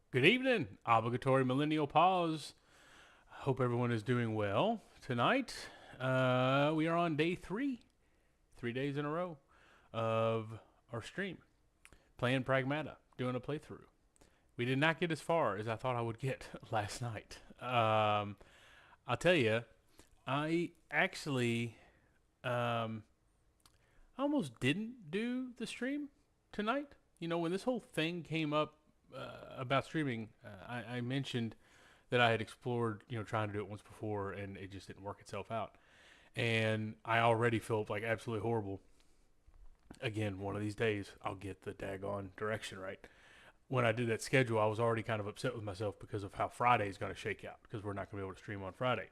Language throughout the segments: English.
Good evening, obligatory millennial pause. Hope everyone is doing well tonight. We are on day 3 days in a row of our stream, playing Pragmata, doing a playthrough. We did not get as far as I thought I would get last night. I'll tell you, I actually um, almost didn't do the stream tonight. You know, when this whole thing came up about streaming, I mentioned that I had explored, trying to do it once before, and it just didn't work itself out. And I already felt like absolutely horrible. Again, one of these days, I'll get the daggone direction right. When I did that schedule, I was already kind of upset with myself because of how Friday's going to shake out, because we're not going to be able to stream on Friday.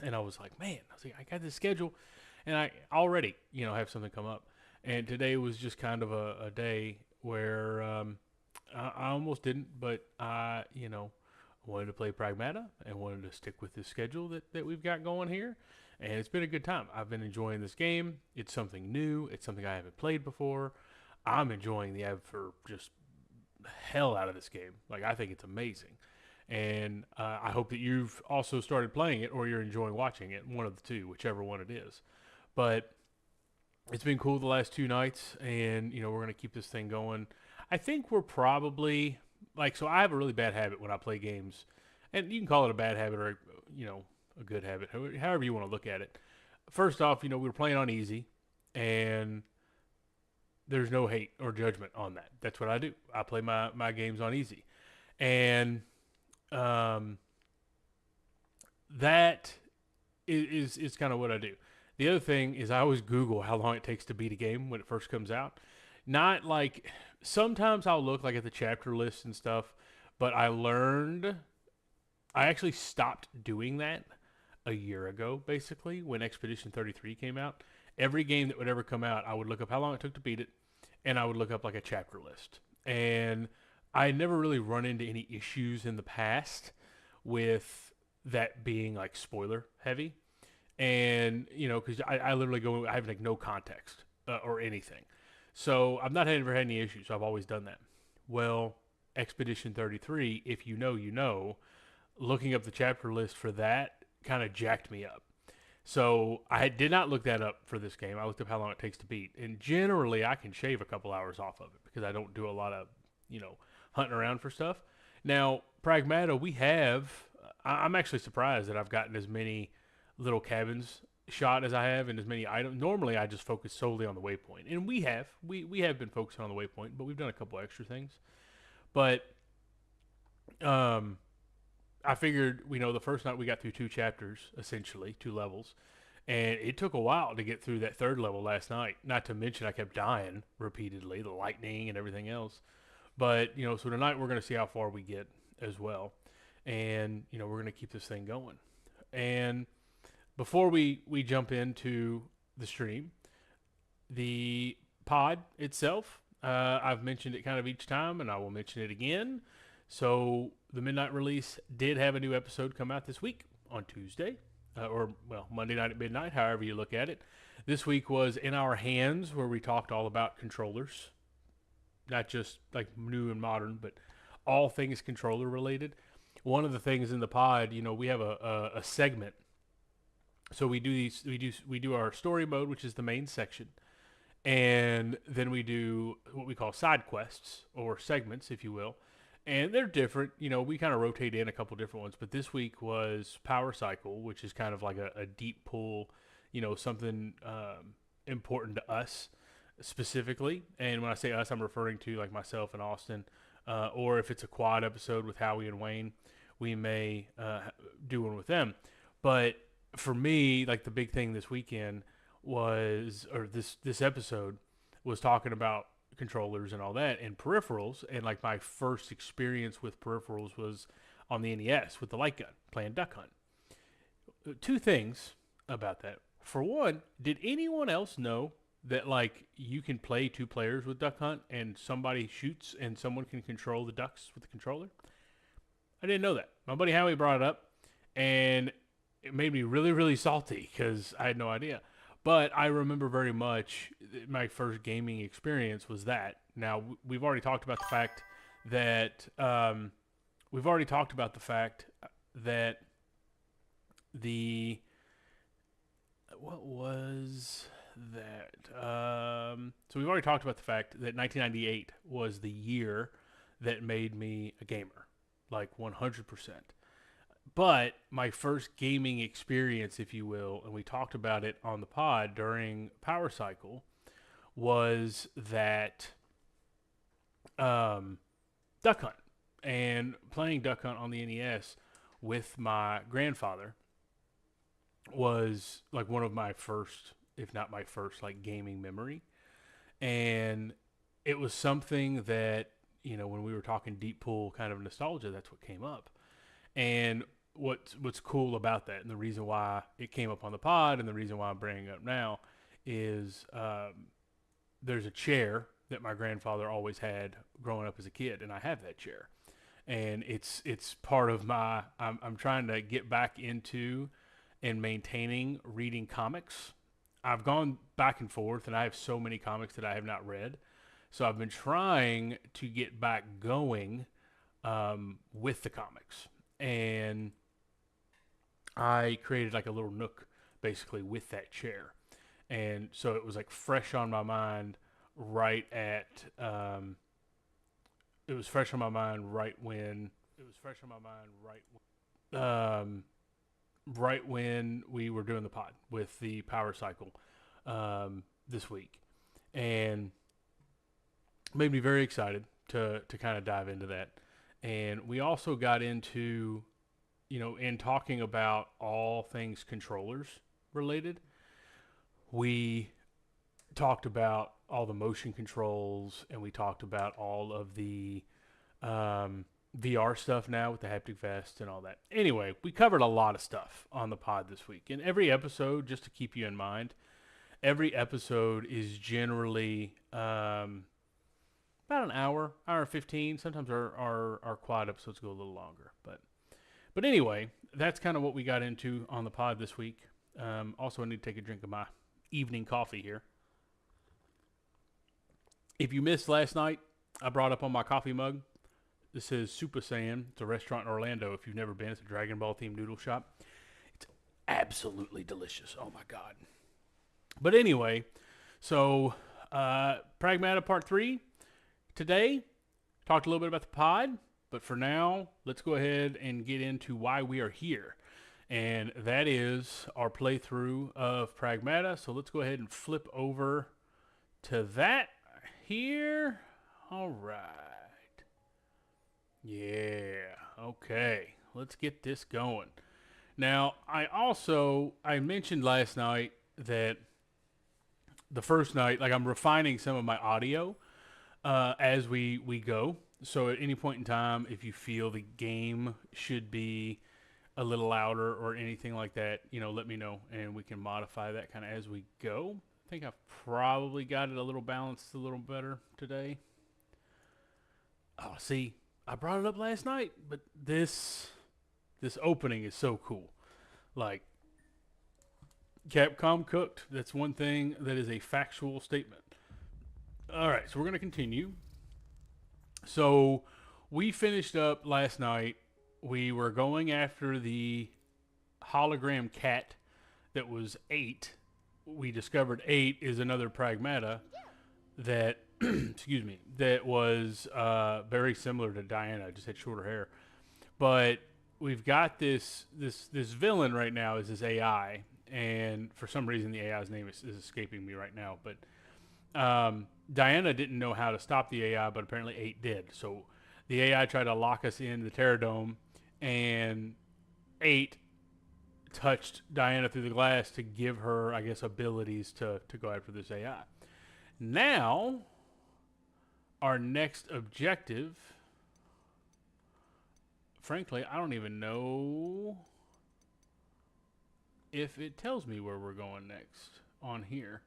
And I was like, man, I got this schedule, and I already, have something come up. And today was just kind of a day where I almost didn't, but I wanted to play Pragmata and wanted to stick with this schedule that we've got going here. And it's been a good time. I've been enjoying this game. It's something new. It's something I haven't played before. I'm enjoying the app for just hell out of this game. Like, I think it's amazing. And I hope that you've also started playing it or you're enjoying watching it, one of the two, whichever one it is. But it's been cool the last 2 nights, and we're gonna keep this thing going. I think we're probably so. I have a really bad habit when I play games, and you can call it a bad habit or a good habit, however you want to look at it. First off, we were playing on easy, and there's no hate or judgment on that. That's what I do. I play my games on easy, and um, that is kind of what I do. The other thing is I always Google how long it takes to beat a game when it first comes out. Not like sometimes I'll look like at the chapter list and stuff, but I actually stopped doing that a year ago, basically, when Expedition 33 came out. Every game that would ever come out, I would look up how long it took to beat it, and I would look up like a chapter list. And I never really run into any issues in the past with that being like spoiler heavy. And, because I literally I have like no context or anything. So I've not ever had any issues. So I've always done that. Well, Expedition 33, if you know, looking up the chapter list for that kind of jacked me up. So I did not look that up for this game. I looked up how long it takes to beat, and generally I can shave a couple hours off of it because I don't do a lot of hunting around for stuff. Now Pragmata, we have. I'm actually surprised that I've gotten as many little cabins shot as I have and as many items. Normally I just focus solely on the waypoint, and we have been focusing on the waypoint, but we've done a couple extra things. But um, I figured, the first night we got through 2 chapters, essentially 2 levels, and it took a while to get through that third level last night. Not to mention I kept dying repeatedly, the lightning and everything else. But so tonight we're going to see how far we get as well, and we're going to keep this thing going. And before we jump into the stream, the pod itself, I've mentioned it kind of each time, and I will mention it again. So the midnight release did have a new episode come out this week on Tuesday, or well, Monday night at midnight, however you look at it. This week was In Our Hands, where we talked all about controllers, not just like new and modern, but all things controller related. One of the things in the pod, we have a segment. So we do our story mode, which is the main section, and then we do what we call side quests or segments, if you will. And they're different. We kind of rotate in a couple different ones, but this week was Power Cycle, which is kind of like a deep pull, something important to us specifically. And when I say us, I'm referring to like myself and Austin, or if it's a quad episode with Howie and Wayne, we may do one with them. But for me, like the big thing this weekend was, or this episode was talking about controllers and all that and peripherals, and like my first experience with peripherals was on the NES with the light gun playing Duck Hunt. Two things about that. For one, did anyone else know that like you can play 2 players with Duck Hunt and somebody shoots and someone can control the ducks with the controller? I didn't know that. My buddy Howie brought it up, and it made me really, really salty because I had no idea. But I remember very much my first gaming experience was that. Now we've already talked about the fact that the what was that? So we've already talked about the fact that 1998 was the year that made me a gamer, like 100%. But my first gaming experience, if you will, and we talked about it on the pod during Power Cycle, was that Duck Hunt. And playing Duck Hunt on the NES with my grandfather was like one of my first, if not my first, like gaming memory. And it was something that, when we were talking deep pool kind of nostalgia, that's what came up. And what's cool about that, and the reason why it came up on the pod, and the reason why I'm bringing it up now, is there's a chair that my grandfather always had growing up as a kid, and I have that chair. And it's part of my. I'm trying to get back into and maintaining reading comics. I've gone back and forth, and I have so many comics that I have not read. So I've been trying to get back going with the comics, and I created like a little nook basically with that chair, and so it was like fresh on my mind right at it was fresh on my mind right when it was fresh on my mind right when we were doing the pod with the power cycle this week, and made me very excited to kind of dive into that. And we also got into, in talking about all things controllers related, we talked about all the motion controls, and we talked about all of the VR stuff now with the haptic vest and all that. Anyway, we covered a lot of stuff on the pod this week. And every episode, just to keep you in mind, every episode is generally about an hour 15. Sometimes our quad episodes go a little longer. But anyway, that's kind of what we got into on the pod this week. Also, I need to take a drink of my evening coffee here. If you missed last night, I brought up on my coffee mug. This is Super Saiyan. It's a restaurant in Orlando. If you've never been, it's a Dragon Ball themed noodle shop. It's absolutely delicious. Oh my God. But anyway, so Pragmata Part 3 today. Talked a little bit about the pod, but for now, let's go ahead and get into why we are here. And that is our playthrough of Pragmata. So let's go ahead and flip over to that here. All right. Yeah. Okay. Let's get this going. Now, I mentioned last night that the first night, like I'm refining some of my audio as we go. So at any point in time, if you feel the game should be a little louder or anything like that, let me know and we can modify that kind of as we go. I think I've probably got it a little balanced a little better today. Oh, see, I brought it up last night, but this opening is so cool. Like, Capcom cooked. That's one thing that is a factual statement. All right, so we're going to continue. So we finished up last night. We were going after the hologram cat that was 8. We discovered 8 is another Pragmata that, excuse me, that was very similar to Diana, just had shorter hair. But we've got this villain right now is this AI, and for some reason the AI's name is escaping me right now. But Diana didn't know how to stop the AI, but apparently 8 did. So the AI tried to lock us in the Terror Dome, and 8 touched Diana through the glass to give her, I guess, abilities to go after this AI. Now, our next objective, frankly, I don't even know if it tells me where we're going next on here.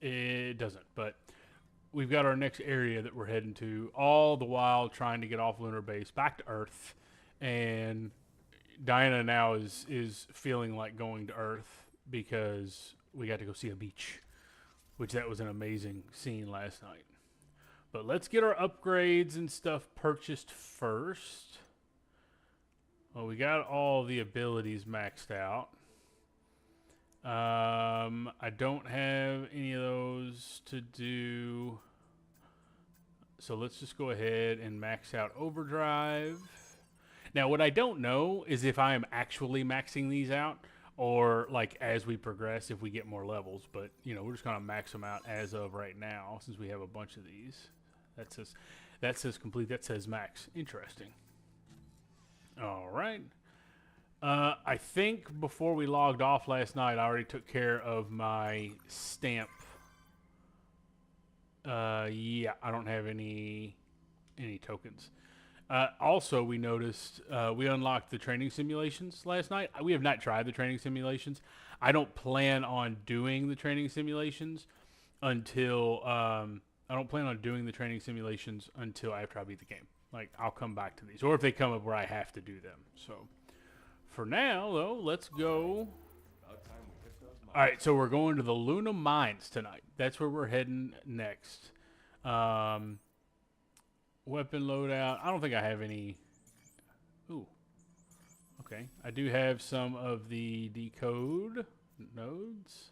It doesn't, but we've got our next area that we're heading to, all the while trying to get off lunar base back to Earth. And Diana now is feeling like going to Earth because we got to go see a beach, which that was an amazing scene last night. But let's get our upgrades and stuff purchased first. Well, we got all the abilities maxed out. I don't have any of those to do. So let's just go ahead and max out overdrive. Now, what I don't know is if I am actually maxing these out or like as we progress, if we get more levels. But, we're just going to max them out as of right now since we have a bunch of these. That says complete. That says max. Interesting. All right. I think before we logged off last night, I already took care of my stamp. Yeah, I don't have any tokens. Also, we noticed we unlocked the training simulations last night. We have not tried the training simulations. I don't plan on doing the training simulations until I don't plan on doing the training simulations until after I beat the game. Like I'll come back to these, or if they come up where I have to do them. So for now, though, let's go. All right, so we're going to the Luna Mines tonight. That's where we're heading next. Um, Weapon loadout. I don't think I have any. Ooh. Okay. I do have some of the decode nodes.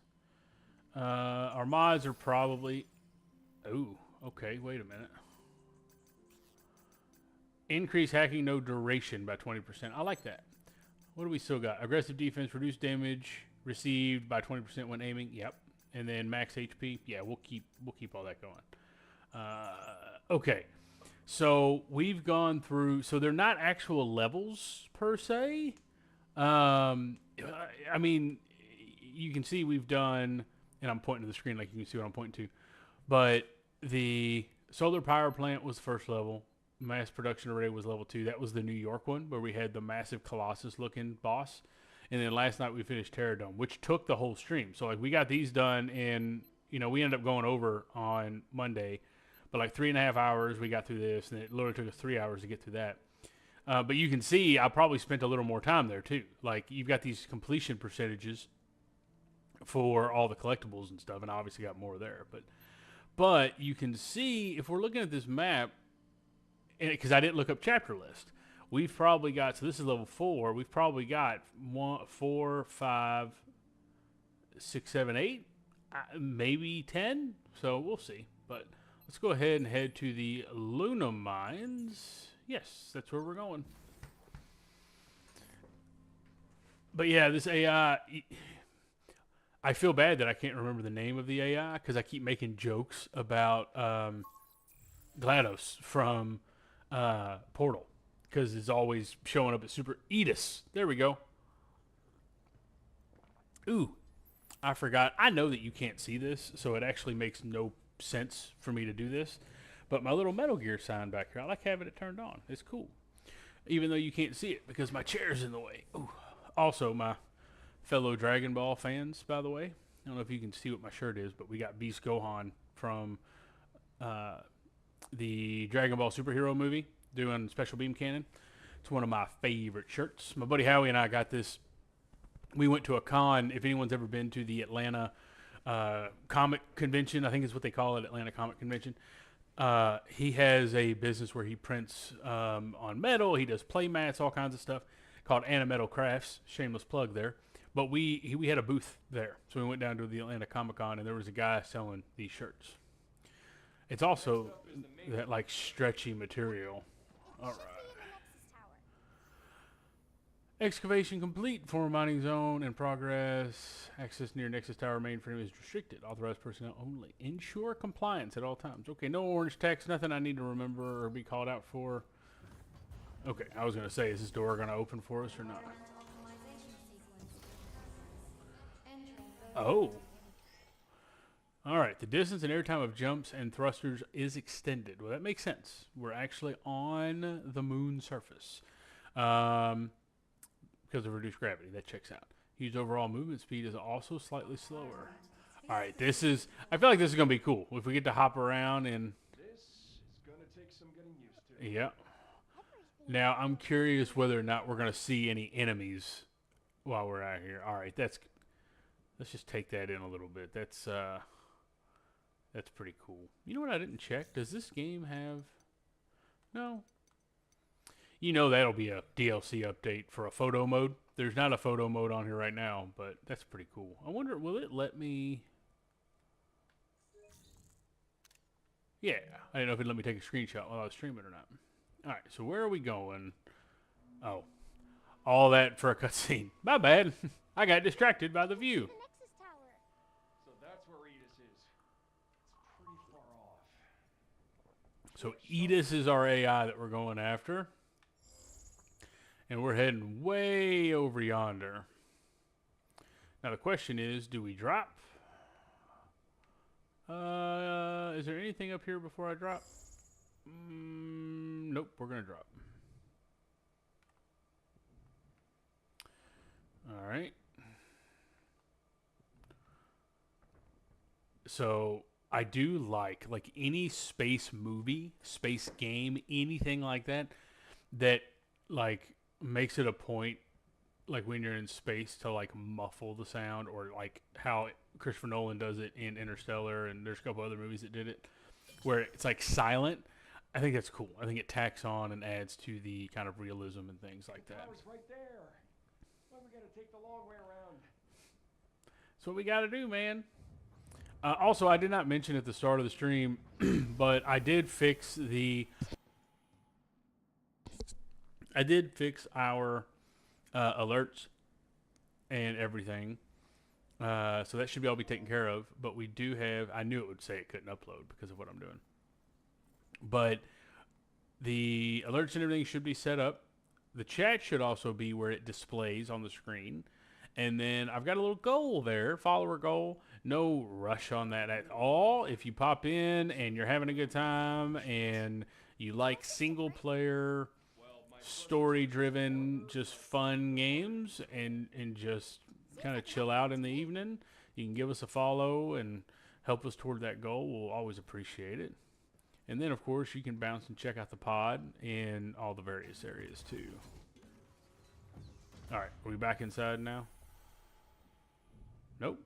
Our mods are probably. Ooh. Okay. Wait a minute. Increase hacking node duration by 20%. I like that. What do we still got? Aggressive defense, reduce damage received by 20% when aiming. Yep. And then max HP. Yeah, we'll keep all that going. Okay. So we've gone through. So they're not actual levels per se. I mean, you can see we've done, and I'm pointing to the screen like you can see what I'm pointing to. But the solar power plant was the first level. Mass production array was level 2. That was the New York one where we had the massive Colossus-looking boss. And then last night we finished Terradome, which took the whole stream. So like we got these done, and we ended up going over on Monday. But like 3.5 hours, we got through this, and it literally took us 3 hours to get through that. But you can see I probably spent a little more time there too. Like you've got these completion percentages for all the collectibles and stuff, and I obviously got more there. But you can see if we're looking at this map, because I didn't look up chapter list, we've probably got, so this is level 4. We've probably got 1, 4, 5, 6, 7, 8, maybe 10. So we'll see, but. Let's go ahead and head to the Luna Mines. Yes, that's where we're going. But yeah, this AI, I feel bad that I can't remember the name of the AI because I keep making jokes about GLaDOS from Portal because it's always showing up at Super Edis. There we go. Ooh, I forgot. I know that you can't see this, so it actually makes no sense for me to do this, but my little Metal Gear sign back here, I like having it turned on. It's cool, even though you can't see it because my chair's in the way. Ooh. Also, my fellow Dragon Ball fans, by the way, I don't know if you can see what my shirt is, but we got Beast Gohan from the Dragon Ball superhero movie doing Special Beam Cannon. It's one of my favorite shirts. My buddy Howie and I got this. We went to a con. If anyone's ever been to the Atlanta comic convention, I think is what they call it, Atlanta Comic Convention. He has a business where he prints on metal. He does play mats, all kinds of stuff, called Animetal Crafts. Shameless plug there. But we had a booth there, so we went down to the Atlanta Comic Con, and there was a guy selling these shirts. It's also that like stretchy material. All right. Excavation complete. Former mining zone in progress. Access near Nexus Tower mainframe is restricted. Authorized personnel only. Ensure compliance at all times. Okay, no orange text. Nothing I need to remember or be called out for. Okay, I was going to say, is this door going to open for us or not? Oh. All right, the distance and airtime of jumps and thrusters is extended. Well, that makes sense. We're actually on the moon surface. Because of reduced gravity. That checks out. Use overall movement speed is also slightly slower. All right, this is, I feel like this is going to be cool. If we get to hop around and. This is going to take some getting used to. Yeah. Now, I'm curious whether or not we're going to see any enemies while we're out here. All right, let's just take that in a little bit. That's pretty cool. You know what I didn't check? Does this game have, no. That'll be a DLC update for a photo mode. There's not a photo mode on here right now, but that's pretty cool. I wonder, will it let me? Yeah, I didn't know if it'd let me take a screenshot while I was streaming or not. All right, so where are we going? Oh, all that for a cutscene. My bad. I got distracted by the view. So that's where Edis is. It's pretty far off. So Edis is our AI that we're going after. And we're heading way over yonder. Now the question is, do we drop? Is there anything up here before I drop? Nope, we're going to drop. All right. So I do like any space movie, space game, anything like that that like makes it a point like when you're in space to like muffle the sound or like how Christopher Nolan does it in Interstellar and there's a couple other movies that did it where it's like silent. I think that's cool. I think it tacks on and adds to the kind of realism and things like The that. tower's right there. Why we gotta take the long way around? That's what we got to do, man. Also, I did not mention at the start of the stream, but I did fix our alerts and everything. So that should be all be taken care of. But we do have. I knew it would say it couldn't upload because of what I'm doing. But the alerts and everything should be set up. The chat should also be where it displays on the screen. And then I've got a little goal there, follower goal. No rush on that at all. If you pop in and you're having a good time and you like single player, story driven, just fun games and just kind of chill out in the evening, you can give us a follow and help us toward that goal. We'll always appreciate it. And then, of course, you can bounce and check out the pod in all the various areas, too. All right, are we back inside now? Nope.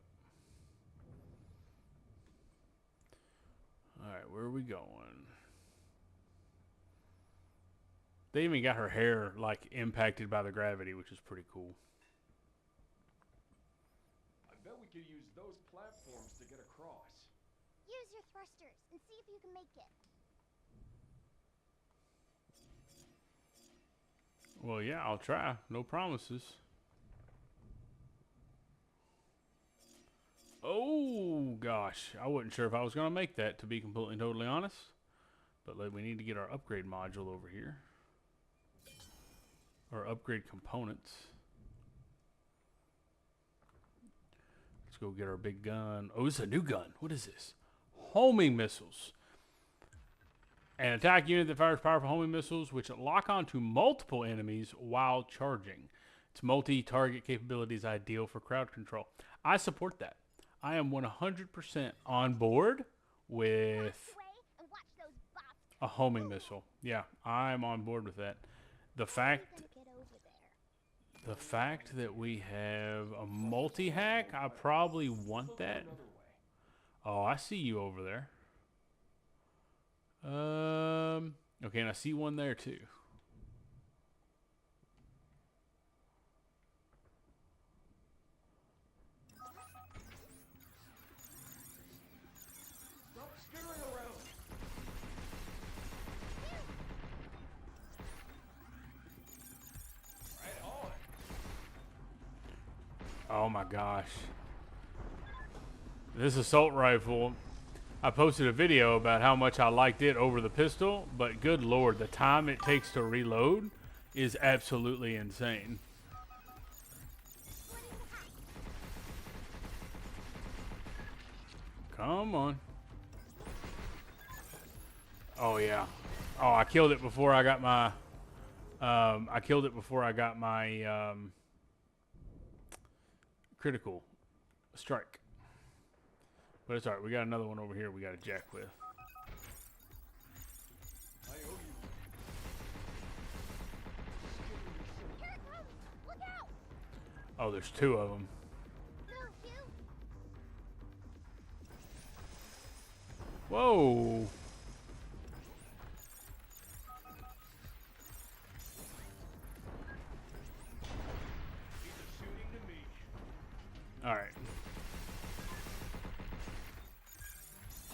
All right, where are we going? They even got her hair, like, impacted by the gravity, which is pretty cool. I bet we could use those platforms to get across. Use your thrusters and see if you can make it. Well, yeah, I'll try. No promises. Oh, gosh. I wasn't sure if I was going to make that, to be completely totally honest. But we need to get our upgrade module over here. Or upgrade components. Let's go get our big gun. Oh, this is a new gun. What is this? Homing missiles. An attack unit that fires powerful homing missiles which lock onto multiple enemies while charging. Its multi-target capability is ideal for crowd control. I support that. I am 100% on board with a homing missile. Yeah, I'm on board with that. The fact that we have a multi-hack, I probably want that. Oh, I see you over there. Okay, and I see one there too. Stop skittering around. Right on. Oh my gosh. This assault rifle, I posted a video about how much I liked it over the pistol, but good lord, the time it takes to reload is absolutely insane. Come on. Oh yeah. Oh, I killed it before I got my critical strike. But it's alright, we got another one over here we got to jack with. I owe you. Here it comes! Look out! Oh, there's two of them. No, you! Whoa. He's shooting to me. Alright.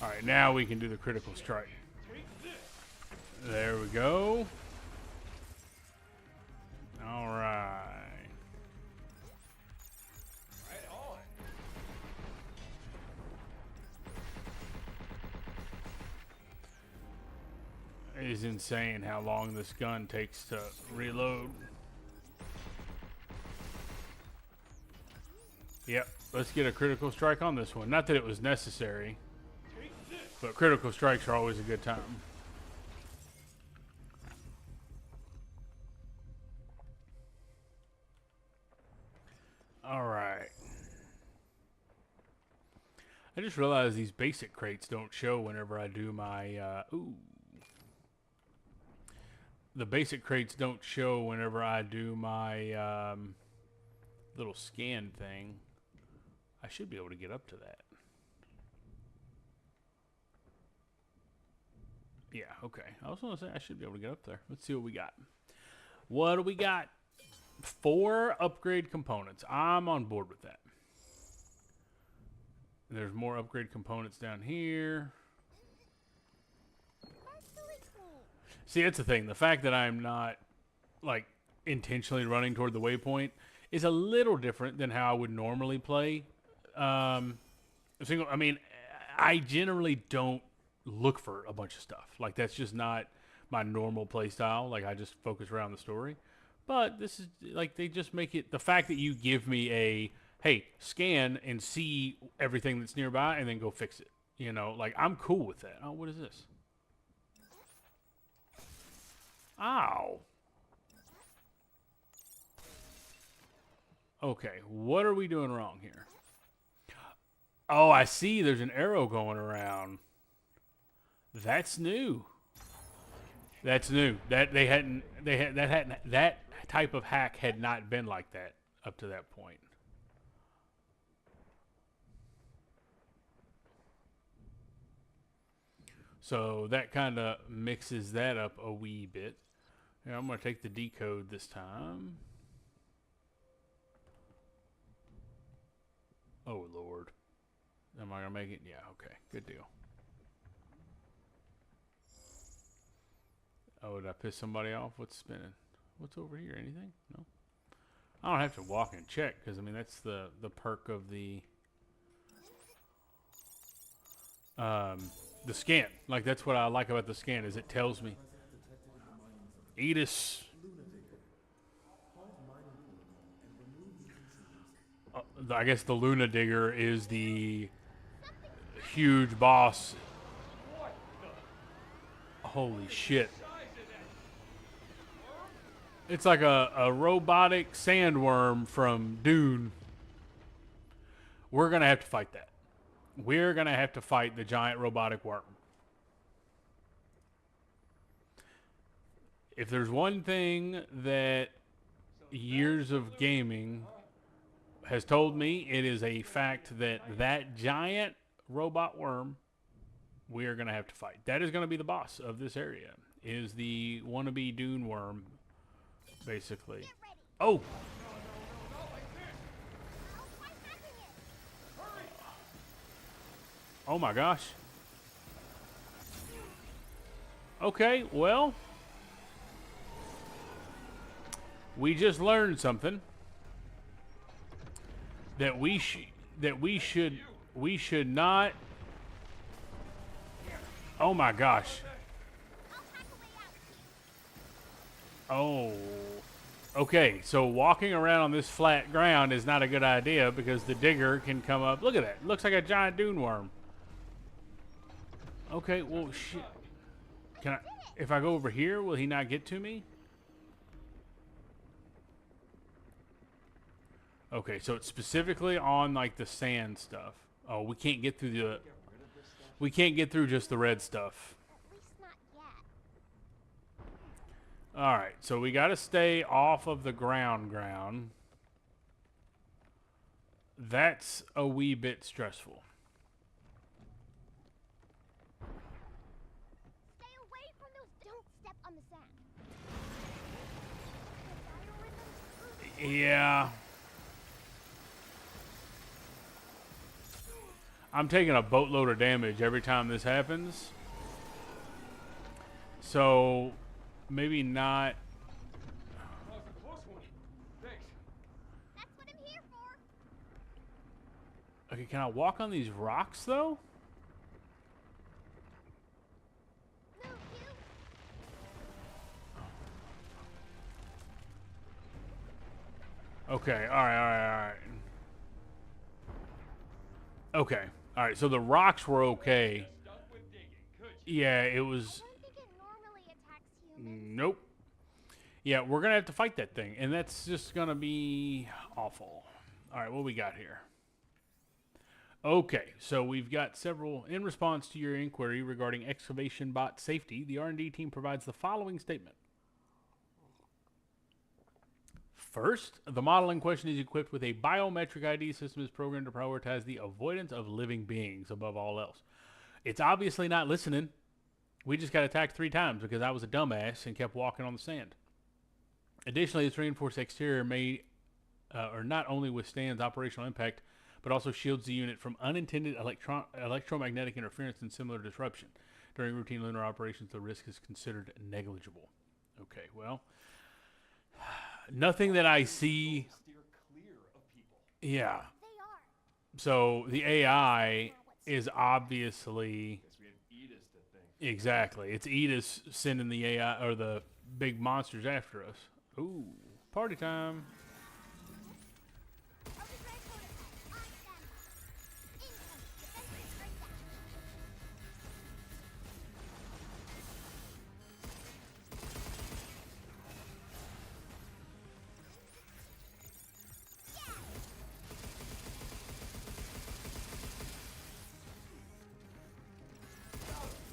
Alright, now we can do the critical strike. Take this. There we go. Alright. Right on. It is insane how long this gun takes to reload. Yep, let's get a critical strike on this one. Not that it was necessary, Take this. but critical strikes are always a good time. just realized these basic crates don't show whenever I do my, the basic crates don't show whenever I do my, little scan thing. I should be able to get up to that. Yeah, okay. I was going to say I should be able to get up there. Let's see what we got. What do we got? 4 upgrade components. I'm on board with that. There's more upgrade components down here. See, that's the thing. The fact that I'm not, like, intentionally running toward the waypoint is a little different than how I would normally play. I mean, I generally don't look for a bunch of stuff. Like, that's just not my normal play style. Like, I just focus around the story. But this is, like, they just make it, the fact that you give me a, hey, scan and see everything that's nearby and then go fix it. You know, like, I'm cool with that. Oh, what is this? Ow. Okay, what are we doing wrong here? Oh, I see. There's an arrow going around. That's new. That's new. That that type of hack had not been like that up to that point. So that kind of mixes that up a wee bit. Here, I'm going to take the decode this time. Oh, Lord. Am I going to make it? Yeah, okay. Good deal. Oh, did I piss somebody off? What's spinning? What's over here? Anything? No? I don't have to walk and check because, I mean, that's the perk of the scan. Like, that's what I like about the scan is it tells me. Edis. I guess the Luna Digger is the huge boss. Holy shit. It's like a robotic sandworm from Dune. We're going to have to fight that. We're going to have to fight the giant robotic worm. If there's one thing that years of gaming has told me, it is a fact that that giant robot worm we are going to have to fight. That is going to be the boss of this area, is the wannabe Dune worm, basically. Oh! Oh my gosh. Okay, well, we just learned something that we should not. Oh my gosh. Oh. Okay, so walking around on this flat ground is not a good idea because the digger can come up. Look at that. Looks like a giant dune worm. Okay, well, shit. Can I, if I go over here, will he not get to me? Okay, so it's specifically on, like, the sand stuff. Oh, we can't get through the... We can't get through just the red stuff. At least not yet. Alright, so we gotta stay off of the ground. That's a wee bit stressful. Stay away from those. Don't step on the sand. Yeah. I'm taking a boatload of damage every time this happens. So, maybe not. That was a close one. Thanks. That's what I'm here for. Okay, can I walk on these rocks, though? No, you. Okay, alright. Okay, alright, so the rocks were okay. Stuck with digging, could you? Yeah, it I was... don't think it normally attacks humans. Nope. Yeah, we're going to have to fight that thing, and that's just going to be awful. Alright, what we got here? Okay, so we've got several. In response to your inquiry regarding excavation bot safety, the R&D team provides the following statement. First, the model in question is equipped with a biometric ID system is programmed to prioritize the avoidance of living beings above all else. It's obviously not listening. We just got attacked 3 times because I was a dumbass and kept walking on the sand. Additionally, its reinforced exterior may or not only withstands operational impact, but also shields the unit from unintended electromagnetic interference and similar disruption. During routine lunar operations, the risk is considered negligible. Okay, well, nothing that I see. Steer clear of people. Yeah. They are. So the AI is obviously Guess we have Edis to thank. exactly. It's Edis sending the AI or the big monsters after us. Ooh, party time. Overdrive prototype on standby. Incoming. Defenses breakdown.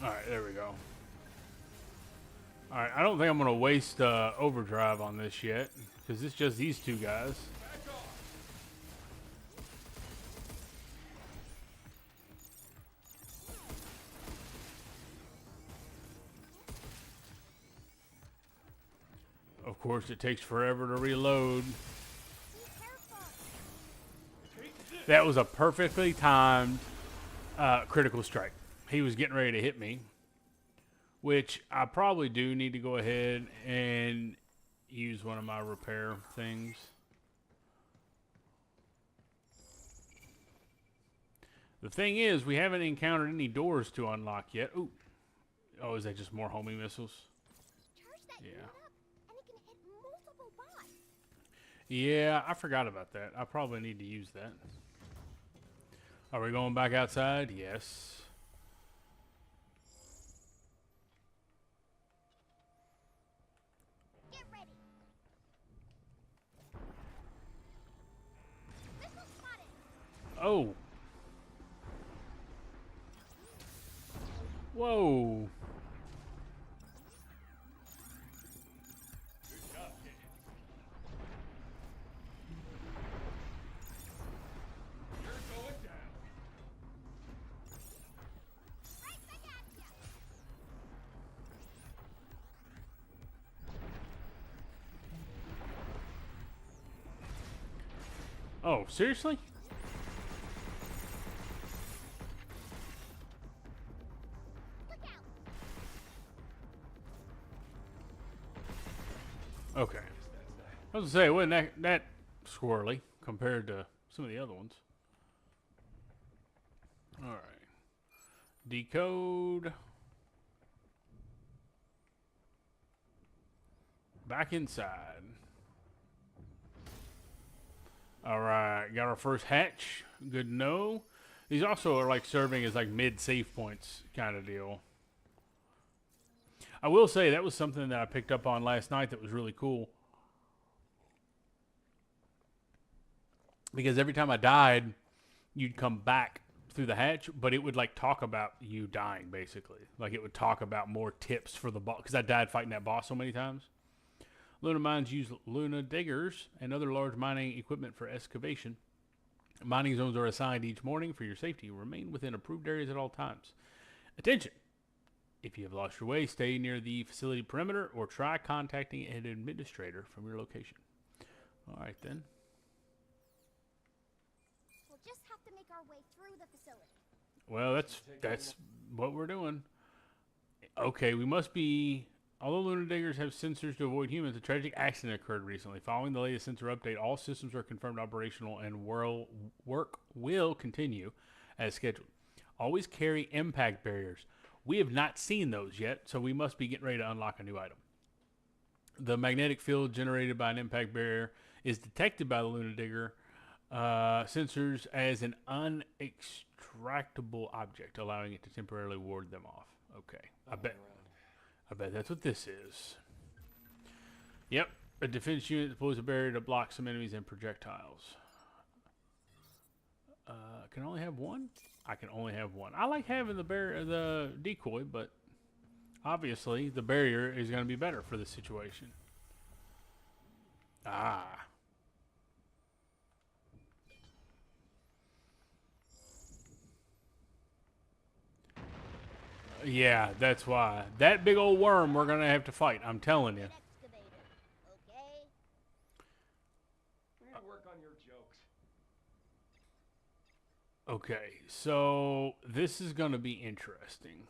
All right, there we go. All right, I don't think I'm gonna waste overdrive on this yet because it's just these 2 guys. Back off. Of course, it takes forever to reload. Be careful. Take this. That was a perfectly timed critical strike. He was getting ready to hit me, which I probably do need to go ahead and use one of my repair things. The thing is, we haven't encountered any doors to unlock yet. Ooh. Oh, is that just more homing missiles? Charge that Yeah. unit up, and it can hit multiple bots. Yeah, I forgot about that. I probably need to use that. Are we going back outside? Yes. Get ready. Missile spotted. Oh. Whoa. Good job, kid. You're going down. Right back at ya. Oh, seriously? Look out. Okay. Guess that's that. I was gonna say, it wasn't that squirrely compared to some of the other ones. All right. Decode. Back inside. All right, got our first hatch. Good to know. These also are like serving as like mid save points kind of deal. I will say that was something that I picked up on last night that was really cool. Because every time I died, you'd come back through the hatch, but it would like talk about you dying basically. Like it would talk about more tips for the boss because I died fighting that boss so many times. Luna mines use Luna diggers and other large mining equipment for excavation. Mining zones are assigned each morning for your safety. Remain within approved areas at all times. Attention! If you have lost your way, stay near the facility perimeter or try contacting an administrator from your location. All right then. We'll just have to make our way through the facility. Well, that's what we're doing. Okay, we must be. Although lunar diggers have sensors to avoid humans, a tragic accident occurred recently. Following the latest sensor update, all systems are confirmed operational and work will continue as scheduled. Always carry impact barriers. We have not seen those yet, so we must be getting ready to unlock a new item. The magnetic field generated by an impact barrier is detected by the lunar digger sensors as an unextractable object, allowing it to temporarily ward them off. Okay, I bet that's what this is. Yep, a defense unit deploys a barrier to block some enemies and projectiles. Can I only have one? I can only have one. I like having the decoy, but obviously the barrier is going to be better for this situation. Ah. Yeah, that's why. That big old worm we're going to have to fight. I'm telling you. Good excavator. Okay? We need to work on your jokes. Okay, so this is going to be interesting.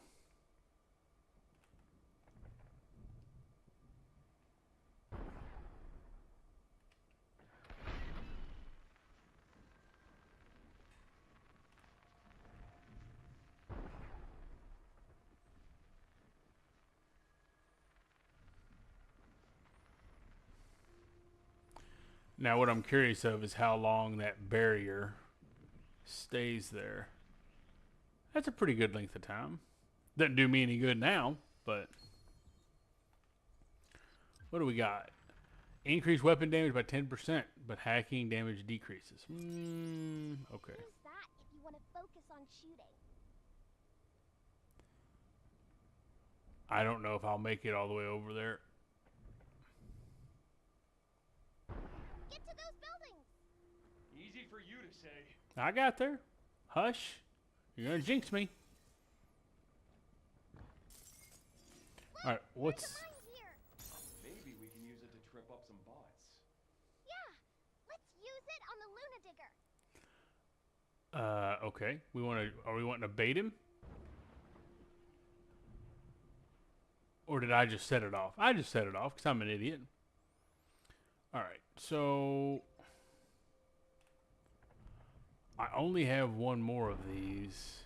Now, what I'm curious of is how long that barrier stays there. That's a pretty good length of time. Doesn't do me any good now, but what do we got? Increase weapon damage by 10%, but hacking damage decreases. Okay. Use that if you want to focus on shooting. I don't know if I'll make it all the way over there. Get to those buildings! Easy for you to say. I got there. Hush. You're going to jinx me. All right, what's... There's a mine here. Maybe we can use it to trip up some bots. Yeah, let's use it on the Luna Digger. Okay. Are we wanting to bait him? Or did I just set it off? I just set it off because I'm an idiot. All right, so I only have one more of these.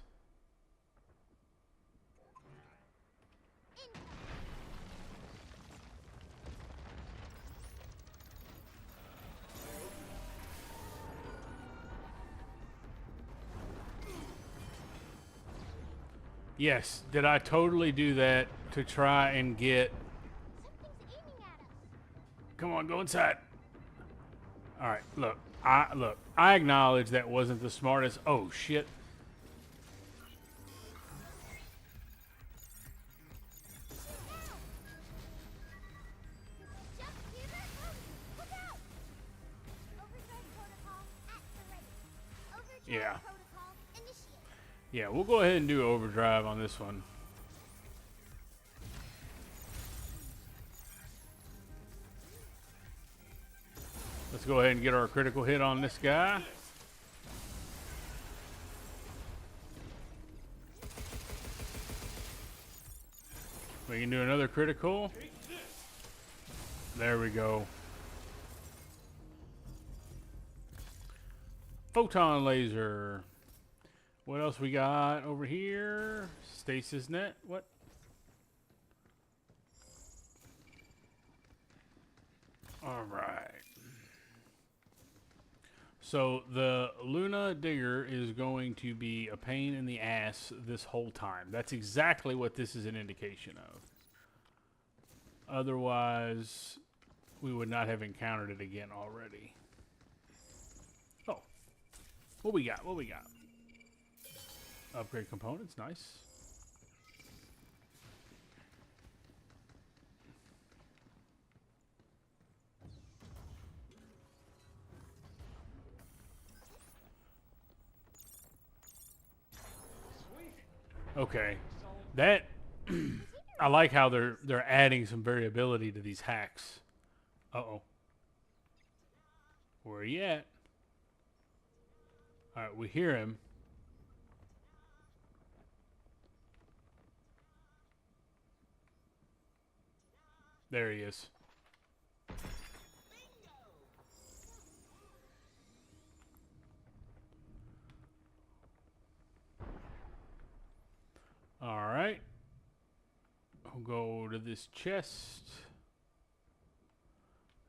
Yes, did I totally do that to try and get... Something's aiming at us. Come on, go inside. All right, look. I acknowledge that wasn't the smartest... Oh, shit. Just here that comes. Look out! Overdrive protocol at the ready. Overdrive Yeah. protocol initiated. Yeah, we'll go ahead and do overdrive on this one. Let's go ahead and get our critical hit on this guy. We can do another critical. There we go. Photon laser. What else we got over here? Stasis net. What? All right. So the Luna Digger is going to be a pain in the ass this whole time. That's exactly what this is an indication of. Otherwise, we would not have encountered it again already. Oh. What we got? What we got? Upgrade components. Nice. Sweet. Okay. Solid. That I like how they're adding some variability to these hacks. Uh-oh. Where are you at? All right, we hear him. There he is. All right. We'll go to this chest.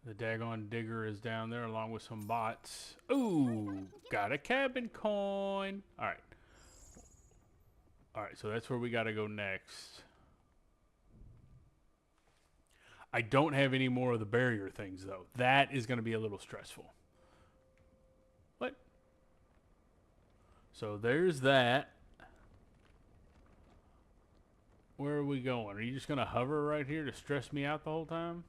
The daggone digger is down there along with some bots. Ooh, got a cabin coin. All right. All right, so that's where we got to go next. I don't have any more of the barrier things, though. That is going to be a little stressful. What? So there's that. Where are we going? Are you just going to hover right here to stress me out the whole time?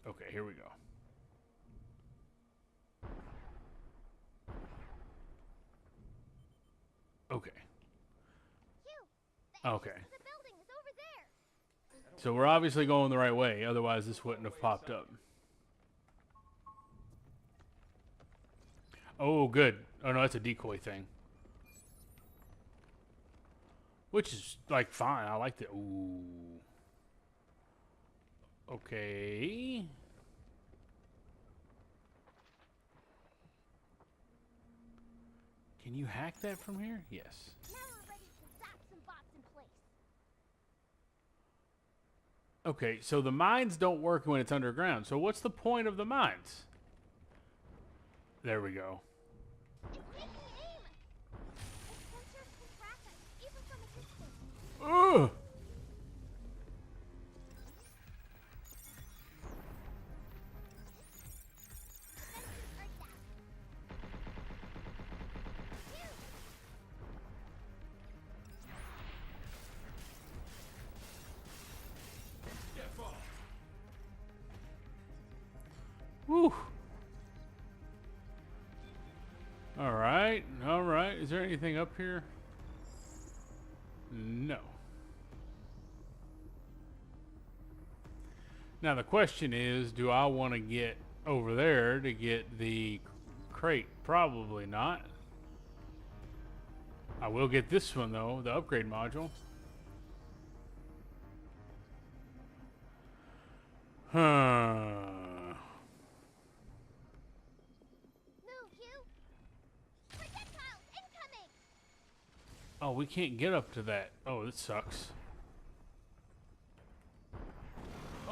Okay, here we go. Okay. The Okay. entrance to the building is over there. So we're obviously going the right way. Otherwise, this wouldn't have popped up. Oh, good. Oh, no, that's a decoy thing. Which is, like, fine. I like that. Ooh. Okay. Can you hack that from here? Yes. Now we're ready to zap some bots in place. Okay, so the mines don't work when it's underground. So what's the point of the mines? There we go. It's taking aim. The sensors can track us, even from a distance. Ugh! The sensors are down. Phew. Woo! Alright, alright. Is there anything up here? No. Now the question is, do I want to get over there to get the crate? Probably not. I will get this one though, the upgrade module. Huh. Move, you. Projectiles incoming. Oh, we can't get up to that. Oh, this sucks.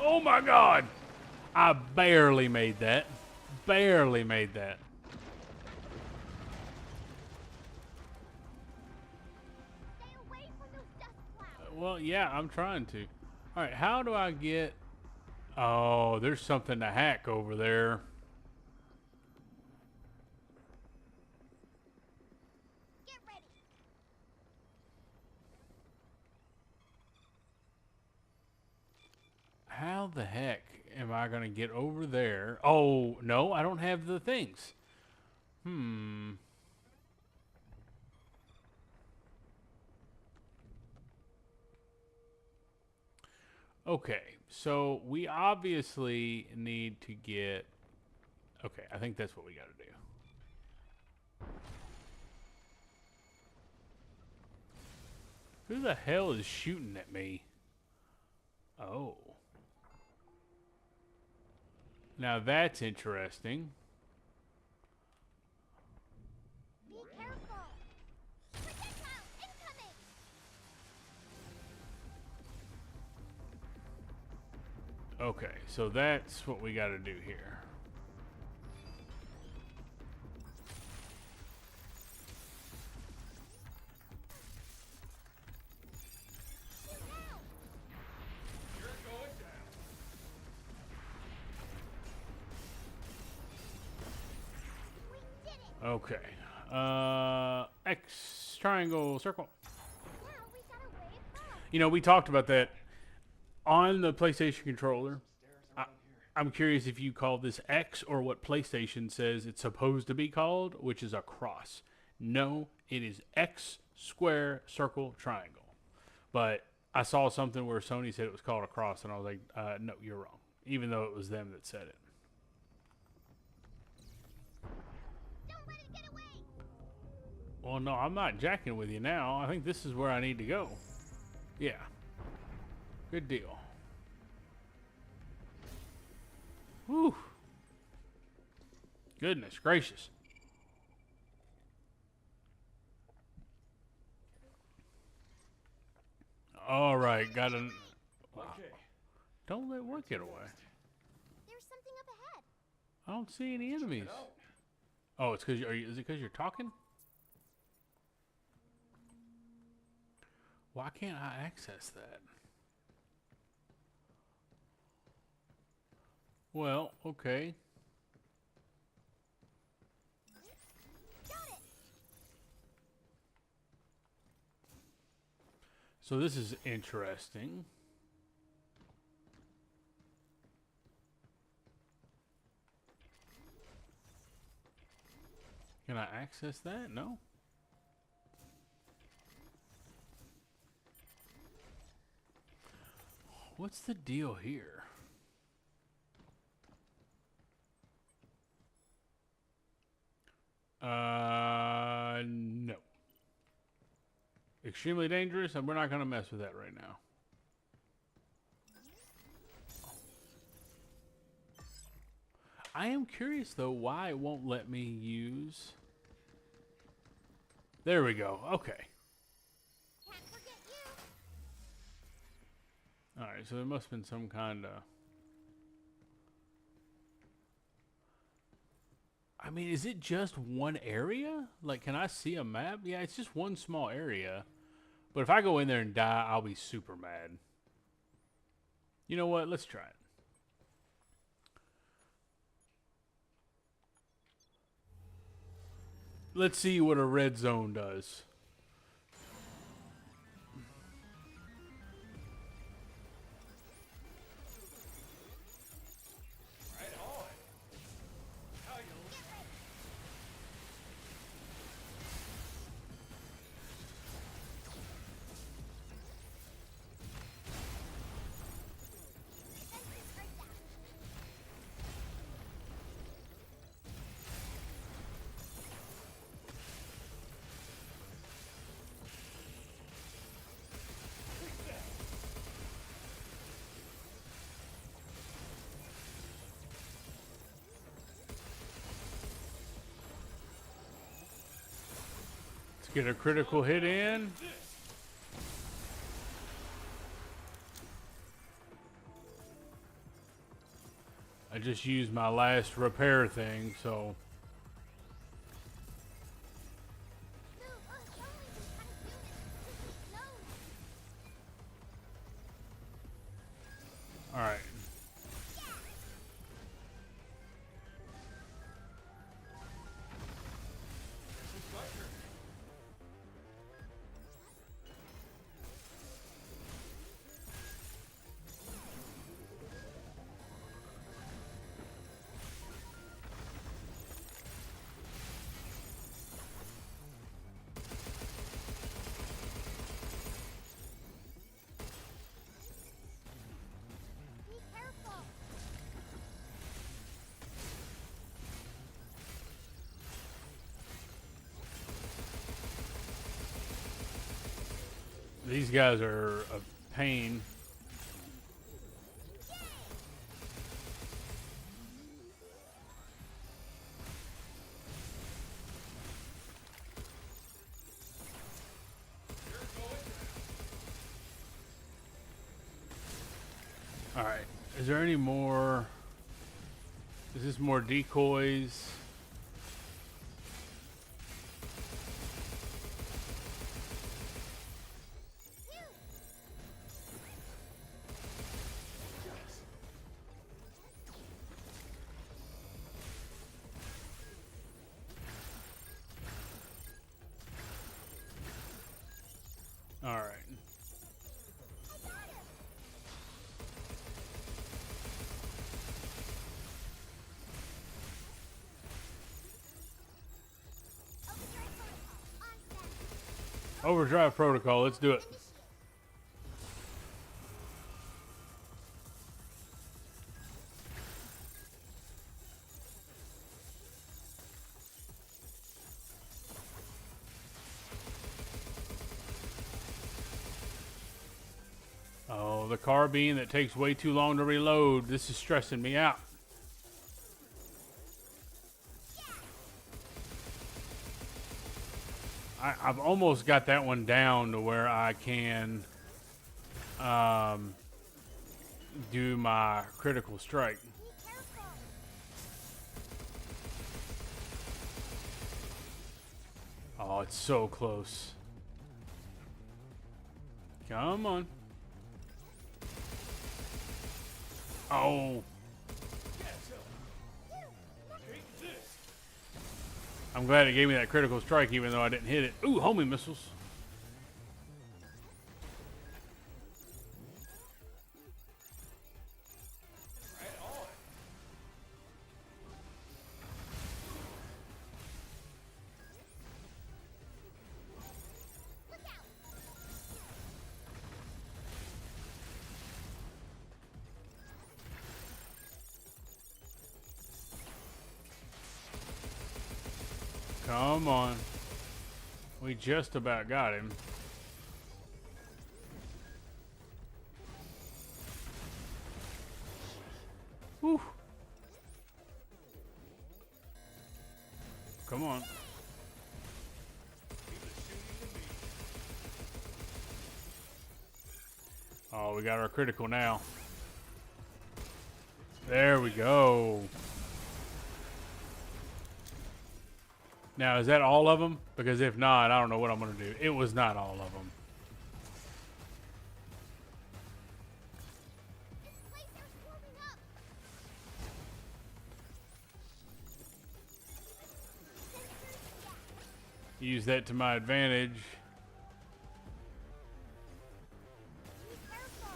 Oh my god! I barely made that. Barely made that. Stay away from those dust clouds. Well, yeah, I'm trying to. Alright, how do I get... Oh, there's something to hack over there. Get ready. How the heck am I going to get over there? Oh, no, I don't have the things. Okay, so we obviously need to get... Okay, I think that's what we got to do. Who the hell is shooting at me? Oh. Now that's interesting. Be careful. Projectiles incoming. Okay, so that's what we got to do here. You're going down. We did it. Okay. X, triangle, circle. Now we got a way across. You know, we talked about that on the PlayStation controller. Stairs around here. I'm curious if you call this X or what PlayStation says it's supposed to be called, which is a cross. No, it is X, square, circle, triangle. But I saw something where Sony said it was called a cross, and I was like, no, you're wrong. Even though it was them that said it. Don't let it get away. Well, no, I'm not jacking with you now. I think this is where I need to go. Yeah. Good deal. Whew. Goodness gracious. All right, got an. Okay. Don't let what get away. There's something up ahead. I don't see any enemies. Get out. Oh, it's because is it because you're talking? Why can't I access that? Well, okay. Got it. So this is interesting. Can I access that? No. What's the deal here? No. Extremely dangerous, and we're not going to mess with that right now. I am curious, though, why it won't let me use... There we go. Okay. Can't forget you. Alright, so there must have been some kind of... I mean, is it just one area? Like, can I see a map? Yeah, it's just one small area. But if I go in there and die, I'll be super mad. You know what? Let's try it. Let's see what a red zone does. Right on. How you Defenses are down. Let's get a critical hit in. I just used my last repair thing, so... No, it's only this kind of unit. This is known. Alright. It's my turn. Be careful. These guys are a pain. Alright. Is there any more... Is this more decoys? Alright. Overdrive protocol Overdrive protocol, on set. let's do it. Initiate. Oh, the carbine that takes way too long to reload. This is stressing me out. I've almost got that one down to where I can do my critical strike. Be careful. Oh, it's so close. Come on. Oh, Take this. I'm glad it gave me that critical strike even though I didn't hit it. Ooh, homing missiles. Come on. We just about got him. Whew. Come on. Oh, we got our critical now. There we go. Now, is that all of them? Because if not, I don't know what I'm going to do. It was not all of them. It's like they're swarming up. Sensors, yeah. Use that to my advantage. Be careful.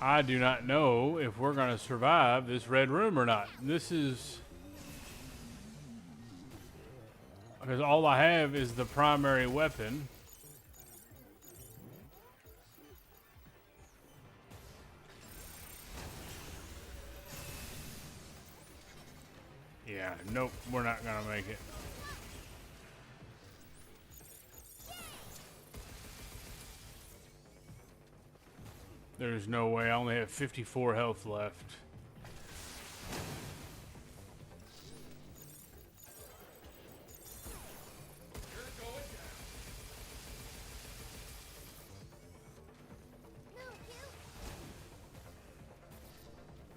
I do not know if we're going to survive this red room or not. This is... because all I have is the primary weapon. Yeah, nope, we're not going to make it. There's no way. I only have 54 health left. Move, you.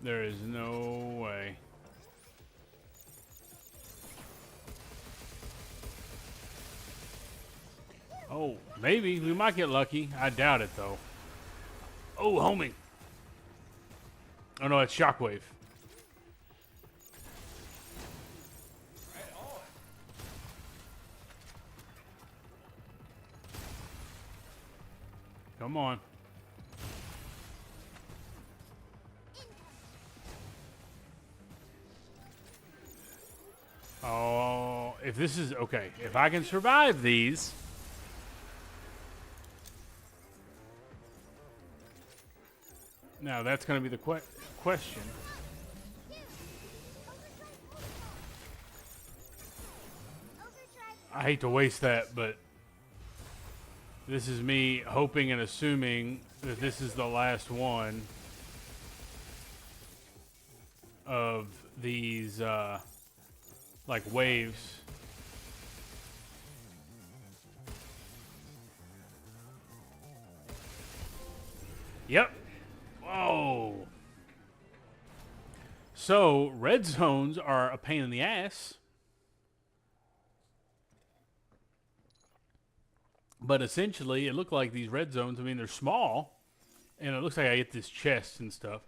There is no way. Oh, maybe. We might get lucky. I doubt it, though. Oh, homie. Oh, no, it's Shockwave. Come on. Oh, if this is... okay, if I can survive these... now, that's going to be the question. Overdrive. I hate to waste that, but... this is me hoping and assuming that this is the last one of these, like, waves. Yep. Whoa. So, red zones are a pain in the ass. But essentially, it looked like these red zones, I mean, they're small. And it looks like I get this chest and stuff.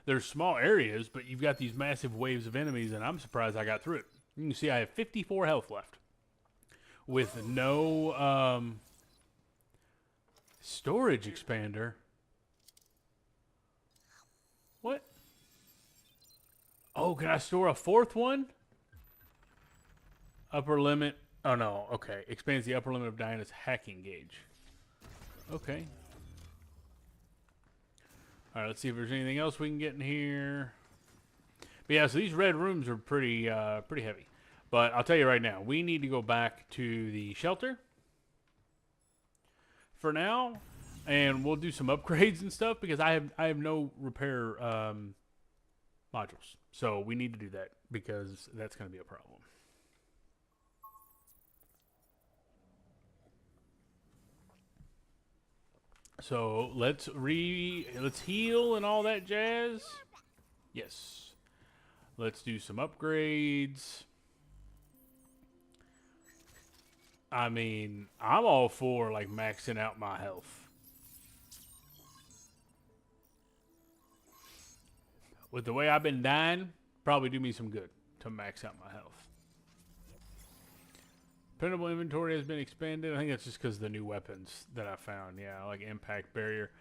They're small areas, but you've got these massive waves of enemies, and I'm surprised I got through it. You can see I have 54 health left. With no storage expander. What? Oh, can I store a fourth one? Upper limit. Oh, no. Okay. Expands the upper limit of Diana's hacking gauge. Okay. All right, let's see if there's anything else we can get in here. But yeah, so these red rooms are pretty heavy. But I'll tell you right now, we need to go back to the shelter for now, and we'll do some upgrades and stuff because I have no repair modules. So we need to do that because that's going to be a problem. So let's heal and all that jazz. Yes. Let's do some upgrades. I mean, I'm all for like maxing out my health. With the way I've been dying, probably do me some good to max out my health. Dependable inventory has been expanded. I think that's just because of the new weapons that I found. Yeah, like impact barrier,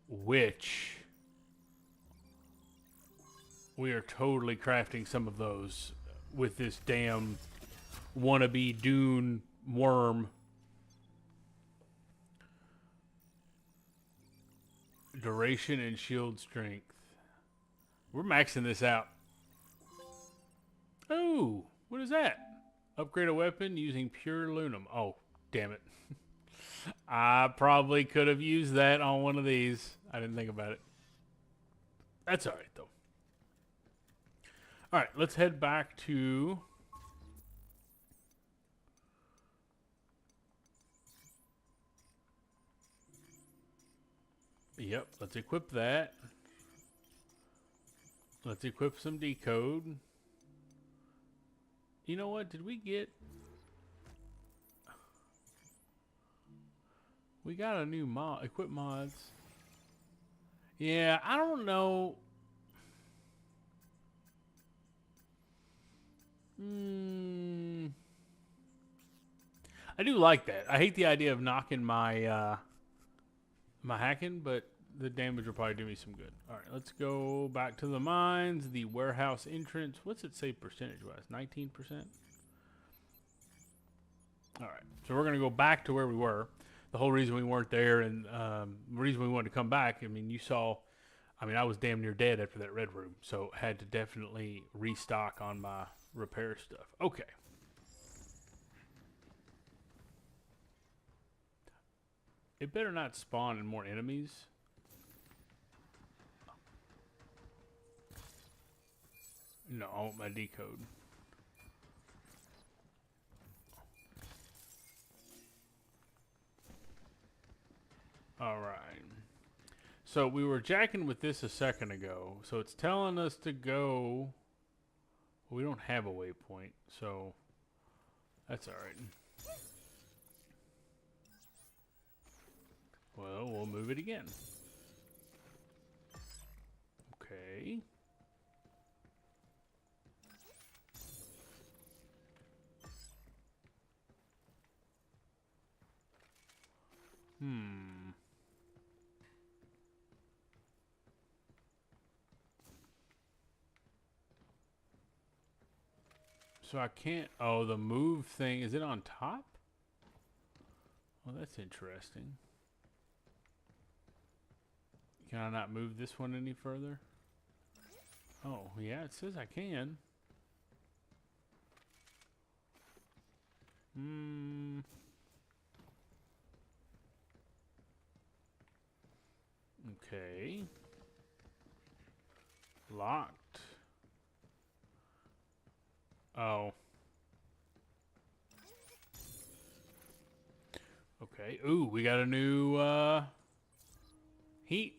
which we are totally crafting some of those with this damn wannabe Dune worm. Duration and shield strength. We're maxing this out. Oh, what is that? Upgrade a weapon using pure aluminum. Oh, damn it. I probably could have used that on one of these. I didn't think about it. That's alright, though. Alright, let's head back to... Yep, let's equip that. Let's equip some decode. You know what? Did we get... We got a new mod. Equip mods. Yeah, I don't know. I do like that. I hate the idea of knocking my my hacking, but the damage will probably do me some good. All right, let's go back to the mines. The warehouse entrance. What's it say percentage-wise? 19%? All right, so we're going to go back to where we were. The whole reason we weren't there and the reason we wanted to come back, I mean, you saw, I mean, I was damn near dead after that red room, so had to definitely restock on my repair stuff. Okay. It better not spawn in more enemies. No, I want my decode. Alright. So we were jacking with this a second ago. So it's telling us to go... Well, we don't have a waypoint, so that's alright. Well, we'll move it again. Okay. So I can't... Oh, the move thing. Is it on top? Well, that's interesting. Can I not move this one any further? Oh, yeah, it says I can. Okay. Locked. Oh. Okay. Ooh, we got a new heat.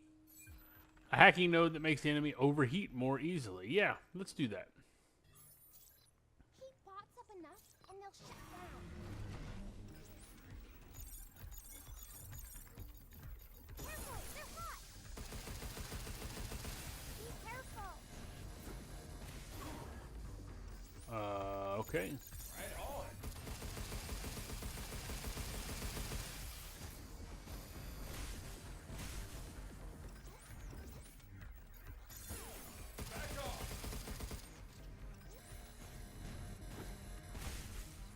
A hacking node that makes the enemy overheat more easily. Yeah, let's do that. Heat bots up enough, and they'll shut down. Careful, they're hot. Be careful. Okay. Right on. Back off.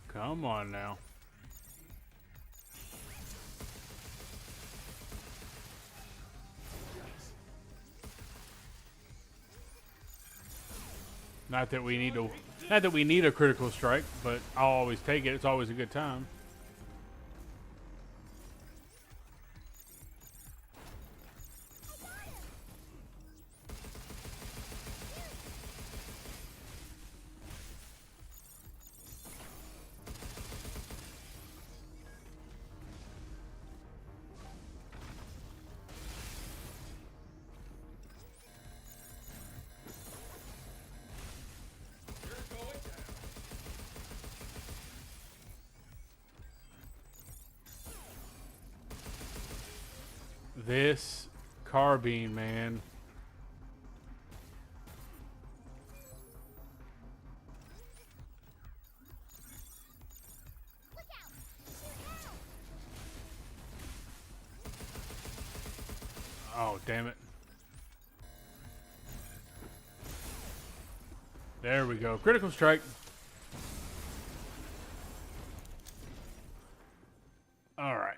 Come on now. Not that we need to, not that we need a critical strike, but I'll always take it. It's always a good time. You're going down. This carbine, man. Look out! Oh, damn it. There we go. Critical strike. All right.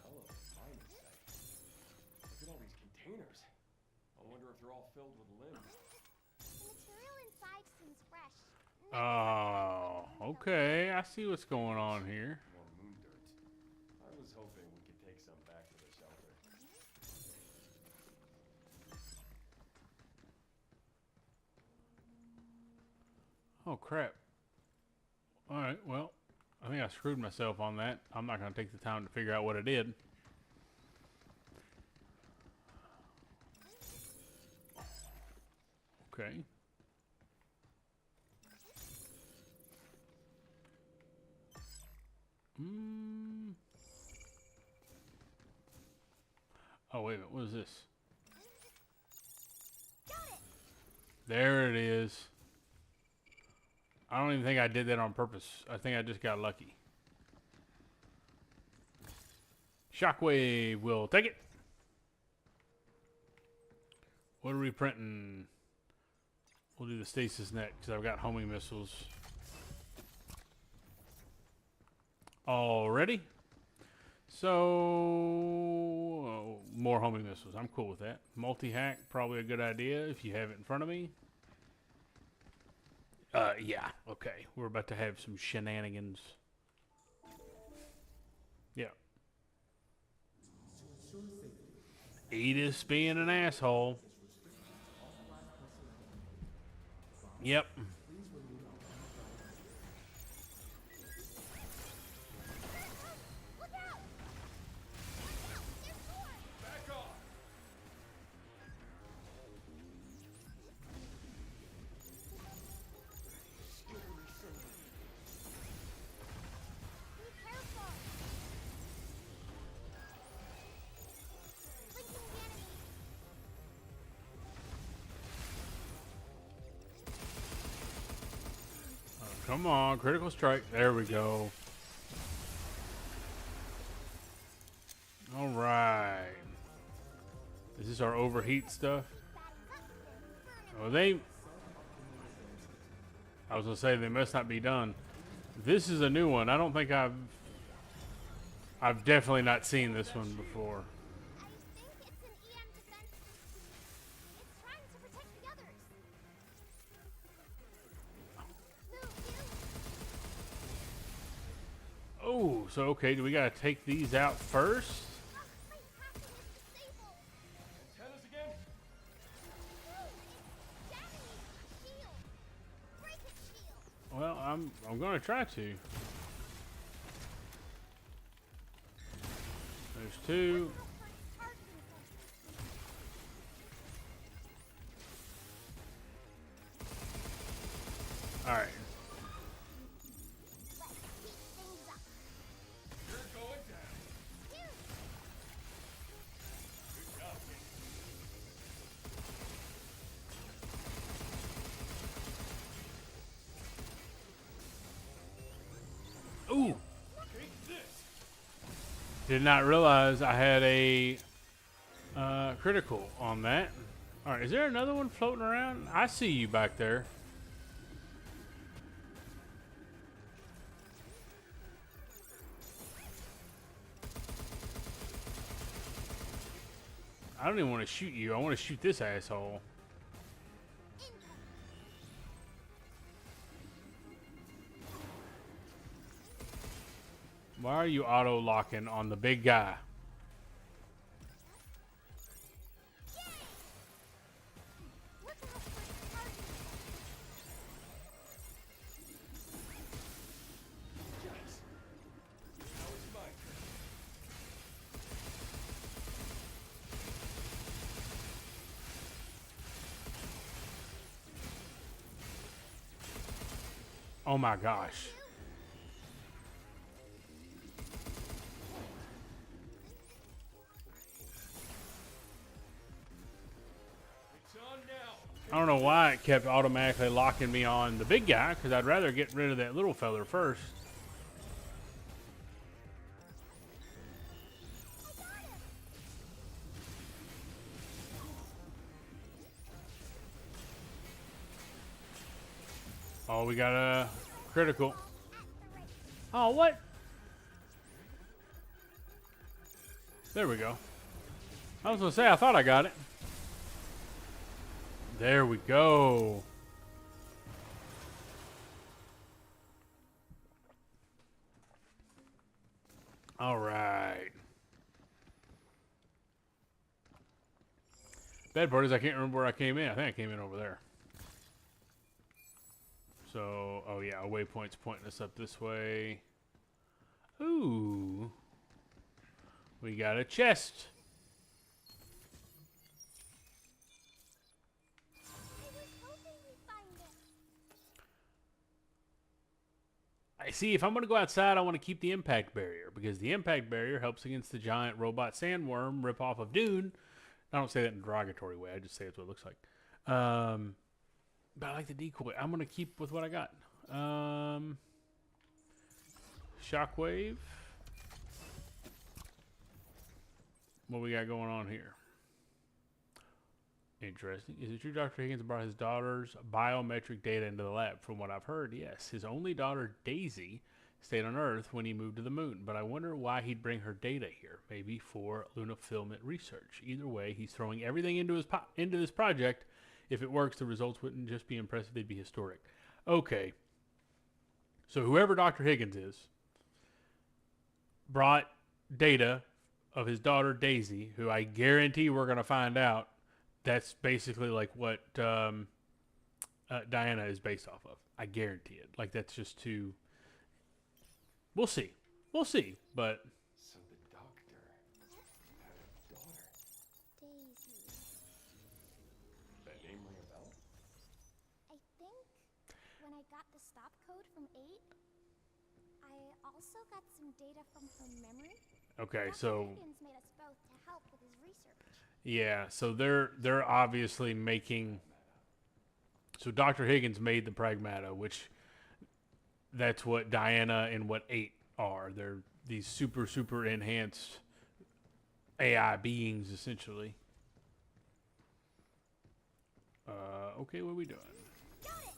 Hell of a mining site. Look at all these containers. I wonder if they're all filled with limbs. The material inside seems fresh. Oh, okay. I see what's going on here. More moon dirt. I was hoping we could take some back to the shelter. Oh, crap. All right, well, I think I screwed myself on that. I'm not going to take the time to figure out what I did. Okay. Oh, wait a minute. What is this? Got it. There it is. I don't even think I did that on purpose. I think I just got lucky. Shockwave will take it. What are we printing? We'll do the stasis net because I've got homing missiles. Already? So, more homing missiles. I'm cool with that. Multi-hack, probably a good idea if you have it in front of me. Yeah, okay. We're about to have some shenanigans. Yeah. Edith's being an asshole. Yep. Look out! There's more! Back off! Be careful! Blinking the enemy! Come on, critical strike. There we go. All right. Is this our overheat stuff? Oh, I was gonna say they must not be done. This is a new one. I don't think I've definitely not seen this one before. I think it's an EM defense system. It's trying to protect the others. Move, you! Oh, so okay, do we gotta take these out first? My hacking is disabled! Antennas again? Move! It's jamming me! Shield! Break its shield! Well, I'm gonna try to. There's two. Out for its charging session. All right. Let's heat things up. You're going down. Phew! Good job, kid. Ooh. Take this! Did not realize I had a critical on that. All right, is there another one floating around? I see you back there. I don't even want to shoot you. I want to shoot this asshole. Why are you auto-locking on the big guy? Look out for its charging session. Yes! Now it's my turn. Oh my gosh. It's on now! I don't know why it kept automatically locking me on the big guy, because I'd rather get rid of that little feller first. Oh, we got a critical. At the ready. Oh, what? There we go. I was gonna say, I thought I got it. There we go. All right. Bad part is I can't remember where I came in. I think I came in over there. So, oh yeah, a waypoint's pointing us up this way. Ooh. We got a chest. I was hoping we'd find it. I see, if I'm going to go outside, I want to keep the impact barrier because the impact barrier helps against the giant robot sandworm ripoff of Dune. I don't say that in a derogatory way. I just say it's what it looks like. But I like the decoy. I'm going to keep with what I got. Shockwave. What we got going on here? Interesting. Is it true Dr. Higgins brought his daughter's biometric data into the lab? From what I've heard, yes. His only daughter, Daisy, stayed on Earth when he moved to the moon, but I wonder why he'd bring her data here. Maybe for lunafilament research. Either way, he's throwing everything into this project. If it works, the results wouldn't just be impressive, they'd be historic. Okay. So whoever Dr. Higgins is brought data of his daughter Daisy, who I guarantee we're going to find out that's basically like what Diana is based off of. I guarantee it. Like that's just too. We'll see. We'll see. But So the doctor had a daughter. Daisy. That name ring a bell? I think when I got the stop code from 8, I also got some data from her memory. okay, Dr. so Higgins made us both to help with his research. yeah, so they're obviously making. So Dr. Higgins made the Pragmata, which that's what Diana and what 8 are. They're these super enhanced AI beings essentially. Okay, what are we doing? Got it!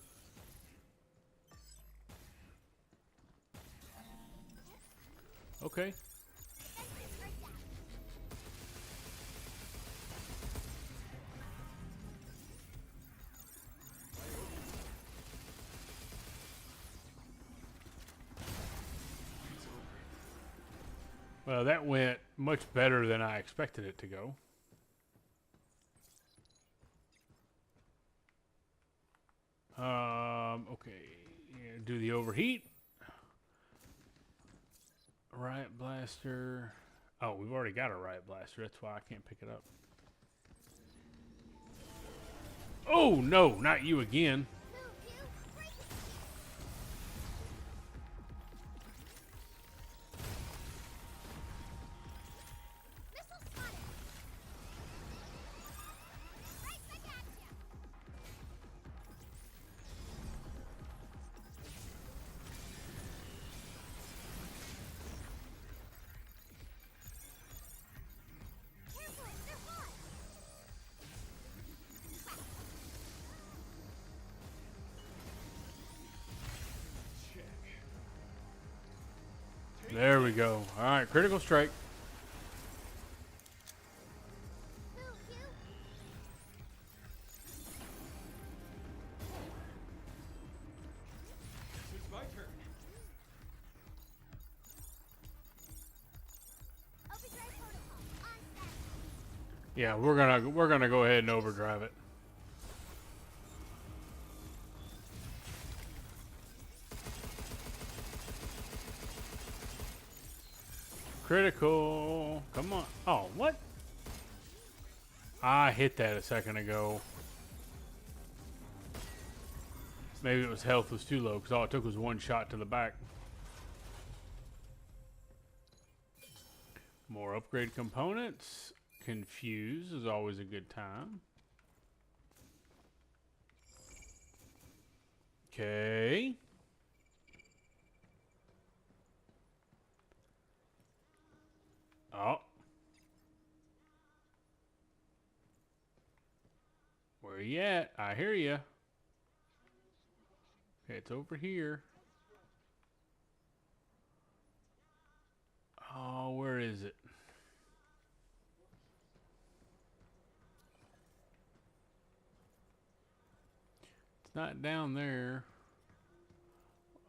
Okay. Defenses are down. Well, that went much better than I expected it to go. Okay. Yeah, do the overheat. Riot blaster. Oh, we've already got a riot blaster. That's why I can't pick it up. Oh, no, not you again. Move, you! Break it! Missile spotted! Right back at ya! Careful, they're hot! Check. There we go. All right, critical strike. Move, you! It's my turn. Overdrive protocol, on standby. Yeah, we're gonna go ahead and overdrive it. Critical. Come on. Oh, what? I hit that a second ago. Maybe it was health was too low because all it took was one shot to the back. More upgrade components. Confuse is always a good time. Okay. Oh. Where you at? I hear you. It's over here. Oh, where is it? It's not down there.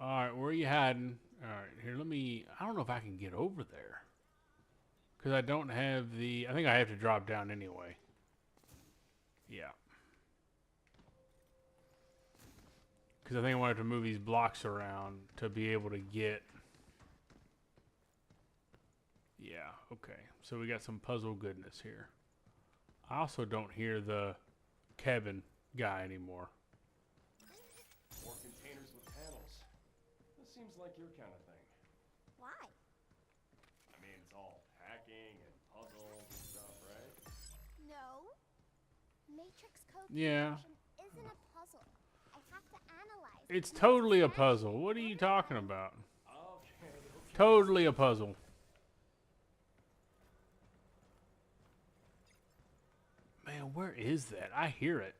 Alright, where are you hiding? Alright, here, let me... I don't know if I can get over there. Because I don't have the... I think I have to drop down anyway. Yeah. Because I think I want to move these blocks around to be able to get... Yeah, okay. So we got some puzzle goodness here. I also don't hear the cabin guy anymore. More containers with panels. This seems like your kind of thing. Why? I mean, it's all hacking and puzzles and stuff, right? No. Matrix code Yeah. construction isn't a puzzle. I have to analyze. It's and totally a understand puzzle. What are you talking it. about? Okay, okay. Totally a puzzle. Man, where is that? I hear it.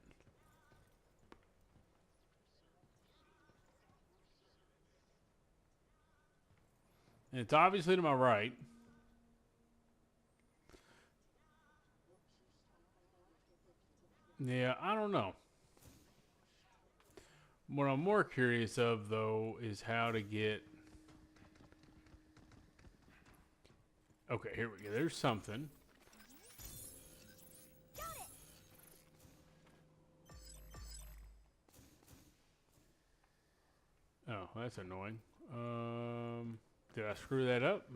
And it's obviously to my right. Yeah, I don't know. What I'm more curious of, though, is how to get... Okay, here we go. There's something. Got it. Oh, that's annoying. Did I screw that up?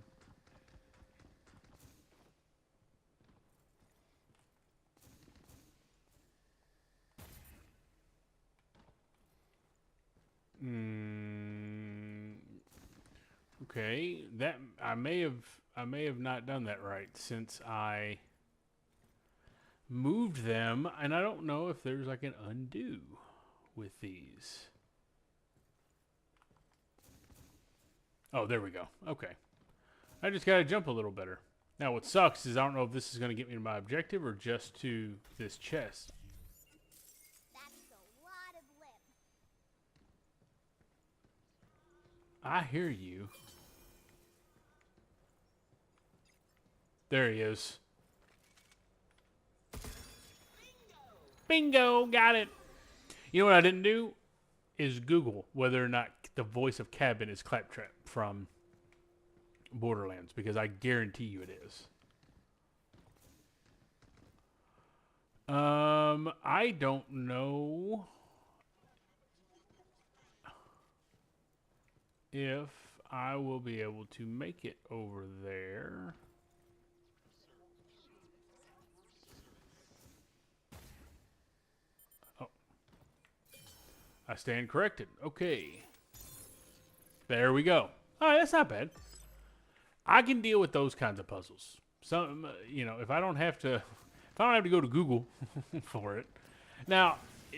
Okay, that I may have not done that right since I moved them, and I don't know if there's like an undo with these. Oh, there we go. Okay. I just got to jump a little better. Now, what sucks is I don't know if this is going to get me to my objective or just to this chest. That's a lot of lip. I hear you. There he is. Bingo! Got it! You know what I didn't do? Is Google whether or not the voice of Cabin is Claptrap from Borderlands, because I guarantee you it is. I don't know if I will be able to make it over there. Oh. I stand corrected. Okay. There we go. All right, that's not bad. I can deal with those kinds of puzzles. Some, you know, if I don't have to go to Google for it. Now,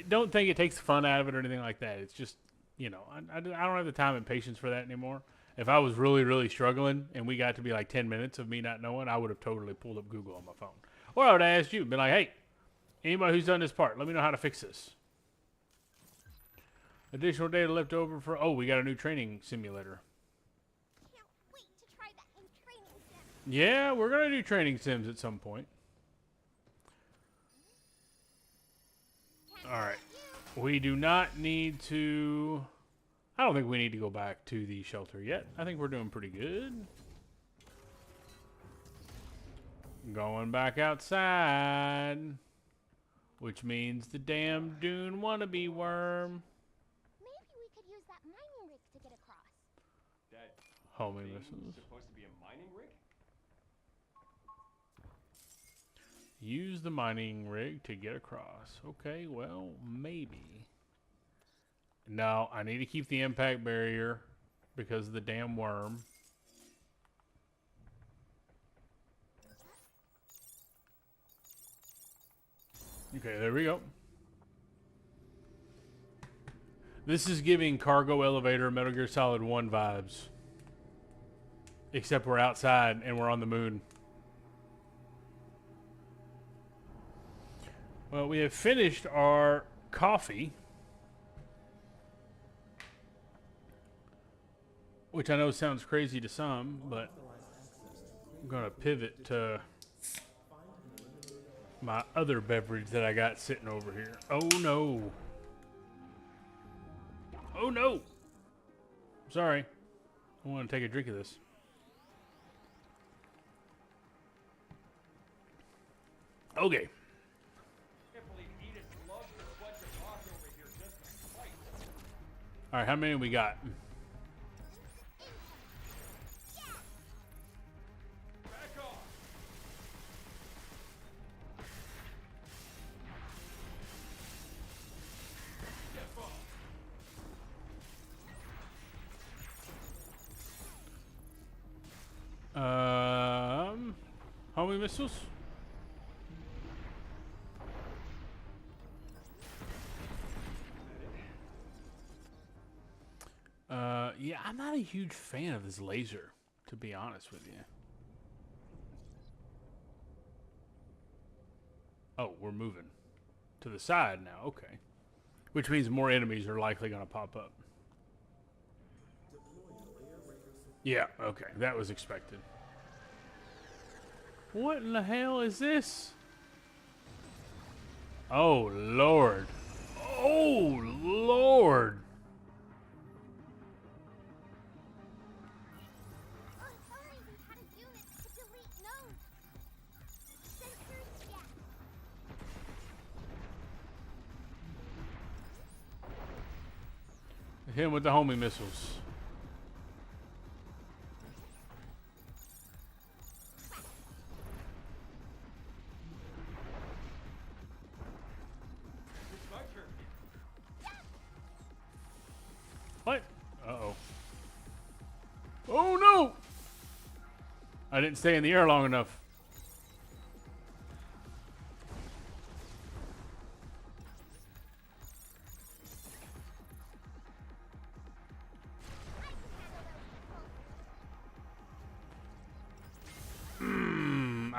don't think it takes the fun out of it or anything like that. It's just, you know, I don't have the time and patience for that anymore. If I was really, really struggling and we got to be like 10 minutes of me not knowing, I would have totally pulled up Google on my phone. Or I would have asked you, been like, hey, anybody who's done this part, let me know how to fix this. Additional data left over for, oh, we got a new training simulator. Can't wait to try that in training sim. Yeah, we're going to do training sims at some point. Can't All right. forget you. We do not need to... I don't think we need to go back to the shelter yet. I think we're doing pretty good. Going back outside. Which means the damn dune wannabe worm. Maybe we could use that mining rig to get across. That Homing thing's missiles. supposed to be a mining rig? Use the mining rig to get across. Okay, well, maybe. No, I need to keep the impact barrier because of the damn worm. Okay, there we go. This is giving Cargo Elevator Metal Gear Solid 1 vibes. Except we're outside and we're on the moon. Well, we have finished our coffee. which I know sounds crazy to some, but I'm going to pivot to my other beverage that I got sitting over here. Oh no. Oh no. Sorry. I want to take a drink of this. Okay. Can't believe Edith loves to sweat your rock over here just to fight. All right, how many we got? Back off. Step off. Homing missiles? Yeah, I'm not a huge fan of this laser, to be honest with you. Oh, we're moving to the side now. Okay. Which means more enemies are likely going to pop up. Yeah, okay. That was expected. What in the hell is this? Oh, Lord. Oh, Lord. Sorry, we had a unit to delete nodes. Sensors, yeah. Hit him with the homing missiles. It's my turn. What? Uh-oh. Oh, no! I didn't stay in the air long enough.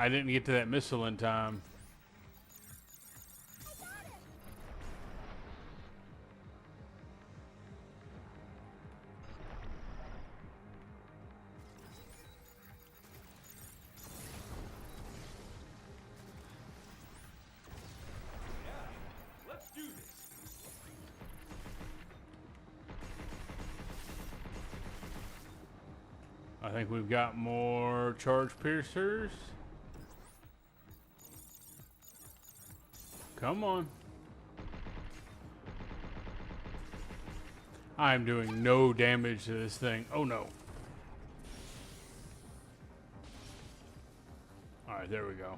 I didn't get to that missile in time. Let's do this. I think we've got more charge piercers. Come on. I'm doing no damage to this thing. Oh no. Alright, there we go.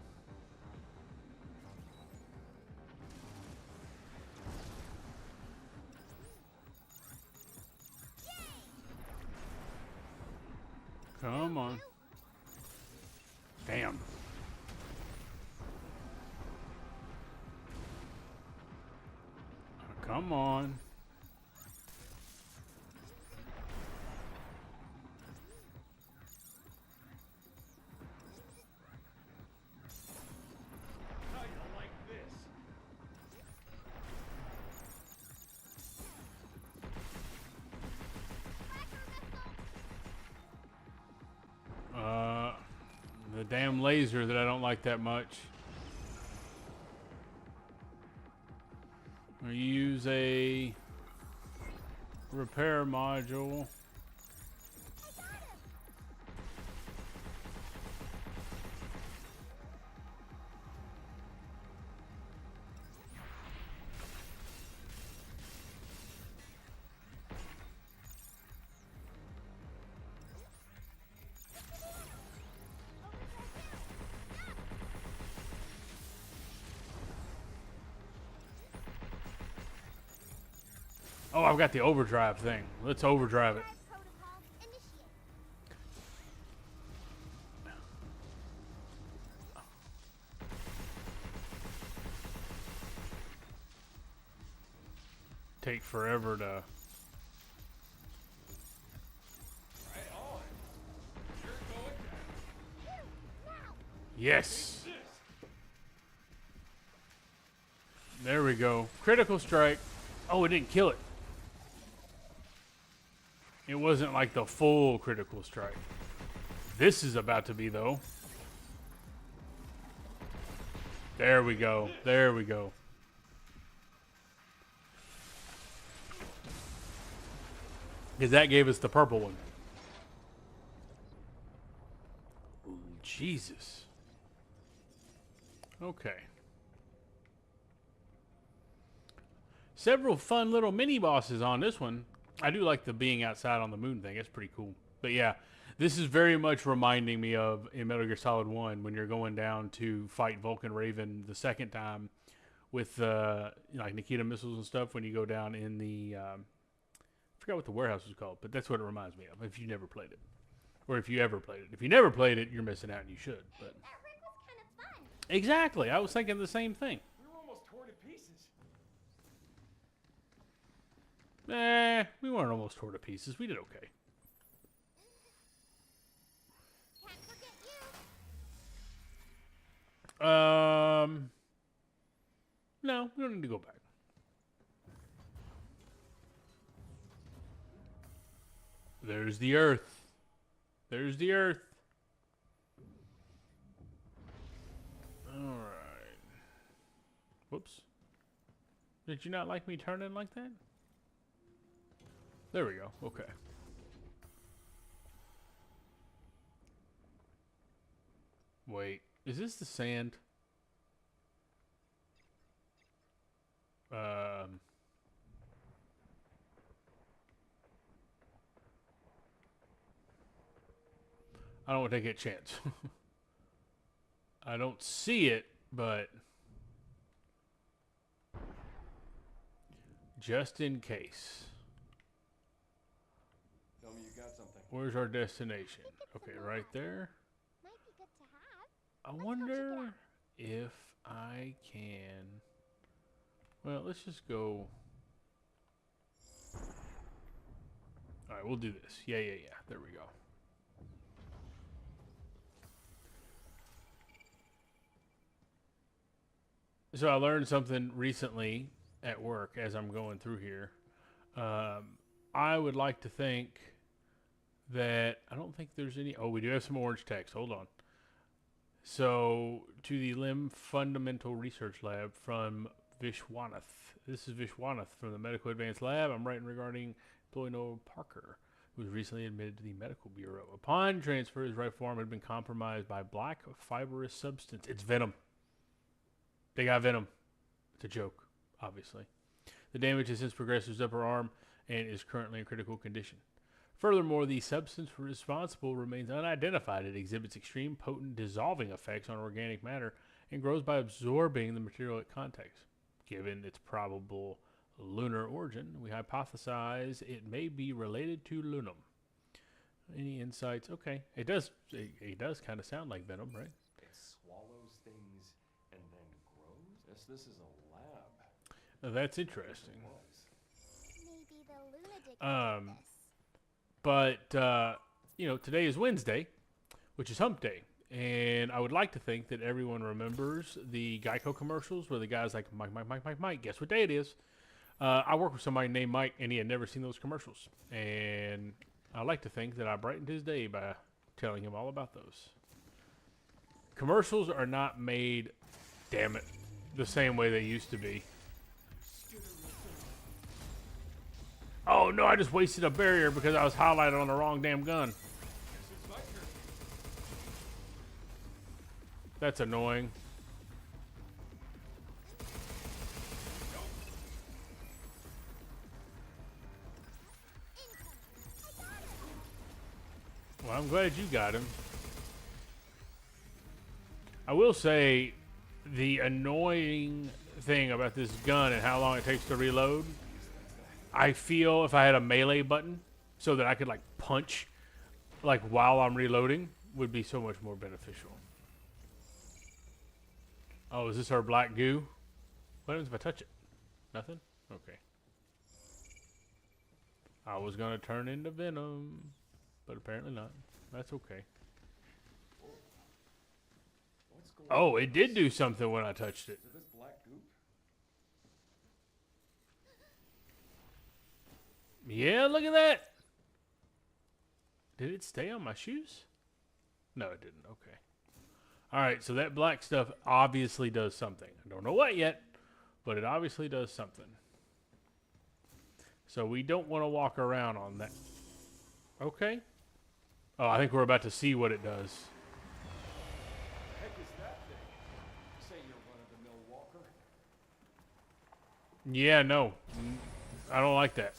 Come on. Damn. Come on. How you like this? The damn laser that I don't like that much. I use a repair module. Oh, I've got the overdrive thing. Let's overdrive it. Protocol initiate. Take forever to. Right on. You're going down. Now. Yes. This. There we go. Critical strike. Oh, it didn't kill it. It wasn't like the full critical strike. This is about to be, though. There we go. There we go. Because that gave us the purple one. Ooh, Jesus. Okay. Several fun little mini bosses on this one. I do like the being outside on the moon thing. It's pretty cool. But yeah, this is very much reminding me of in Metal Gear Solid 1 when you're going down to fight Vulcan Raven the second time with like Nikita missiles and stuff when you go down in the I forgot what the warehouse was called, but that's what it reminds me of if you never played it. Or if you ever played it. If you never played it, you're missing out and you should. But That rig was kind of fun. exactly. I was thinking the same thing. We were almost torn to pieces. We weren't almost torn to pieces. We did okay. Can't forget you. No, we don't need to go back. There's the Earth. There's the Earth. Alright. Whoops. Did you not like me turning like that? There we go. Okay. Wait. Is this the sand? I don't want to take a chance. I don't see it, but just in case. Tell me you got something. Where's our destination? Okay, right there. Might be good to have. I Let's go check it wonder out. if I can. Well, let's just go. All right, we'll do this. Yeah. There we go. So I learned something recently at work as I'm going through here. I would like to think that I don't think there's any. Oh, we do have some orange text. Hold on. So to the Limb Fundamental Research Lab from Vishwanath. This is Vishwanath from the Medical Advanced Lab. I'm writing regarding employee Noah Parker, who was recently admitted to the Medical Bureau. Upon transfer, his right forearm had been compromised by black fibrous substance. It's venom. They got venom. It's a joke, obviously. The damage has since progressed to his upper arm and is currently in critical condition. Furthermore, the substance responsible remains unidentified. It exhibits extreme potent dissolving effects on organic matter and grows by absorbing the material it contacts. Given its probable lunar origin, we hypothesize it may be related to lunum. Any insights? Okay, it does kind of sound like venom, right? It swallows things and then grows? This is a lab. Now, that's interesting. It was. Maybe the lunatic Um, did this. But, today is Wednesday, which is hump day. And I would like to think that everyone remembers the Geico commercials where the guy's like, Mike, guess what day it is? I work with somebody named Mike, and he had never seen those commercials. And I like to think that I brightened his day by telling him all about those. Commercials are not made, damn it, the same way they used to be. Oh no, I just wasted a barrier because I was highlighted on the wrong damn gun. Guess it's my turn. That's annoying. Well, I'm glad you got him. I will say the annoying thing about this gun and how long it takes to reload, I feel if I had a melee button so that I could like punch like while I'm reloading would be so much more beneficial. Oh, is this our black goo? What happens if I touch it? Nothing? Okay. I was gonna turn into Venom, but apparently not. That's okay. What's going Oh, on? it did do something when I touched it. Is it this black goop? Yeah, look at that. Did it stay on my shoes? No, it didn't. Okay. All right, so that black stuff obviously does something. I don't know what yet, but it obviously does something. So we don't want to walk around on that. Okay. Oh, I think we're about to see what it does. Heck is that thing? This ain't your run-of-the-mill walker. Yeah, no. I don't like that.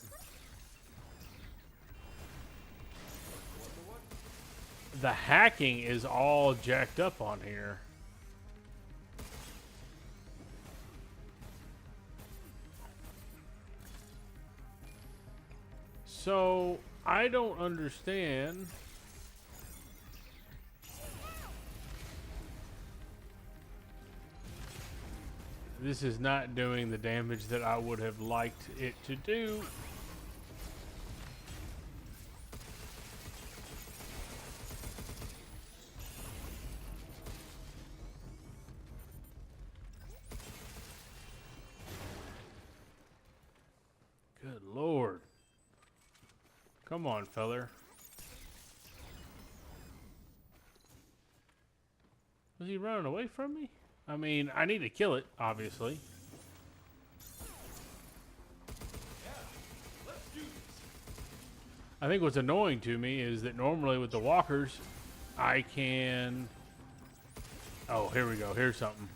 What? The hacking is all jacked up on here. So, I don't understand. This is not doing the damage that I would have liked it to do. Good Lord. Come on, feller. Was he running away from me? I mean, I need to kill it, obviously. Let's do this. I think what's annoying to me is that normally with the walkers, I can... Oh, here we go. Here's something.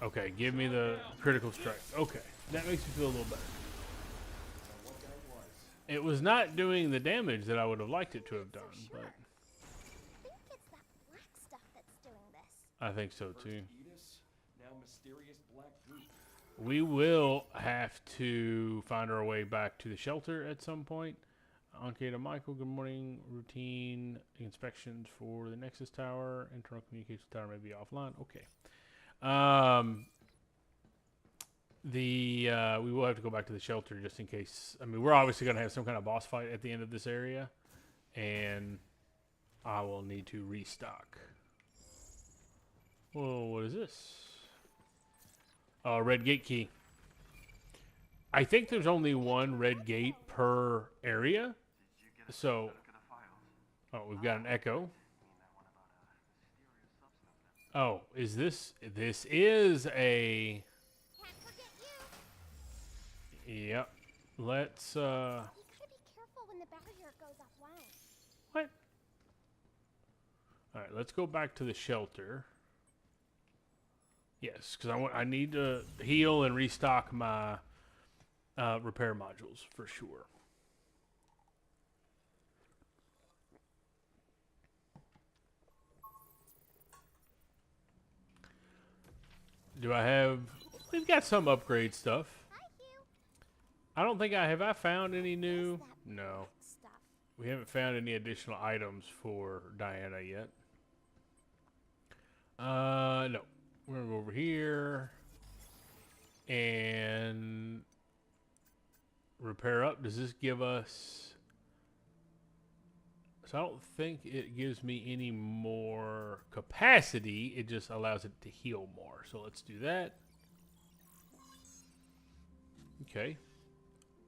Okay, give me the critical strike. Okay, that makes me feel a little better. What that was. It was not doing the damage that I would have liked it to have done, Sure. but I think it's that black stuff that's doing this. I think so First too. Edis, now mysterious black goop. We will have to find our way back to the shelter at some point. Okay, to Michael, good morning. Routine inspections for the Nexus Tower. Internal communications tower may be offline. Okay. We will have to go back to the shelter just in case. I mean, we're obviously going to have some kind of boss fight at the end of this area. And I will need to restock. Whoa, what is this? Oh, red gate key. I think there's only one red gate per area. So, oh, we've got an echo. Oh, is this? This is a. Can't forget you. Yep. Let's. You gotta be careful when the barrier goes offline. What? All right, let's go back to the shelter. Yes, because I need to heal and restock my repair modules for sure. Do I have... We've got some upgrade stuff. Hi, Hugh. I don't think I... Have I found any new... What's that No. black stuff? We haven't found any additional items for Diana yet. No. We're going to go over here. And... Repair up. Does this give us... So I don't think it gives me any more capacity. It just allows it to heal more. So let's do that. Okay.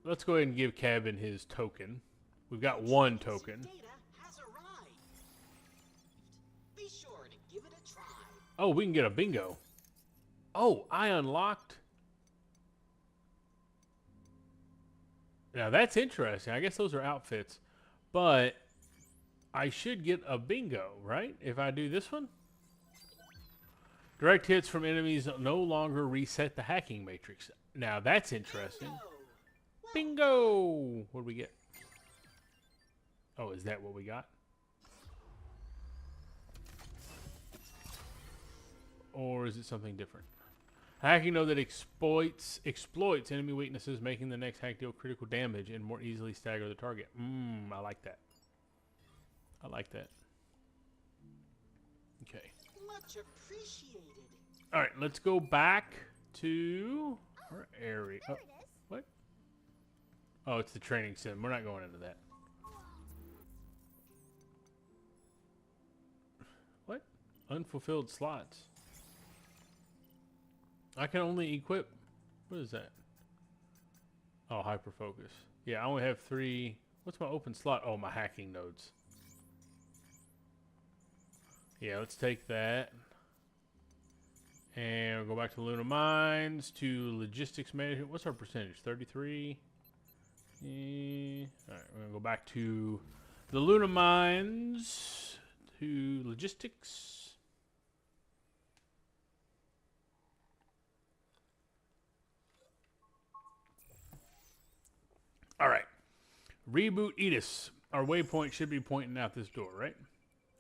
Let's go ahead and give Cabin his token. We've got one token. Data has arrived. Be sure to give it a try. Oh, we can get a bingo. Oh, I unlocked. Now that's interesting. I guess those are outfits. But I should get a bingo, right? If I do this one. Direct hits from enemies no longer reset the hacking matrix. Now that's interesting. Bingo! What do we get? Oh, is that what we got? Or is it something different? Hacking node that exploits enemy weaknesses, making the next hack deal critical damage and more easily stagger the target. I like that. I like that. Okay. Much appreciated. All right, let's go back to our area. There Oh, it is. what? Oh, it's the training sim. We're not going into that. What? Unfulfilled slots. I can only equip. What is that? Oh, hyper focus. Yeah, I only have 3 What's my open slot? Oh, my hacking nodes. Yeah, let's take that. And we'll go back to Luna Mines, to logistics management. What's our percentage? 33? All right, we're going to go back to the Luna Mines, to logistics. All right. Reboot Edis. Our waypoint should be pointing out this door, right?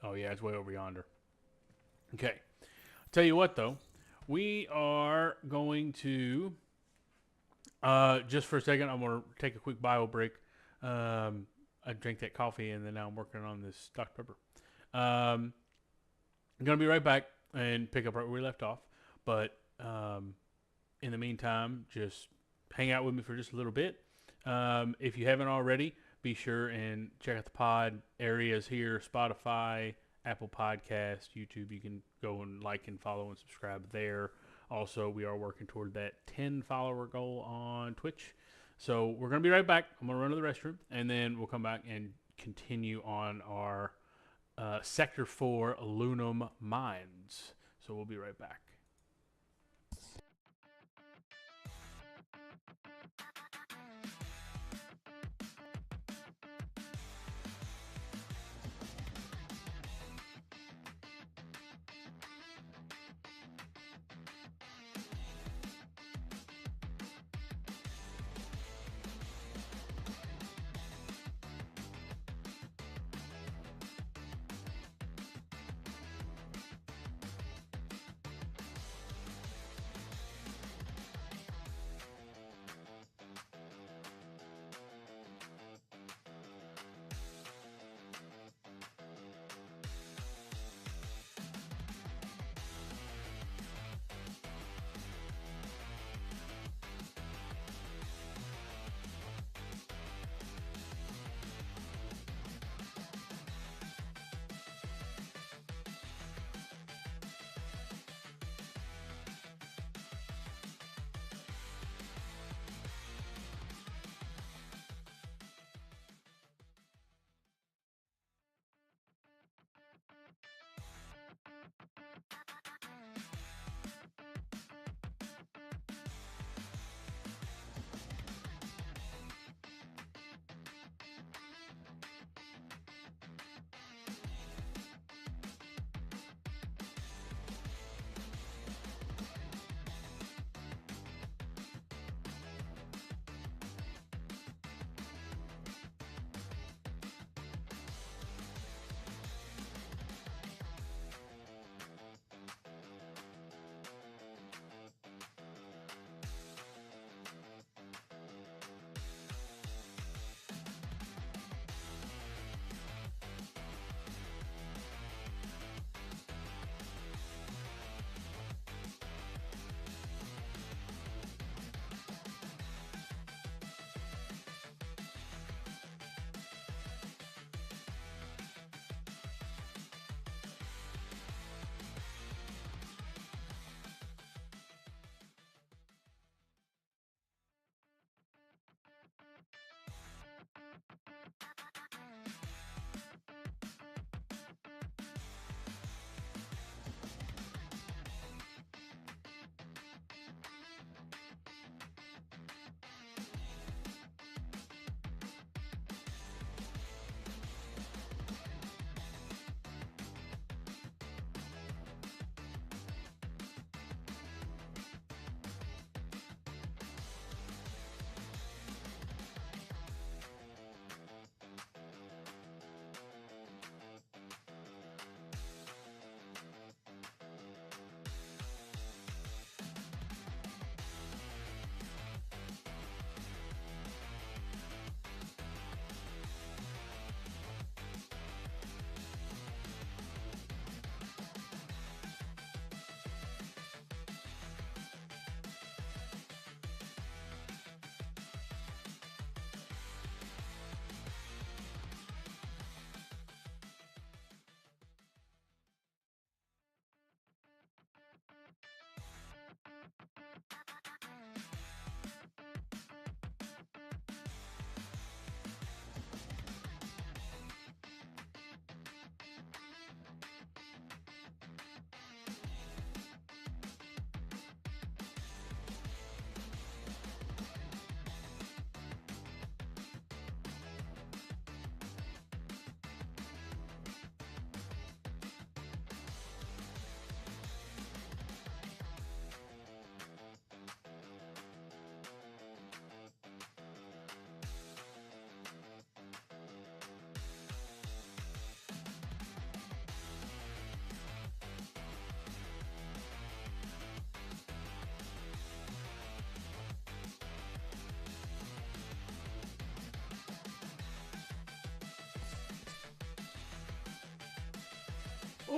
Oh, yeah, it's way over yonder. Okay. Tell you what, though. We are going to, just for a second, I'm going to take a quick bio break. I drank that coffee, and then now I'm working on this Dr. Pepper. I'm going to be right back and pick up right where we left off. But in the meantime, just hang out with me for just a little bit. If you haven't already, be sure and check out the pod areas here, Spotify, Apple Podcast, YouTube. You can go and like and follow and subscribe there. Also, we are working toward that 10 follower goal on Twitch. So we're going to be right back. I'm going to run to the restroom, and then we'll come back and continue on our Sector 4 Aluminum Mines. So we'll be right back.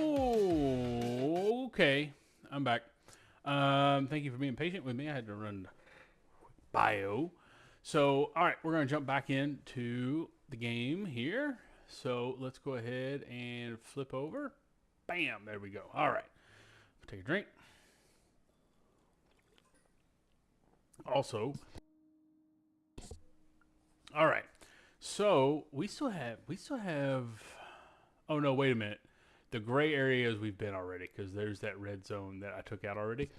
Oh, okay. I'm back. Thank you for being patient with me. I had to run bio. So, all right, we're going to jump back into the game here. So, let's go ahead and flip over. Bam, there we go. All right. Take a drink. Also, all right. So, we still have oh no, wait a minute. The gray areas we've been already cuz there's that red zone that I took out already.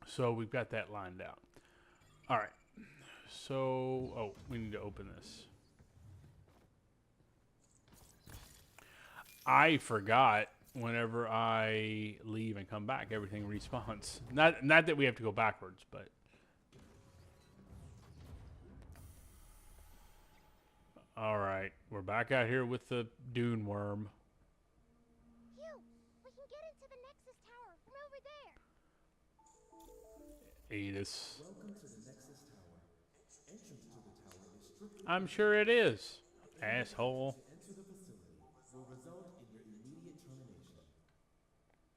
So, we've got that lined out. All right. So, oh, we need to open this. I forgot whenever I leave and come back, everything respawns. Not that we have to go backwards, but all right, we're back out here with the dune worm. Phew! We can get into the Nexus Tower from over there. Edis. Welcome to the Nexus Tower. Entrance to the tower is strictly I'm sure it is, asshole. to enter the facility will result in your immediate termination.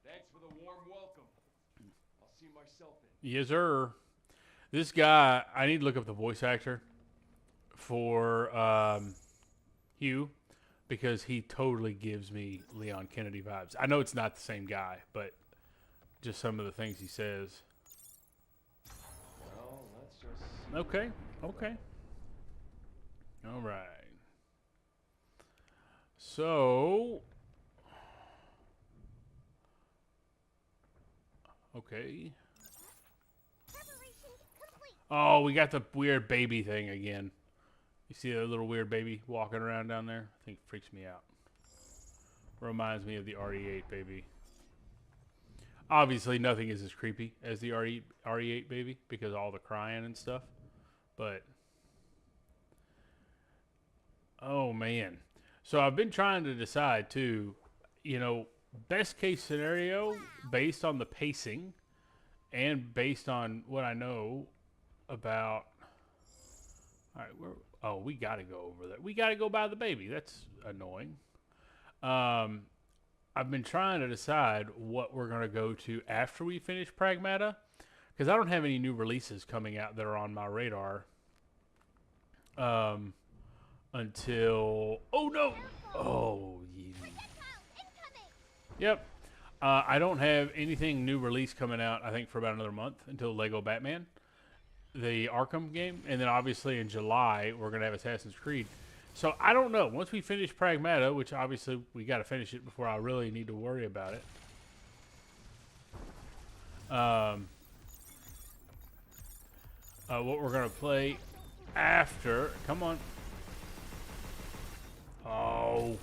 Thanks for the warm welcome. I'll see myself in. Yes, sir. This guy, I need to look up the voice actor for Hugh because he totally gives me Leon Kennedy vibes. I know it's not the same guy, but just some of the things he says. Well, let's just see. Okay, okay. All right. So, okay. Preparation complete. Oh, we got the weird baby thing again. You see that little weird baby walking around down there? I think it freaks me out. Reminds me of the RE8 baby. Obviously, nothing is as creepy as the RE8 baby because of all the crying and stuff. But, oh man. So I've been trying to decide too, you know, best case scenario based on the pacing and based on what I know about. All right, oh, we got to go over that. We got to go by the baby. That's annoying. I've been trying to decide what we're going to go to after we finish Pragmata because I don't have any new releases coming out that are on my radar until oh no, oh yeah. Yep. I don't have anything new release coming out I think for about another month until Lego Batman, the Arkham game, and then obviously in July we're gonna have Assassin's Creed. So I don't know. Once we finish Pragmata, which obviously we got to finish it before I really need to worry about it. What we're gonna play after? Come on. Oh.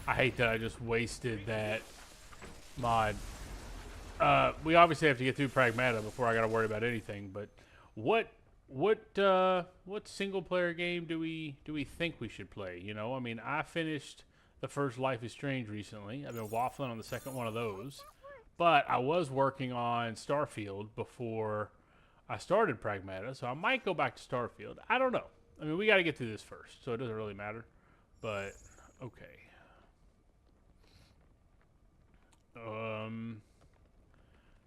I hate that I just wasted that mod. We obviously have to get through Pragmata before I got to worry about anything. But what single player game do we think we should play? You know, I mean, I finished the first Life is Strange recently. I've been waffling on the second one of those, but I was working on Starfield before I started Pragmata, so I might go back to Starfield. I don't know. I mean, we got to get through this first, so it doesn't really matter. But okay.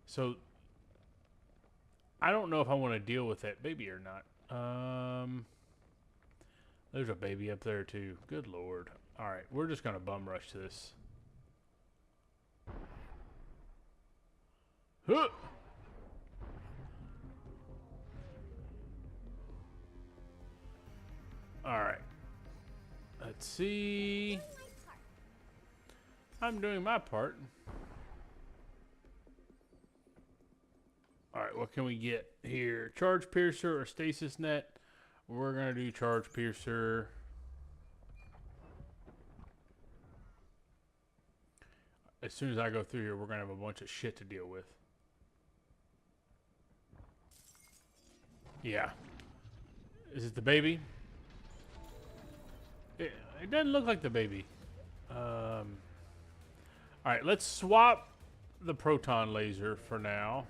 So I don't know if I want to deal with that baby or not. There's a baby up there too. Good lord. All right, we're just gonna bum rush this. Huh. All right. Let's see. I'm doing my part. All right, what can we get here? Charge Piercer or Stasis Net? We're going to do Charge Piercer. As soon as I go through here, we're going to have a bunch of shit to deal with. Yeah. Is it the baby? It doesn't look like the baby. All right, let's swap the proton laser for now.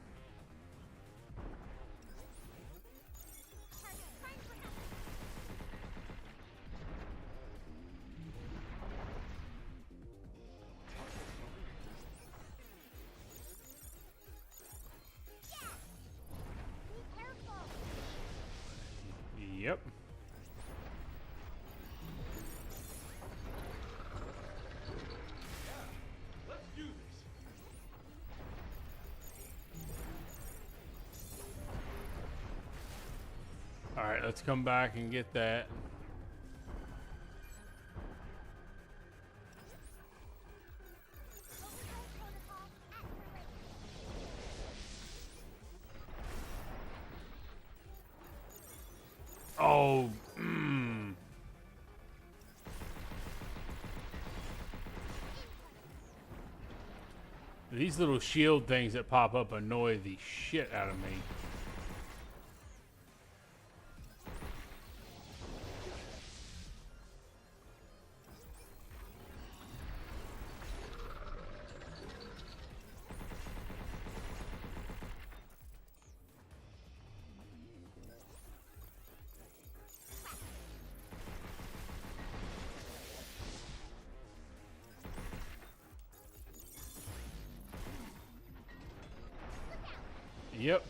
let's come back and get that. Oh, These little shield things that pop up annoy the shit out of me. Yep.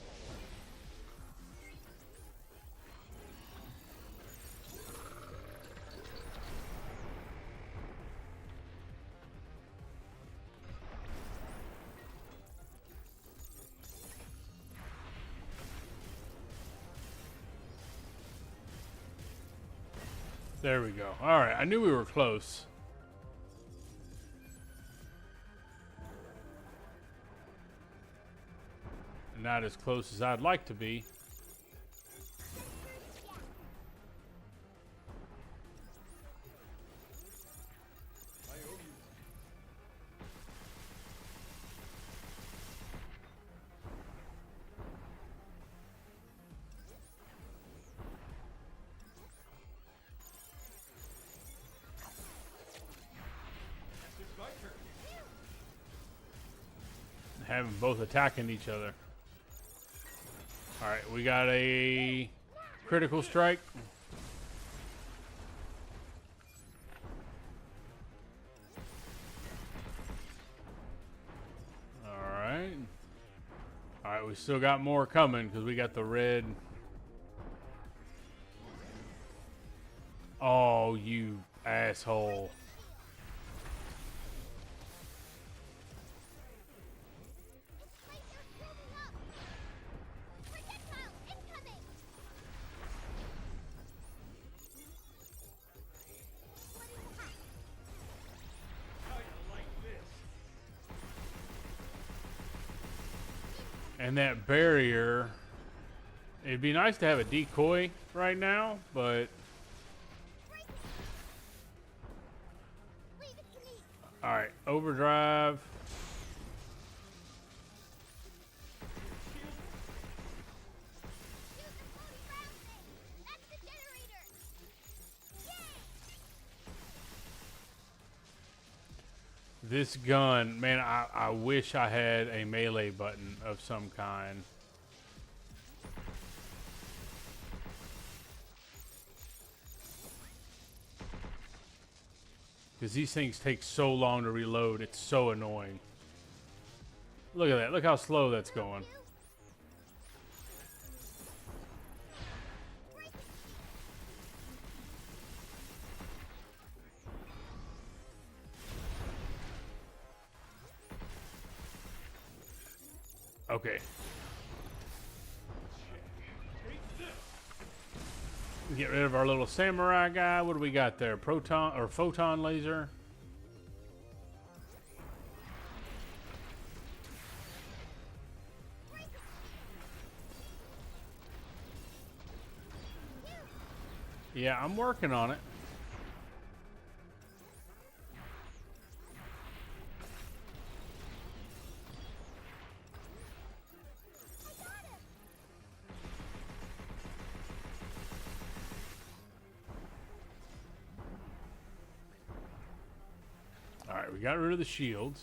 There we go. All right, I knew we were close. Not as close as I'd like to be. Having both attacking each other. All right, we got a critical strike. All right. All right, we still got more coming because we got the red. Oh, you asshole. And that barrier, it'd be nice to have a decoy right now, but all right, overdrive. This gun, man, I wish I had a melee button of some kind. Because these things take so long to reload, it's so annoying. Look at that, look how slow that's going. Okay. Get rid of our little samurai guy. What do we got there? Proton or photon laser? Yeah, I'm working on it. All right, we got rid of the shields.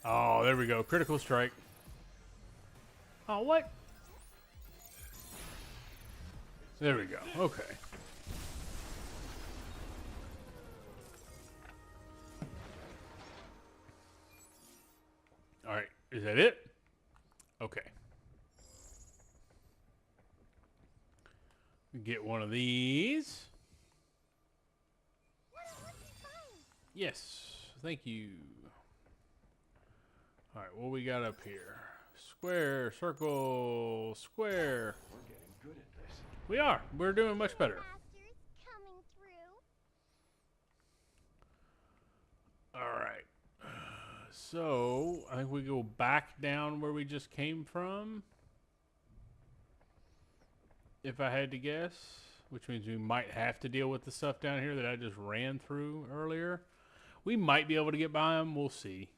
Oh, there we go. Critical strike. Oh, what? There we go. Okay. All right, is that it? Okay. Get one of these. Yes, thank you. All right, what we got up here? Square, circle, square. We're getting good at this. We are. We're doing much better. Masters coming through. All right. So, I think we go back down where we just came from. If I had to guess. Which means we might have to deal with the stuff down here that I just ran through earlier. We might be able to get by them. We'll see.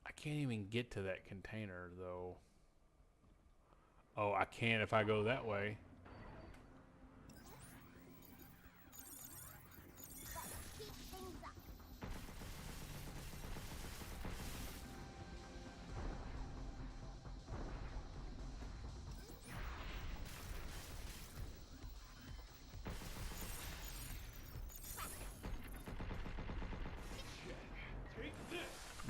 I can't even get to that container, though. Oh, I can if I go that way. Let's keep things up.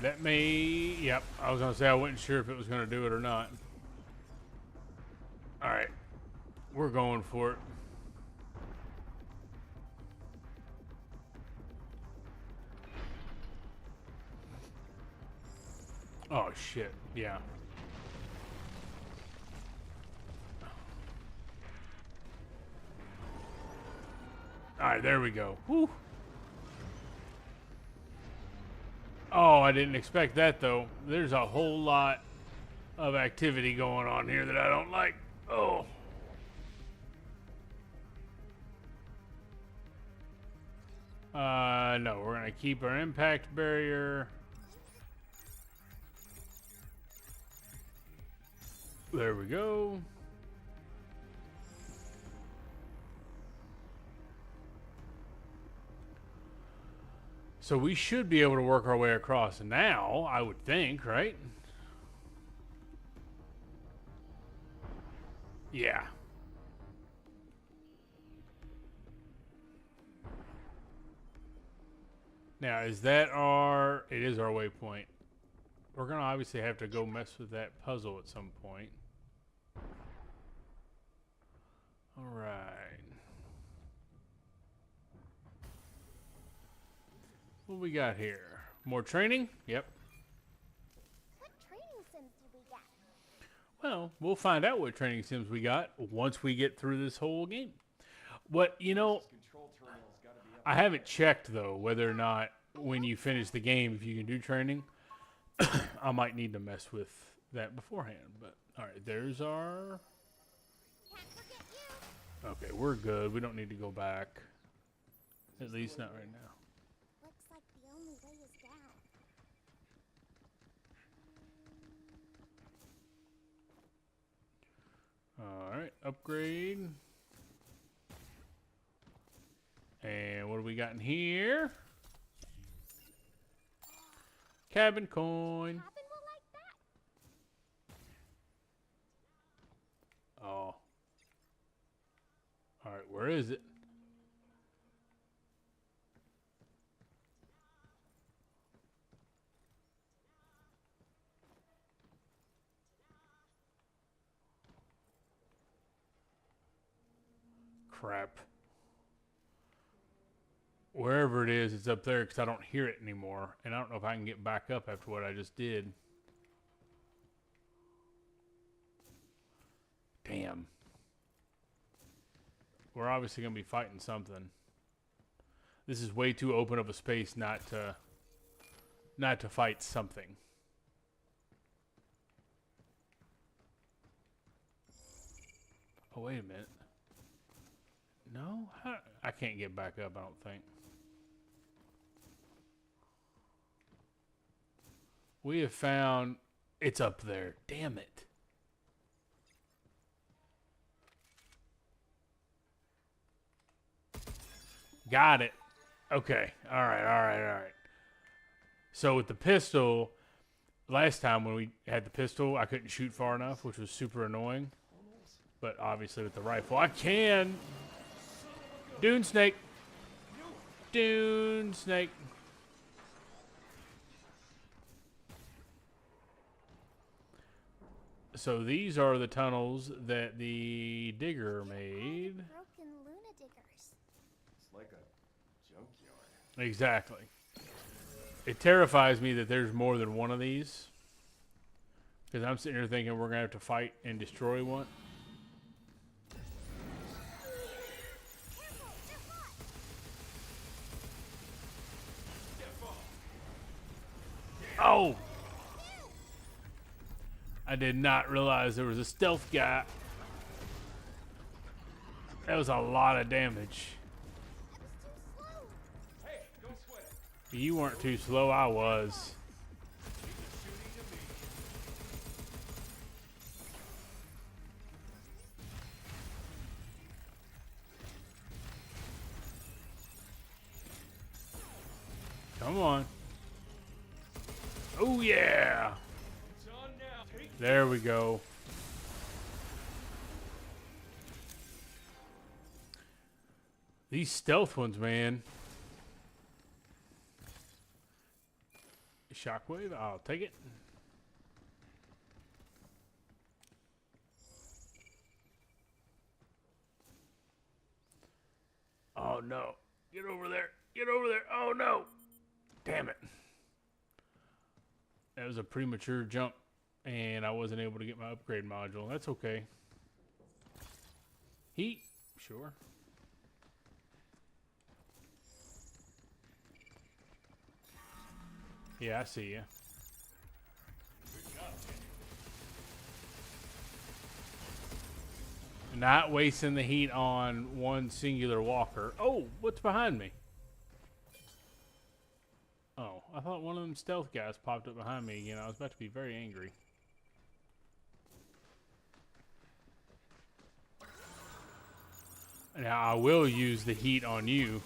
That may... Yep, I was going to say I wasn't sure if it was going to do it or not. Alright. We're going for it. Oh, shit. Yeah. Alright, there we go. Whew. Oh, I didn't expect that, though. There's a whole lot of activity going on here that I don't like. Oh. No, we're going to keep our impact barrier. There we go. So we should be able to work our way across now, I would think, right? Yeah. Now, is that our... It is our waypoint. We're going to obviously have to go mess with that puzzle at some point. Alright. What we got here? More training? Yep. What training sims did we get? Well, we'll find out what training sims we got once we get through this whole game. What, you know, Control terminal's gotta be up. I haven't checked, though, whether or not when you finish the game, if you can do training. I might need to mess with that beforehand. But, alright, there's our... Can't forget you. Okay, we're good. We don't need to go back. At least not right now. Looks like the only way is down. Alright, upgrade. And what do we got in here? Cabin coin. Cabin will like that. Oh. Alright, where is it? Crap. Wherever it is, it's up there because I don't hear it anymore. And I don't know if I can get back up after what I just did. Damn. We're obviously going to be fighting something. This is way too open of a space not to fight something. Oh, wait a minute. No? I can't get back up, I don't think. We have found... It's up there. Damn it. Got it. Okay. Alright. So with the pistol, last time when we had the pistol, I couldn't shoot far enough, which was super annoying. But obviously with the rifle, I can. Dune snake. Dune snake. So these are the tunnels that the digger made. Broken Luna diggers. It's like a junkyard. Exactly. It terrifies me that there's more than one of these. Because I'm sitting here thinking we're going to have to fight and destroy one. Oh! I did not realize there was a stealth guy. That was a lot of damage. Hey, don't sweat it. You weren't too slow, I was. Come on. Oh yeah! It's on now. Take There we go. These stealth ones, man. Shockwave, I'll take it. Oh no. Get over there. Get over there. Oh no. Damn it. That was a premature jump, and I wasn't able to get my upgrade module. That's okay. Heat? Sure. Yeah, I see you. Not wasting the heat on one singular walker. Oh, what's behind me? Oh, I thought one of them stealth guys popped up behind me again. I was about to be very angry. Now, I will use the heat on you.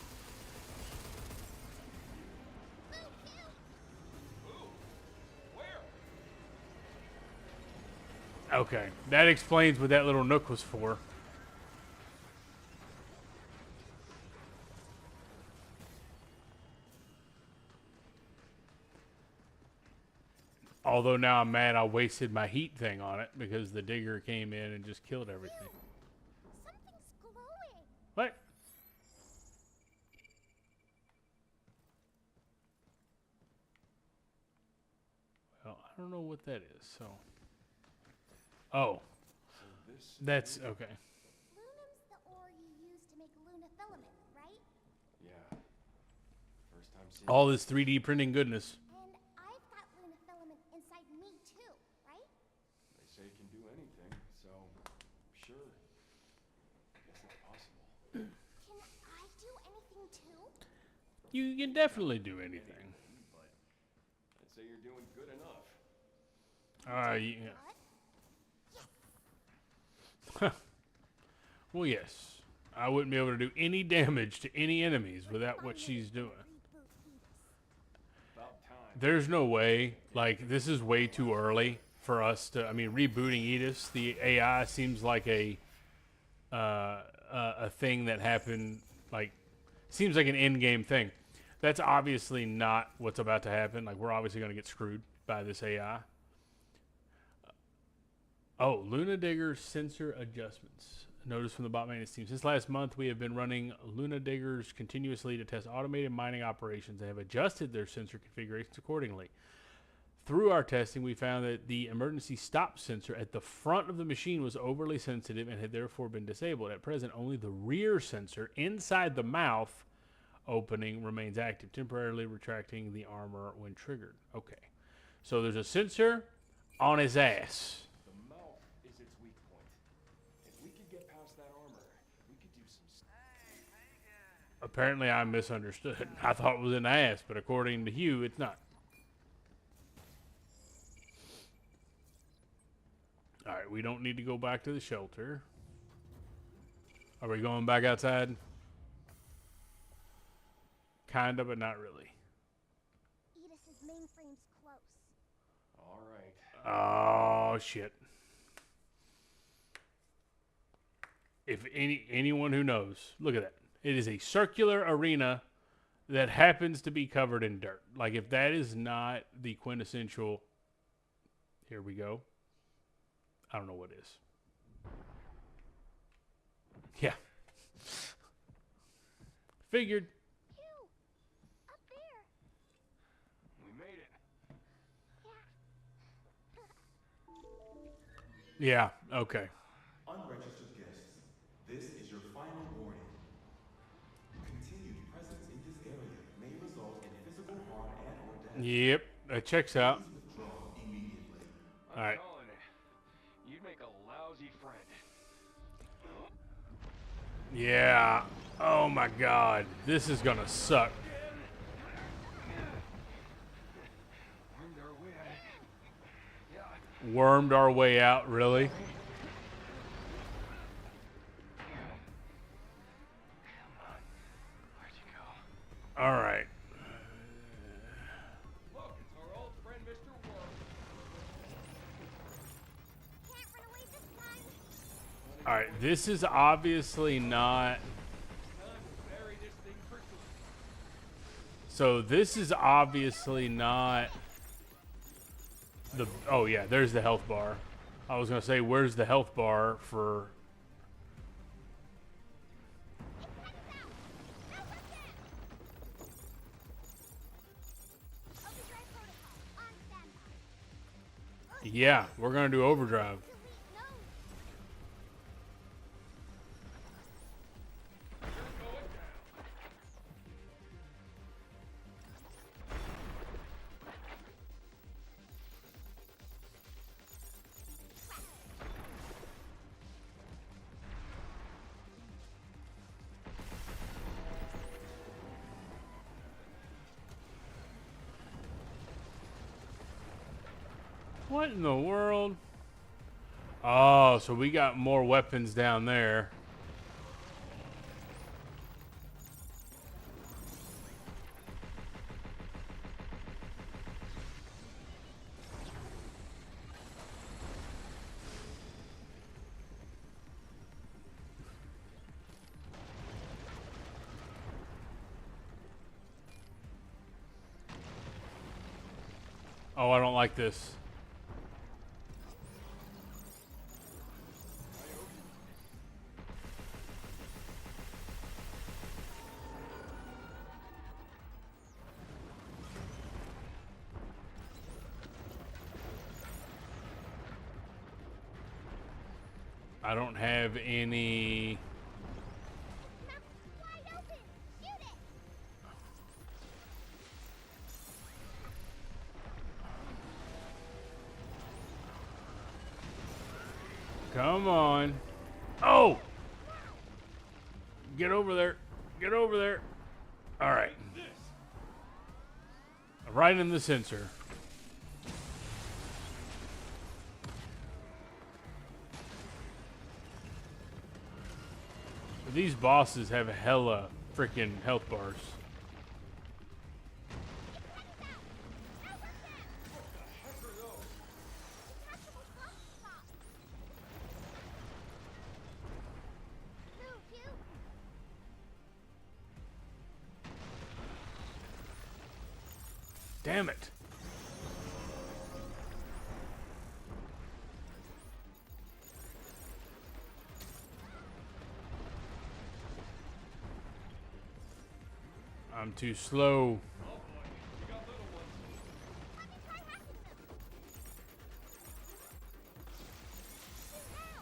Okay, that explains what that little nook was for. Although now I'm mad I wasted my heat thing on it because the digger came in and just killed everything. Something's glowing. What? Well, I don't know what that is, so. Oh, So this. that's okay. Lunum's the ore you use to make Luna filament, right? Yeah. First time seeing. All this 3D printing goodness. And I've got Luna filament inside me too, right? They say it can do anything, so sure. I guess it's possible. Can I do anything too? You can definitely do anything. But I'd say you're doing good enough. Yeah. Well, yes. I wouldn't be able to do any damage to any enemies without what she's doing. About time. There's no way. Like, this is way too early for us to. I mean, rebooting Edis, the AI seems like a thing that happened. Like, seems like an in-game thing. That's obviously not what's about to happen. Like, we're obviously going to get screwed by this AI. Oh, Luna Digger sensor adjustments. Notice from the bot maintenance team. Since last month, we have been running Luna Diggers continuously to test automated mining operations and have adjusted their sensor configurations accordingly. Through our testing, we found that the emergency stop sensor at the front of the machine was overly sensitive and had therefore been disabled. At present, only the rear sensor inside the mouth opening remains active, temporarily retracting the armor when triggered. Okay. So there's a sensor on his ass. The mouth is its weak point. If we could get past that armor, we could do some. Apparently, I misunderstood. I thought it was an ass, but according to Hugh, it's not. Alright, we don't need to go back to the shelter. Are we going back outside? Kinda, but not really. Edis's mainframe's close. All right. Oh, shit. If anyone who knows, look at that. It is a circular arena that happens to be covered in dirt. Like, if that is not the quintessential, here we go. I don't know what is. Yeah. Figured. Phew! Up there! We made it. Yeah. Okay. Unregistered guests, this is your final warning. Continued presence in this area may result in physical harm and or death. Yep. That checks out. Please withdraw immediately. All I'm right. calling it. You'd make a lousy friend. Yeah. Oh my God. This is gonna suck. Wormed our way out of- Yeah. Wormed our way out. Really? Where'd you go? All right. Look, it's our old friend, Mr. Worm. Can't run away this time. All right. This is obviously not. Time to bury this thing for good. So this is obviously not the. Oh yeah. There's the health bar. I was gonna say, where's the health bar for? Overdrive protocol on standby. Yeah, we're gonna do overdrive. Delete node. What in the world? Oh, so we got more weapons down there. Oh, I don't like this. I don't have any. Map wide open. Shoot it. Come on. Oh! Get over there. Get over there. All right. Right in the sensor. These bosses have hella freaking health bars. Detachable close stop. Move, you. Damn it. I'm too slow. Oh boy, you got little ones. Let me try hacking them. Now.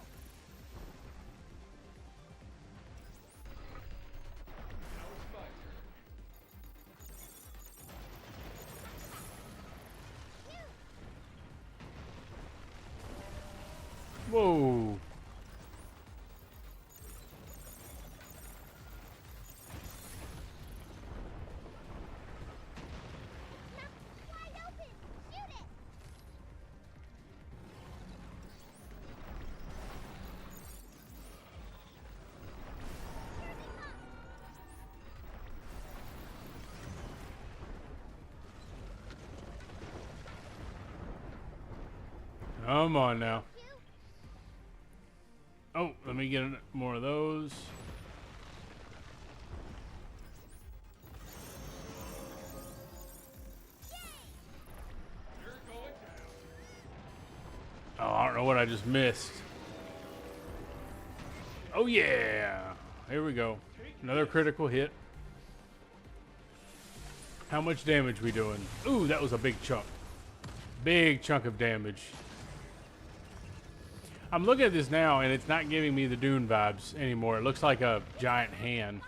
Now it's my turn. Whoa. Map wide open. Shoot it. Moving up. Come on now. You. Oh, let me get more of those. You're going down. Oh, I don't know what I just missed. Oh yeah. Here we go. Another critical hit. How much damage we doing? Ooh, that was a big chunk. Big chunk of damage. I'm looking at this now, and it's not giving me the Dune vibes anymore. It looks like a giant hand.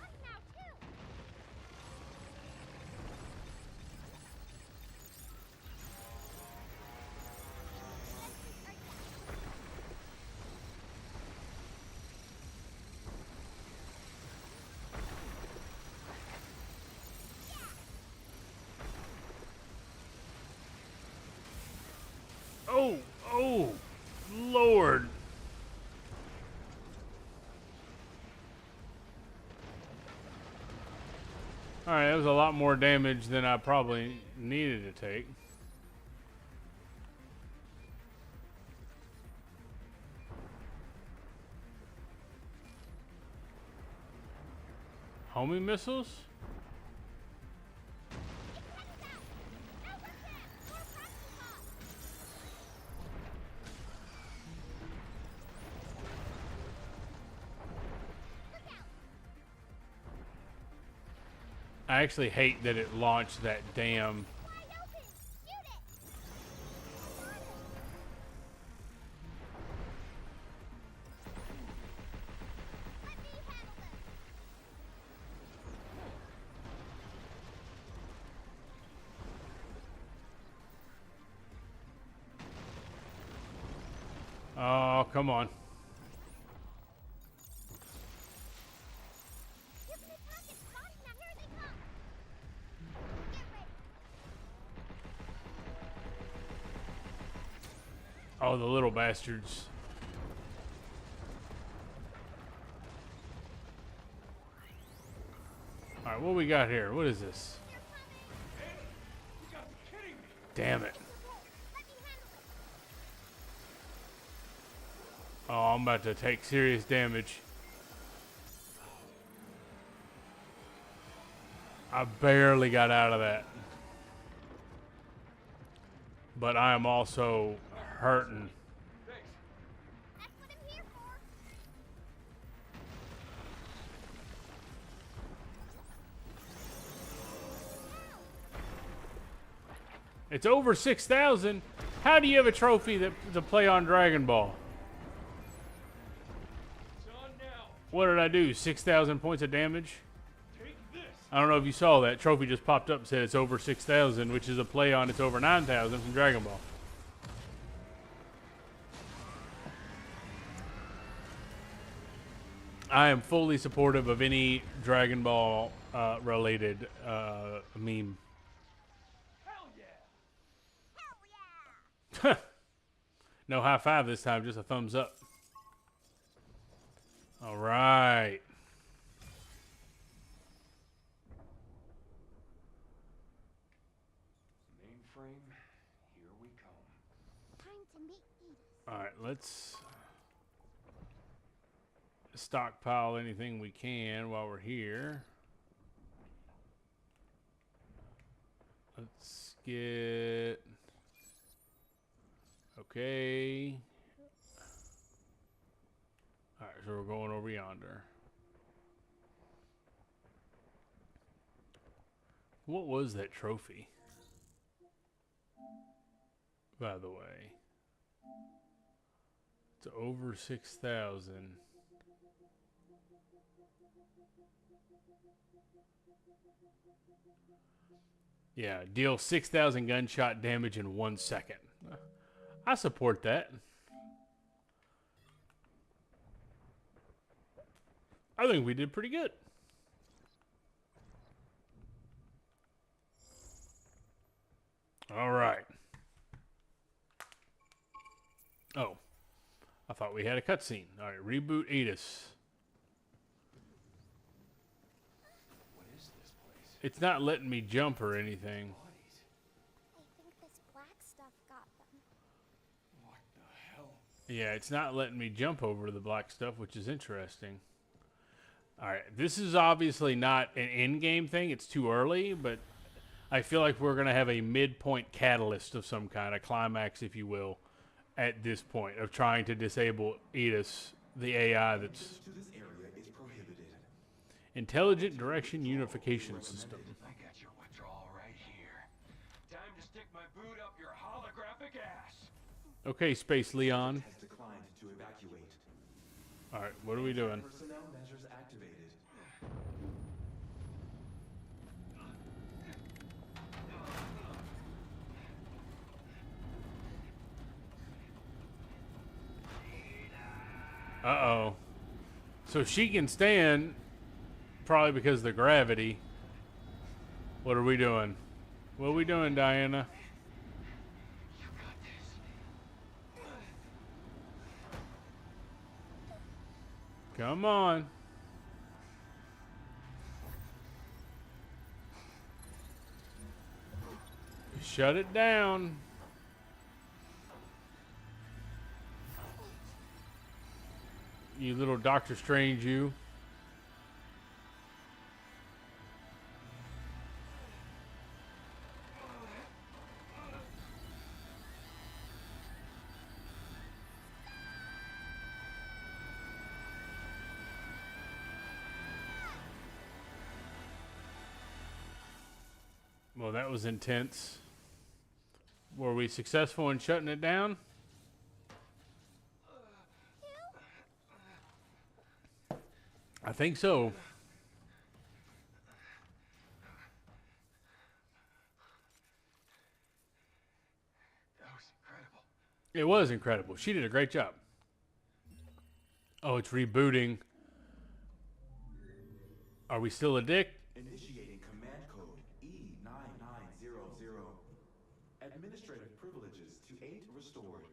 Oh, oh, Lord. Alright, that was a lot more damage than I probably needed to take. Homing missiles? I actually hate that it launched that damn... Oh, come on. Oh, the little bastards. Alright, what we got here? What is this? You gotta be kidding me. Damn it. Oh, I'm about to take serious damage. I barely got out of that. But I am also hurting. Thanks. That's what I'm here for. It's over 6,000. How do you have a trophy to play on Dragon Ball? It's on now. What did I do? 6,000 points of damage? Take this. I don't know if you saw that. Trophy just popped up and said it's over 6,000, which is a play on it's over 9,000 from Dragon Ball. I am fully supportive of any Dragon Ball related meme. Hell yeah. Hell yeah! No high five this time, just a thumbs up. All right. Mainframe, here we come. Time to meet Edith. All right, let's stockpile anything we can while we're here. Let's get... Okay. All right, so we're going over yonder. What was that trophy? By the way. It's over 6,000. Yeah, deal 6,000 gunshot damage in 1 second. I support that. I think we did pretty good. All right. Oh, I thought we had a cutscene. All right, reboot Edis. What is this place? It's not letting me jump or anything. Bodies. I think this black stuff got them. What the hell? Yeah, it's not letting me jump over the black stuff, which is interesting. All right, this is obviously not an in-game thing. It's too early, but I feel like we're going to have a midpoint catalyst of some kind, a climax, if you will, at this point of trying to disable Edis, the AI that's Entrance to this area is prohibited. Intelligent Direction Unification System. I got your withdrawal right here. Time to stick my boot up your holographic ass. Okay, Space Leon. Has declined to evacuate All right, what are we doing? Personnel measures activated. Uh-oh. So she can stand, probably because of the gravity. What are we doing? What are we doing, Diana? Come on. Shut it down. You little Doctor Strange, you. Well, that was intense. Were we successful in shutting it down? I think so. That was incredible. It was incredible. She did a great job. Oh, it's rebooting. Are we still a dick? Initiating command code E9900. Administrative privileges to 8 restored.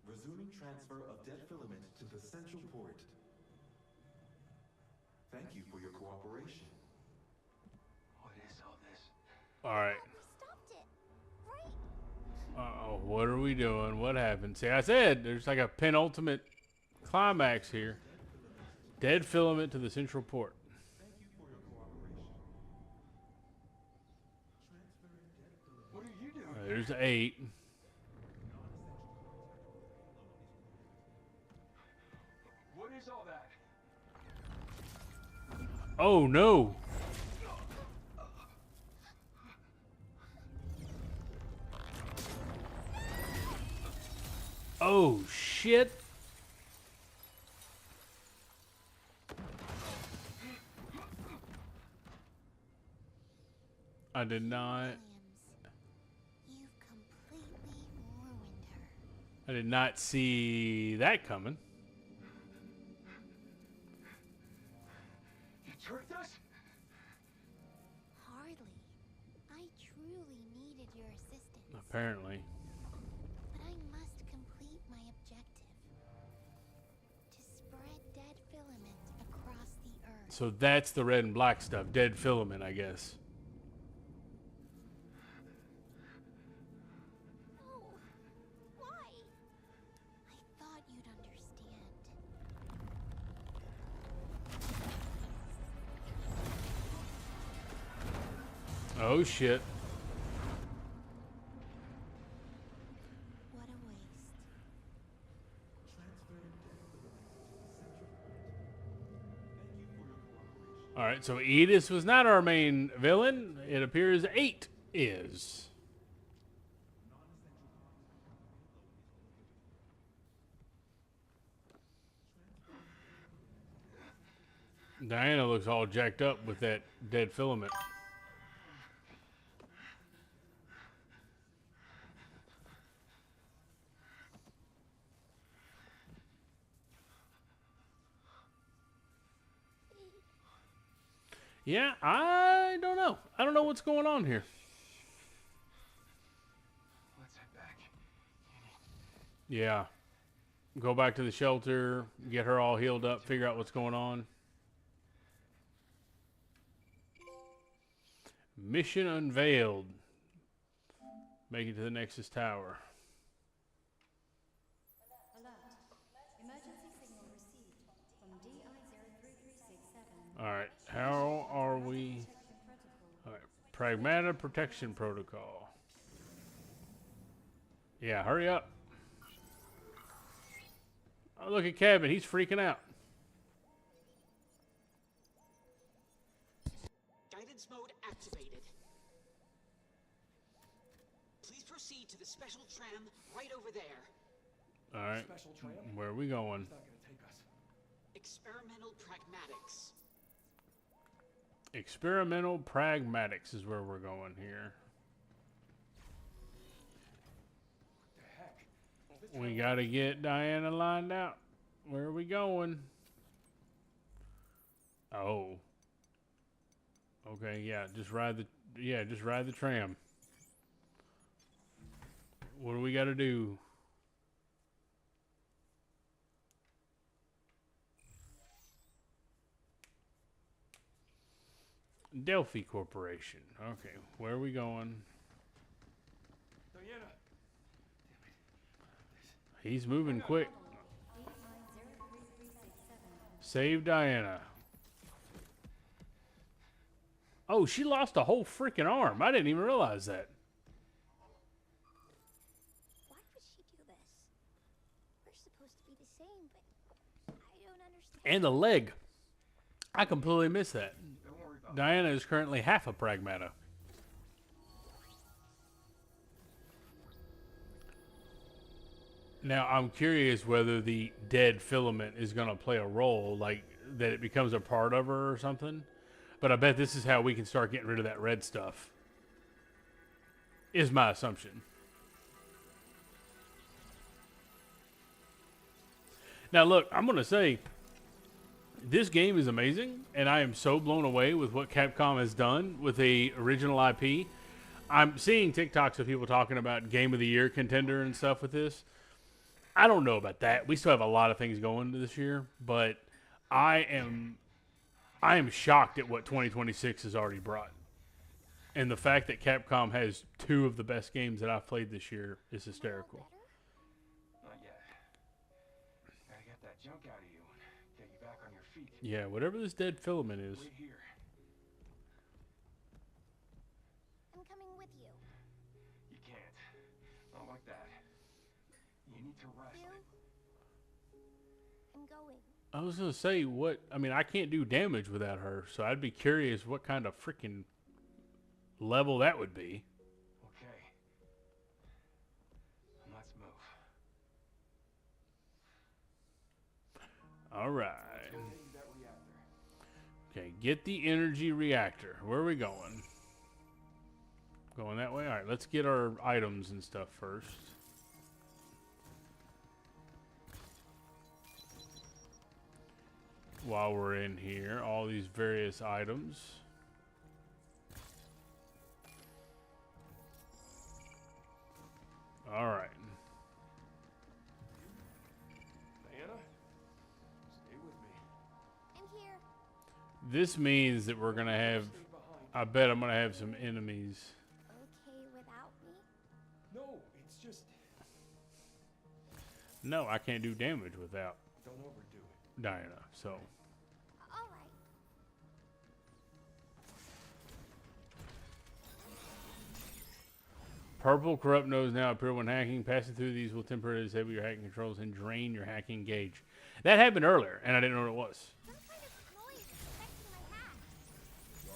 Resuming transfer of dead filament to the central port. Thank you for your cooperation. What is all this? All right. We stopped it, right? Uh-oh, what are we doing? What happened? See, I said there's like a penultimate climax here. Dead filament to the central port. Thank you for your cooperation. Transferring dead filament. What are you doing? There's 8. What is all that? Oh no. Oh shit. I did not. Williams, you've completely ruined her. I did not see that coming. You tricked us? Hardly. I truly needed your assistance. Apparently. But I must complete my objective. To spread dead filament across the earth. So that's the red and black stuff. Dead filament, I guess. No. Why? I thought you'd understand. Oh shit. What a waste. Transferring dead filament to the central port. Thank you for your cooperation. All right, so Edis was not our main villain. It appears 8 is. Diana looks all jacked up with that dead filament. Yeah, I don't know. I don't know what's going on here. Let's head back. Yeah. Go back to the shelter, get her all healed up, figure out what's going on. Mission unveiled. Make it to the Nexus Tower. Alert. Emergency signal received from DI-03367. Alright, how are we? Alright, Pragmata Protection Protocol. Yeah, hurry up. Oh, look at Kevin, he's freaking out. Guidance mode activated. Please proceed to the special tram right over there. Alright, Special tram? where are we going? It's not gonna take us. experimental pragmatics. Experimental pragmatics is where we're going here. What the heck? We gotta get Diana lined out. Where are we going? Oh. Okay, yeah, just ride the tram. What do we gotta do? Delphi Corporation. Okay, where are we going? Diana! He's moving quick. 89033671. Save Diana. Oh, she lost a whole freaking arm. I didn't even realize that. Why would she do this? We're supposed to be the same, but I don't understand. And a leg. I completely missed that. Don't worry about Diana is currently half a Pragmata. Now, I'm curious whether the dead filament is going to play a role, like that it becomes a part of her or something. But I bet this is how we can start getting rid of that red stuff. Is my assumption. Now, look, I'm going to say this game is amazing, and I am so blown away with what Capcom has done with the original IP. I'm seeing TikToks of people talking about Game of the Year contender and stuff with this. I don't know about that. We still have a lot of things going this year, but I am shocked at what 2026 has already brought. And the fact that Capcom has two of the best games that I've played this year is hysterical. Not yet. Gotta get that junk out of you and get you back on your feet. Yeah, whatever this dead filament is. Wait here. I'm coming with you. You can't. Not like that. You need to rest. I'm going. I was going to say, I can't do damage without her, so I'd be curious what kind of freaking level that would be. Okay. Let's move. All right. Go get you that reactor. Okay, get the energy reactor. Where are we going? Going that way? All right, let's get our items and stuff first. While we're in here, all these various items. All right. Diana? Stay with me. I'm here. This means that we're going to have, Stay behind. I bet I'm going to have some enemies. Okay without me? No, it's just... No, I can't do damage without Don't overdo it. Diana, so. All right. Purple corrupt nodes now appear when hacking. Passing through these will temporarily disable your hacking controls and drain your hacking gauge. That happened earlier, and I didn't know what it was. Some kind of noise is affecting my hack. You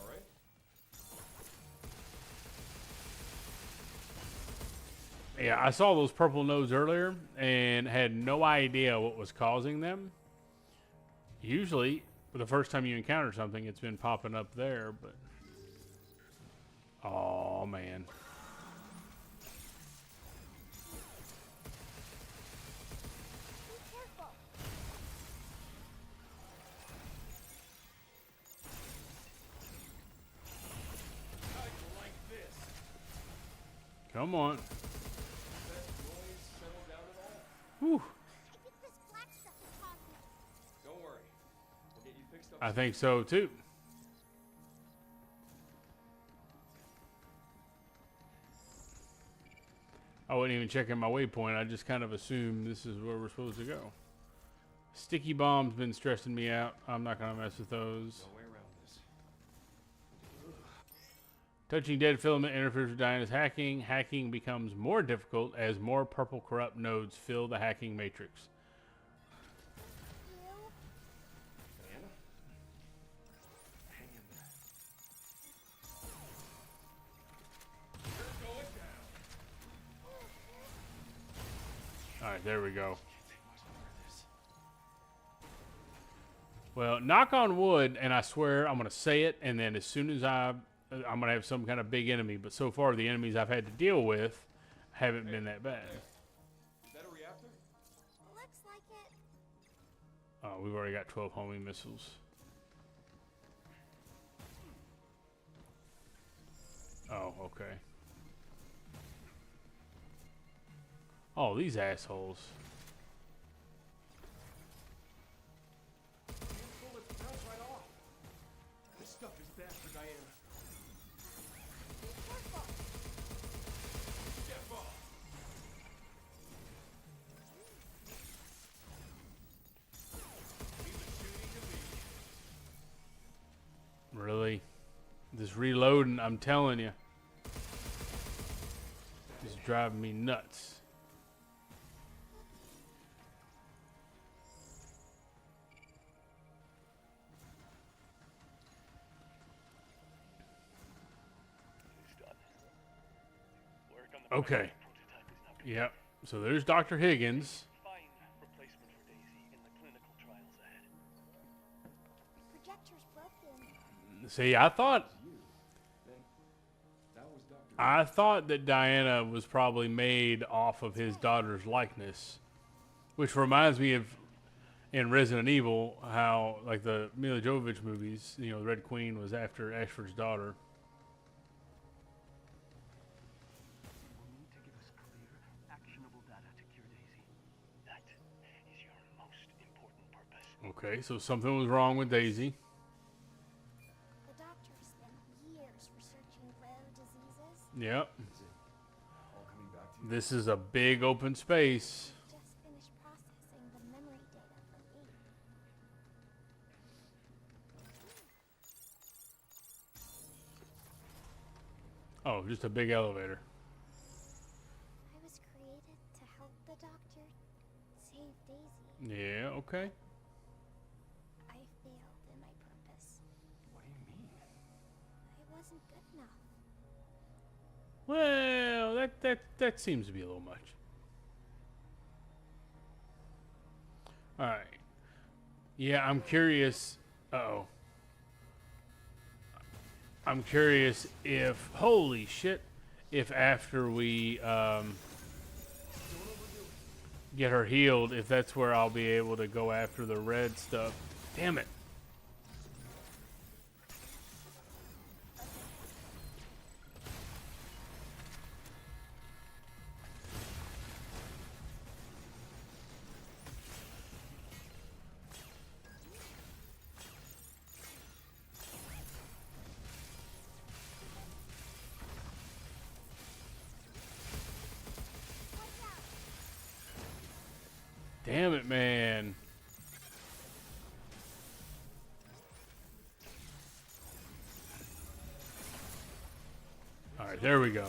alright? Yeah, I saw those purple nodes earlier and had no idea what was causing them. Usually, the first time you encounter something, it's been popping up there, but... Oh, man. Be careful. I like this. Come on. That noise settle down at all? Whew. I think this black stuff is causing it. Don't worry. We'll get you fixed up. I think so, too. I wasn't even checking my waypoint. I just kind of assumed this is where we're supposed to go. Sticky bomb's been stressing me out. I'm not going to mess with those. No way around this. Touching dead filament interferes with Diana's hacking. Hacking becomes more difficult as more purple corrupt nodes fill the hacking matrix. You? Diana? Hang in there. You're going down. All right, there we go. Can't take much more of this. Well, knock on wood, and I swear I'm gonna say it, and then as soon as I'm gonna have some kind of big enemy. But so far, the enemies I've had to deal with haven't been that bad. Is that a reactor? Looks like it. Oh, we've already got 12 homing missiles. Oh, okay. Oh, these assholes. Pull its nuts right off. This stuff is bad for Diana. Be careful. Careful. He's a shooting to me. Really? This reloading, I'm telling you. It's driving me nuts. Okay. Yep. So there's Dr. Higgins. Projector's broken. See, I thought That was Dr. that Diana was probably made off of his daughter's likeness, which reminds me of in Resident Evil how like the Mila Jovovich movies, you know, the Red Queen was after Ashford's daughter. You will need to give us clear, actionable data to cure Daisy. That is your most important purpose. Okay, so something was wrong with Daisy. The doctor spent years researching rare diseases. Yep. That's it. All coming back to you. This is a big open space. Just finished processing the memory data from 8. Oh, just a big elevator. I was created to help the doctor save Daisy. Yeah, okay. I failed in my purpose. What do you mean? I wasn't good enough. Well, that seems to be a little much. All right. Yeah, I'm curious. Uh-oh. I'm curious if, holy shit, if after we get her healed, if that's where I'll be able to go after the red stuff. Damn it. Damn it, man. All right, there we go.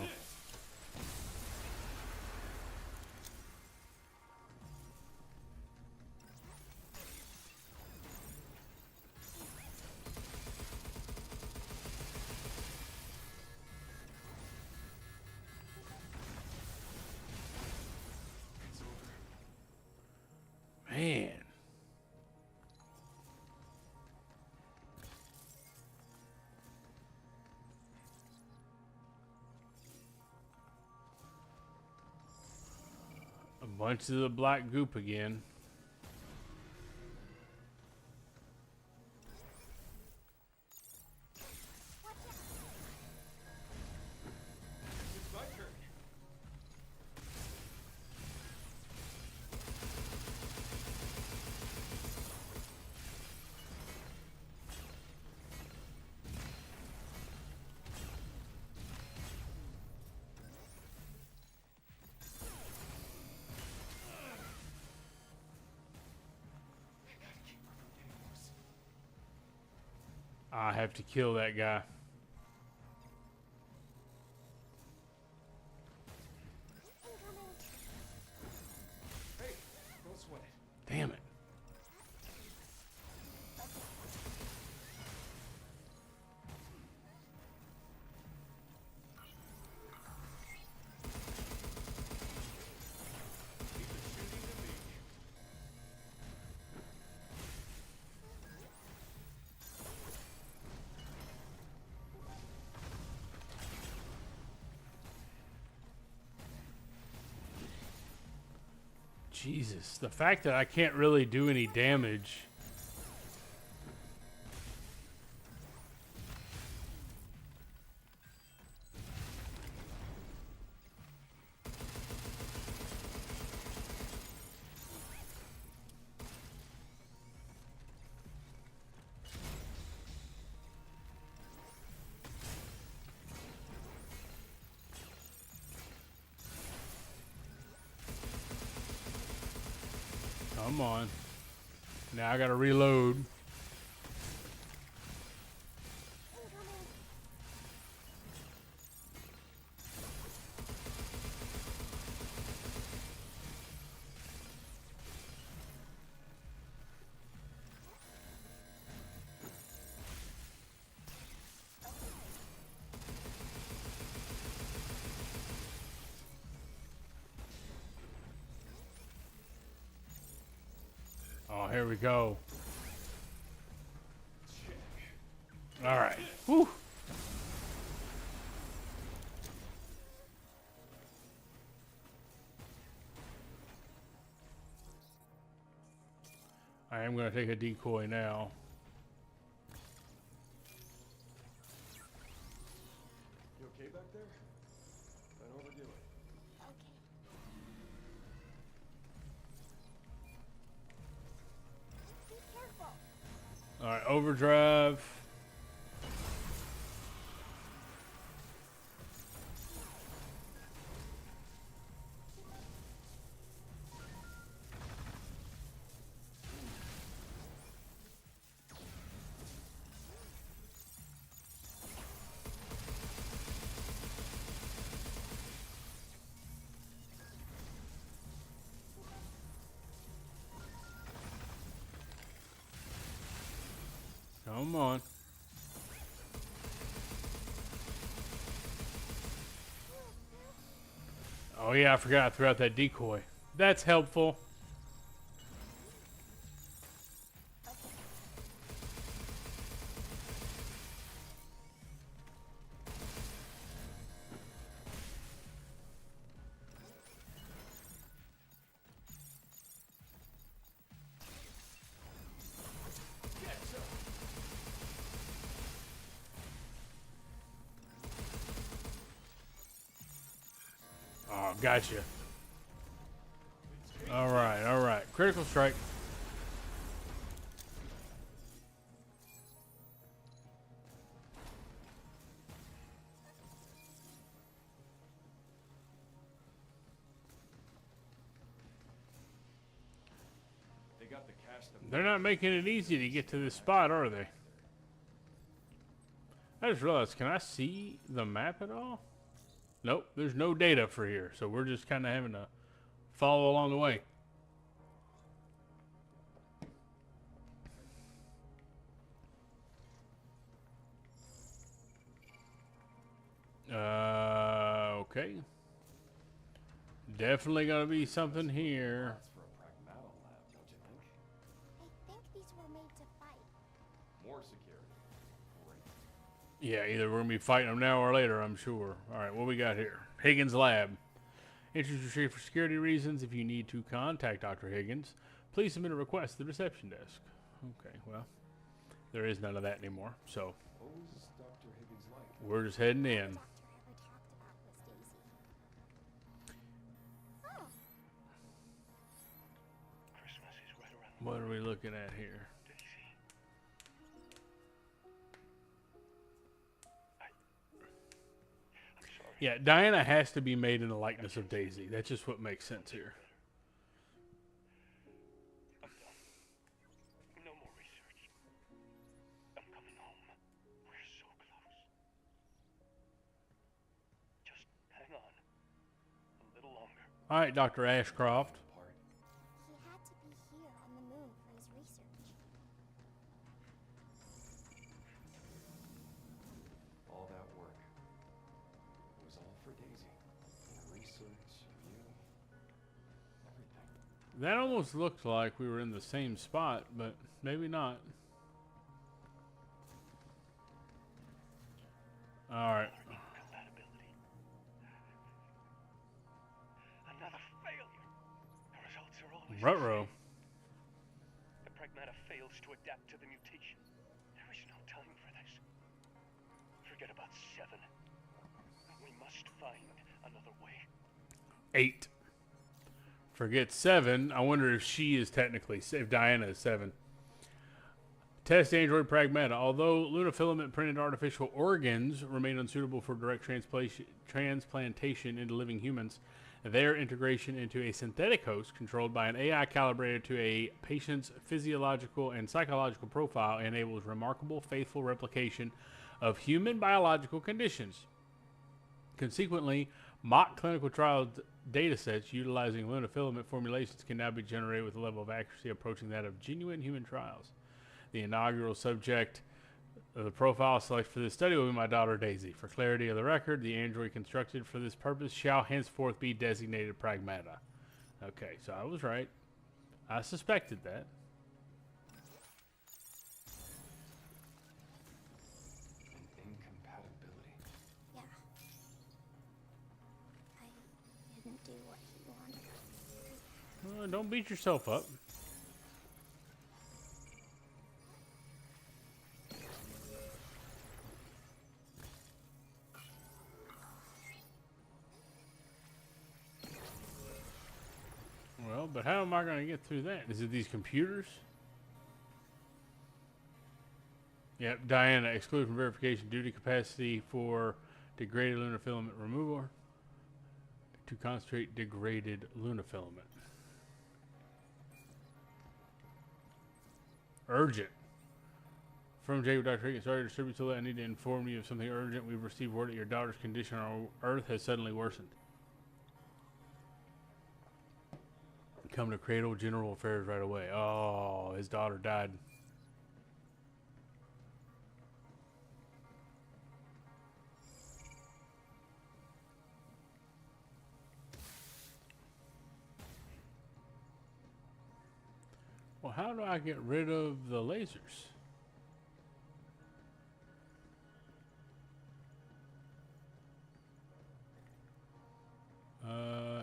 Man. A bunch of the black goop again. It's my turn. I gotta keep her from getting worse. I have to kill that guy. Incoming. Hey, don't sweat it. Damn it. He's a shooting to me. Jesus, the fact that I can't really do any damage. Come on. Now I gotta reload. Oh, here we go. All right. Whew. I am going to take a decoy now. You okay back there? Don't overdo it. Okay. Be careful. All right, overdrive. Come on. Oh yeah, I forgot I threw out that decoy. That's helpful. Oh, gotcha. All right, all right. Critical strike. They got the cash that They're not making it easy to get to this spot, are they? I just realized, can I see the map at all? Nope, there's no data for here, so we're just kind of having to follow along the way. Okay. Definitely gonna be something here. That's for a Pragmata lab, don't you think? I think these were made to fight. More security. Great. Yeah, either we're gonna be fighting them now or later, I'm sure. All right, what we got here? Higgins Lab. Entries retrieved for security reasons. If you need to contact Dr. Higgins, please submit a request to the reception desk. Okay, well, there is none of that anymore, so What was Dr. Higgins like? we're just heading in. Doctor ever talked about was Daisy. Oh, Christmas is right around the What are we looking at here? Daisy. I'm sorry. Yeah, Diana has to be made in the likeness of Daisy. That's just what makes sense here. I'm done. No more research. I'm coming home. We're so close. Just hang on. A little longer. All right, Dr. Ashcroft. Part. he had to be here on the moon for his research. All that work. It was all for Daisy. The research, you, everything. That almost looked like we were in the same spot, but maybe not. All right. Compatibility. Another failure. The results are to adapt to the mutation. There is no time for this. Forget about 7. We must find another way. 8. Forget 7. I wonder if she is technically, if Diana is 7. Test android Pragmata. Although lunafilament printed artificial organs remain unsuitable for direct transplantation into living humans, their integration into a synthetic host controlled by an AI calibrated to a patient's physiological and psychological profile enables remarkable, faithful replication of human biological conditions. Consequently, mock clinical trial datasets utilizing lunafilament formulations can now be generated with a level of accuracy approaching that of genuine human trials. The inaugural subject of the profile selected for this study will be my daughter Daisy. For clarity of the record, the android constructed for this purpose shall henceforth be designated Pragmata. Okay, so I was right. I suspected that. An incompatibility. Yeah. I didn't do what he wanted. Don't beat yourself up. Well, but how am I going to get through that? Is it these computers? Yep, Diana, excluded from verification due to capacity for degraded lunafilament removal to concentrate degraded lunafilament. Urgent. From Jacob Dr. Higgins, sorry to disturb you so late. I need to inform you of something urgent. We've received word that your daughter's condition on Earth has suddenly worsened. Come to Cradle General Affairs right away. Oh, his daughter died. Well, how do I get rid of the lasers?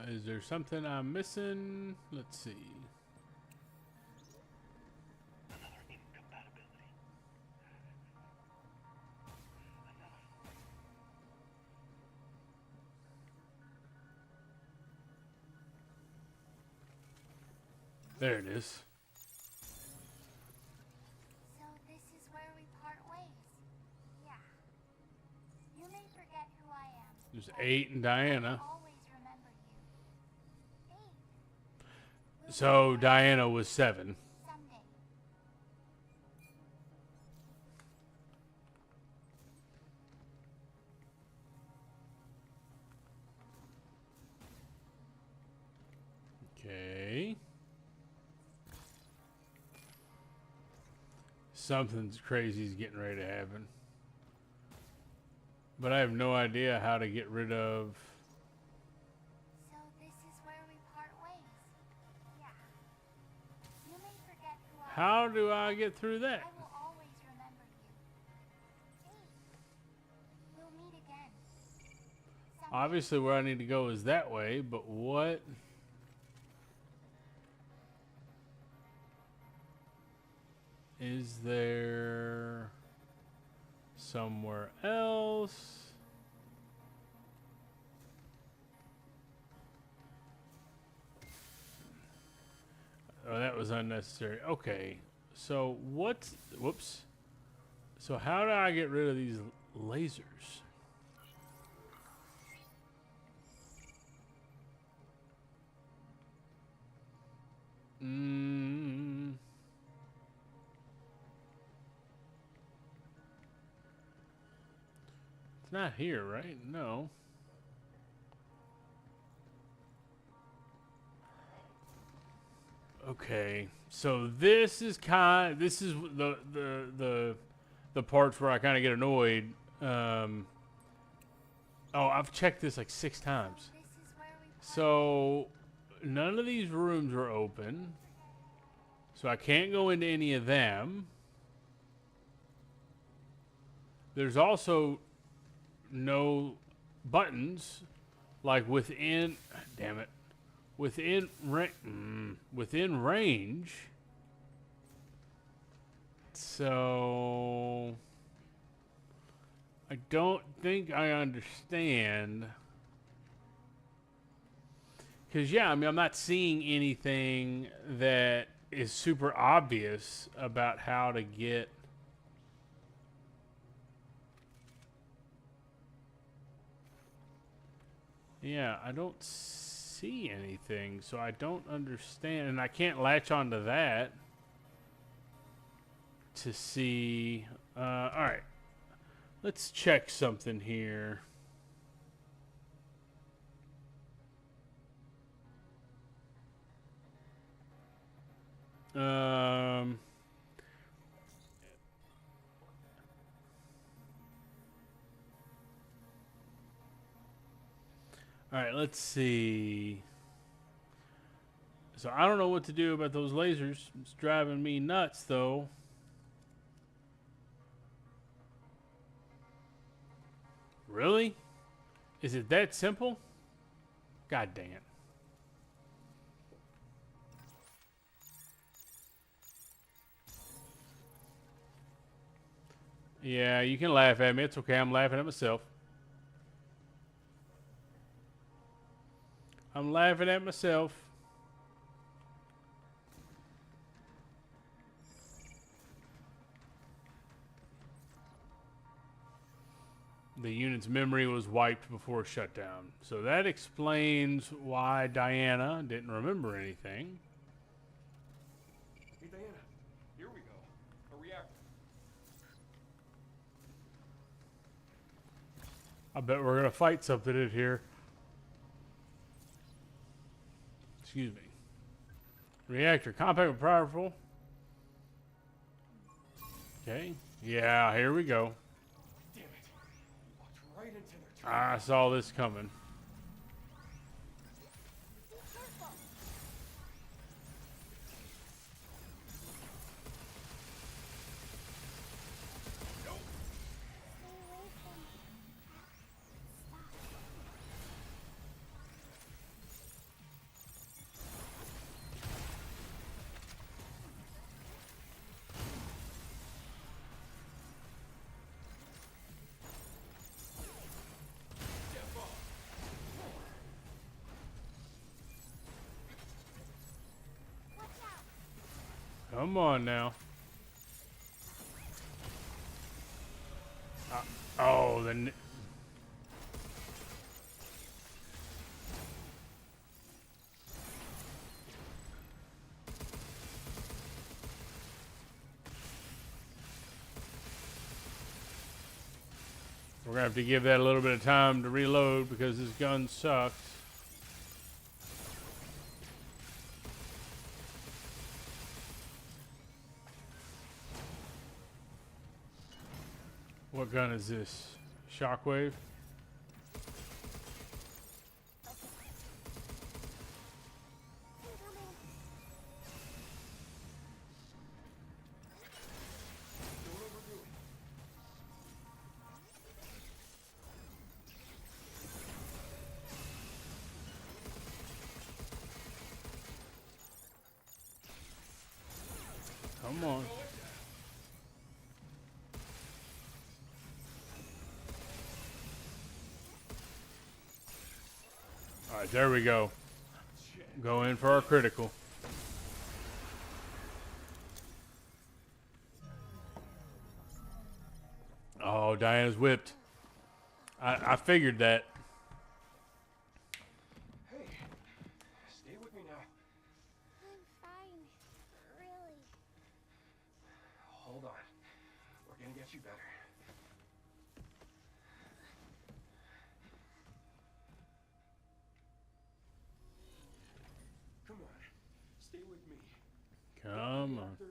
Is there something I'm missing? Let's see. Another incompatibility. There it is. So this is where we part ways. Yeah. You may forget who I am. There's but 8 and Diana. I'll always remember you. 8. So Diana was 7. Someday. Okay. Something's crazy is getting ready to happen. But I have no idea how to get rid of... So this is where we part ways. Yeah. You may forget who I am. How do I get through that? I will always remember you. 8. We'll meet again. Someday. Obviously where I need to go is that way, but what? Is there somewhere else? Oh, that was unnecessary. Okay. So what? Whoops. So how do I get rid of these lasers? It's not here, right? No. Okay. So this is the parts where I kind of get annoyed. Oh, I've checked this like 6 times. This is where we part. So none of these rooms are open. So I can't go into any of them. There's also no buttons like within, damn it, within range. So I don't think I understand. Because, yeah, I mean, I'm not seeing anything that is super obvious about how to get. Yeah, I don't see anything, so I don't understand. And I can't latch onto that to see. Alright, let's check something here. Um. All right, let's see. So I don't know what to do about those lasers. It's driving me nuts, though. Really? Is it that simple? God dang it. Yeah, you can laugh at me. It's okay. I'm laughing at myself. I'm laughing at myself. The unit's memory was wiped before shutdown. So that explains why Diana didn't remember anything. Hey, Diana, here we go. A reactor. I bet we're going to fight something in here. Excuse me. Reactor, compact but powerful. Okay. Yeah, here we go. Damn it. Walked right into their turret. I saw this coming. Be careful. Stay away from. Stop. Watch out. Come on now. Oh, the. We're going to have to give that a little bit of time to reload because this gun sucks. What gun is this? Shockwave? Incoming. Don't overdo it. Come on. All right, there we go. Go in for our critical. Oh, Diana's whipped. I figured that. Hey, stay with me now. I'm fine. Really. Hold on. We're gonna get you better. Come on. Stay with me. Come on. Reactor,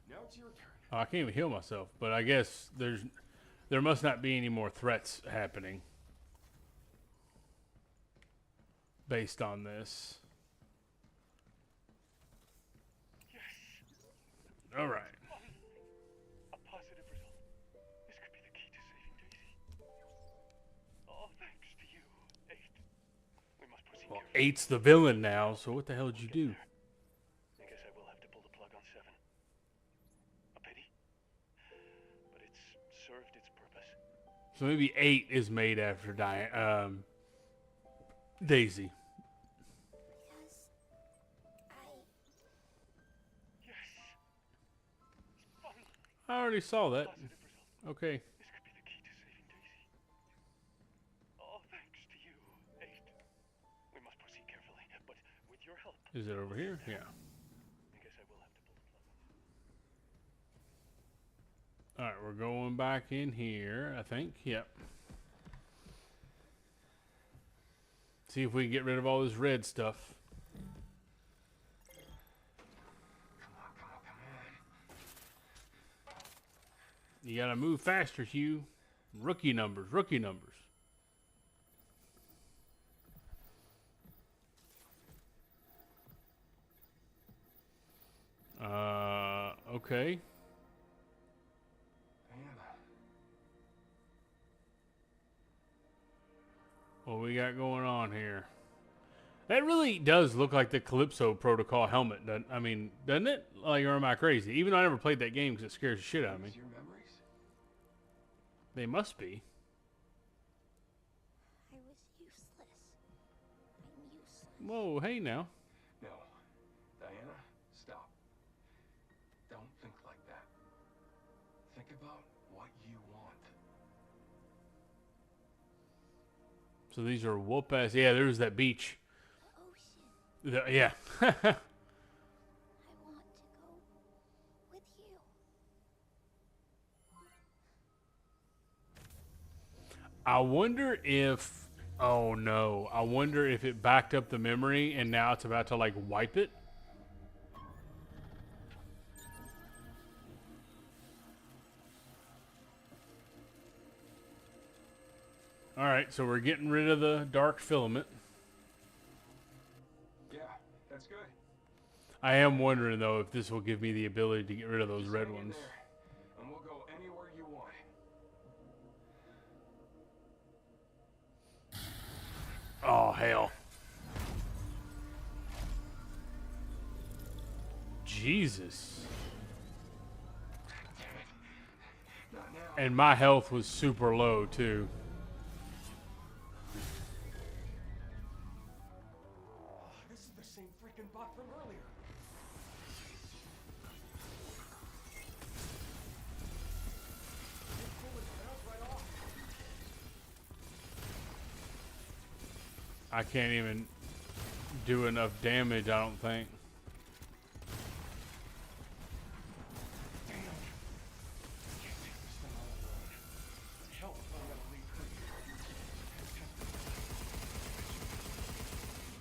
now it's your turn. Oh, I can't even heal myself, but I guess there must not be any more threats happening based on this. Yes. All right. A positive result. This could be the key to saving Daisy. All thanks to you, 8. We must proceed Well, carefully. 8's the villain now, so what the hell did you do? I guess I will have to pull the plug on 7. A pity. So maybe 8 is made after Daisy. Because I already saw that. Positive result. Okay. This could be the key to saving Daisy. All thanks to you, 8. We must proceed carefully, but with your help. Is it over here? Yeah. I guess I will have to pull the plug. Alright, we're going back in here, I think. Yep. See if we can get rid of all this red stuff. You gotta move faster, Hugh. Rookie numbers, rookie numbers. Okay. What we got going on here? That really does look like the Calypso Protocol helmet. Doesn't it? Like, or am I crazy? Even though I never played that game because it scares the shit out of me. Your memories? They must be. I was useless. I'm useless. Whoa, hey now. No. Diana, stop. Don't think like that. Think about what you want. So these are whoop ass. Yeah, there's that beach. Ocean. Yeah. I want to go with you. I wonder if. Oh no. I wonder if it backed up the memory and now it's about to like wipe it. Alright, so we're getting rid of the dark filament. Yeah, that's good. I am wondering though if this will give me the ability to get rid of those Just red hang in ones. there, and we'll go anywhere you want. Oh hell. Jesus. Not now. And my health was super low too. This is the same freaking bot from earlier. I can't even do enough damage, I don't think.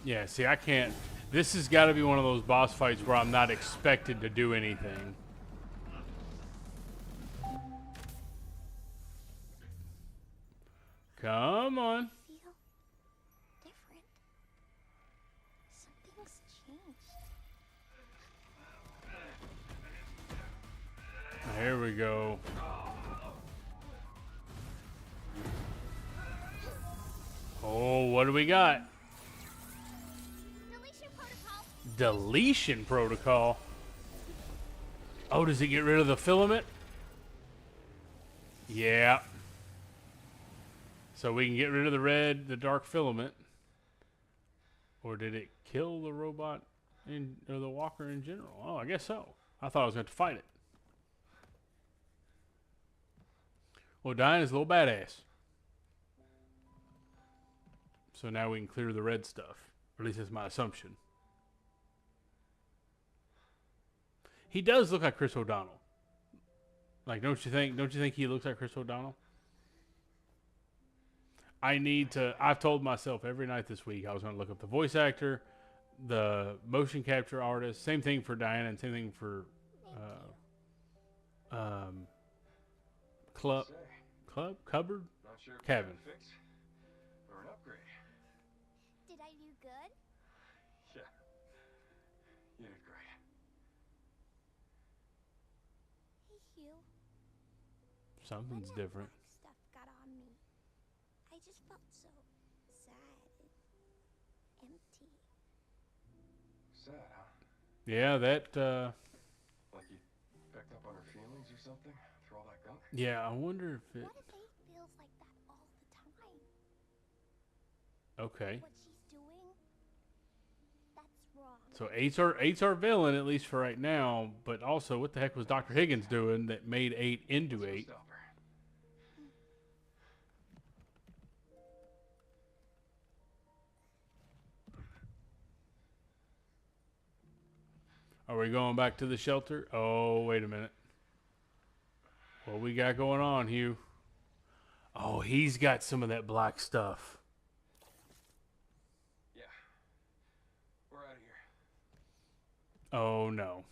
Yeah, see, I can't. This has got to be one of those boss fights where I'm not expected to do anything. Come on. Feel different. Something's changed. There we go. Oh, what do we got? Deletion protocol. Deletion protocol. Oh, does it get rid of the filament? Yeah. So we can get rid of the dark filament. Or did it kill the robot or the walker in general? Oh, I guess so. I thought I was going to fight it. Well, Diana's a little badass. So now we can clear the red stuff. Or at least that's my assumption. He does look like Chris O'Donnell. Like, don't you think? Don't you think he looks like Chris O'Donnell? I've told myself every night this week I was going to look up the voice actor, the motion capture artist. Same thing for Diana and same thing for Cupboard? Not sure if Cabin. we got a fix or an upgrade. Did I do good? Yeah. You did great. Hey, Hugh. Something's When that different. black stuff got on me, I just felt so sad and empty. Sad, huh? Yeah, that, Like you picked up on her feelings or something through all that gunk? yeah, I wonder if it, What if 8 feels like that Okay. What she's doing, that's wrong. So eight's our villain, at least for right now. But also, what the heck was Dr. Higgins doing that made 8 into 8? Stop her. Are we going back to the shelter? Oh, wait a minute. What we got going on, Hugh? Oh, he's got some of that black stuff. Yeah. We're out of here. Oh, no.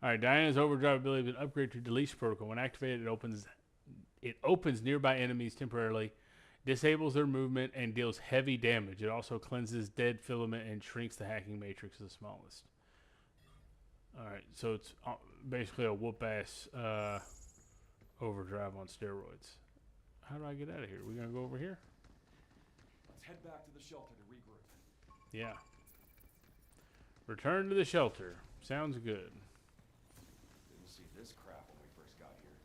Alright, Diana's overdrive ability is an upgrade to deletion protocol. When activated, it opens nearby enemies temporarily, disables their movement, and deals heavy damage. It also cleanses dead filament and shrinks the hacking matrix to the smallest. Alright, so it's basically a whoop-ass overdrive on steroids. How do I get out of here? We gonna go over here? Let's head back to the shelter to regroup. Yeah. Return to the shelter. Sounds good. Didn't see this crap when we first got here.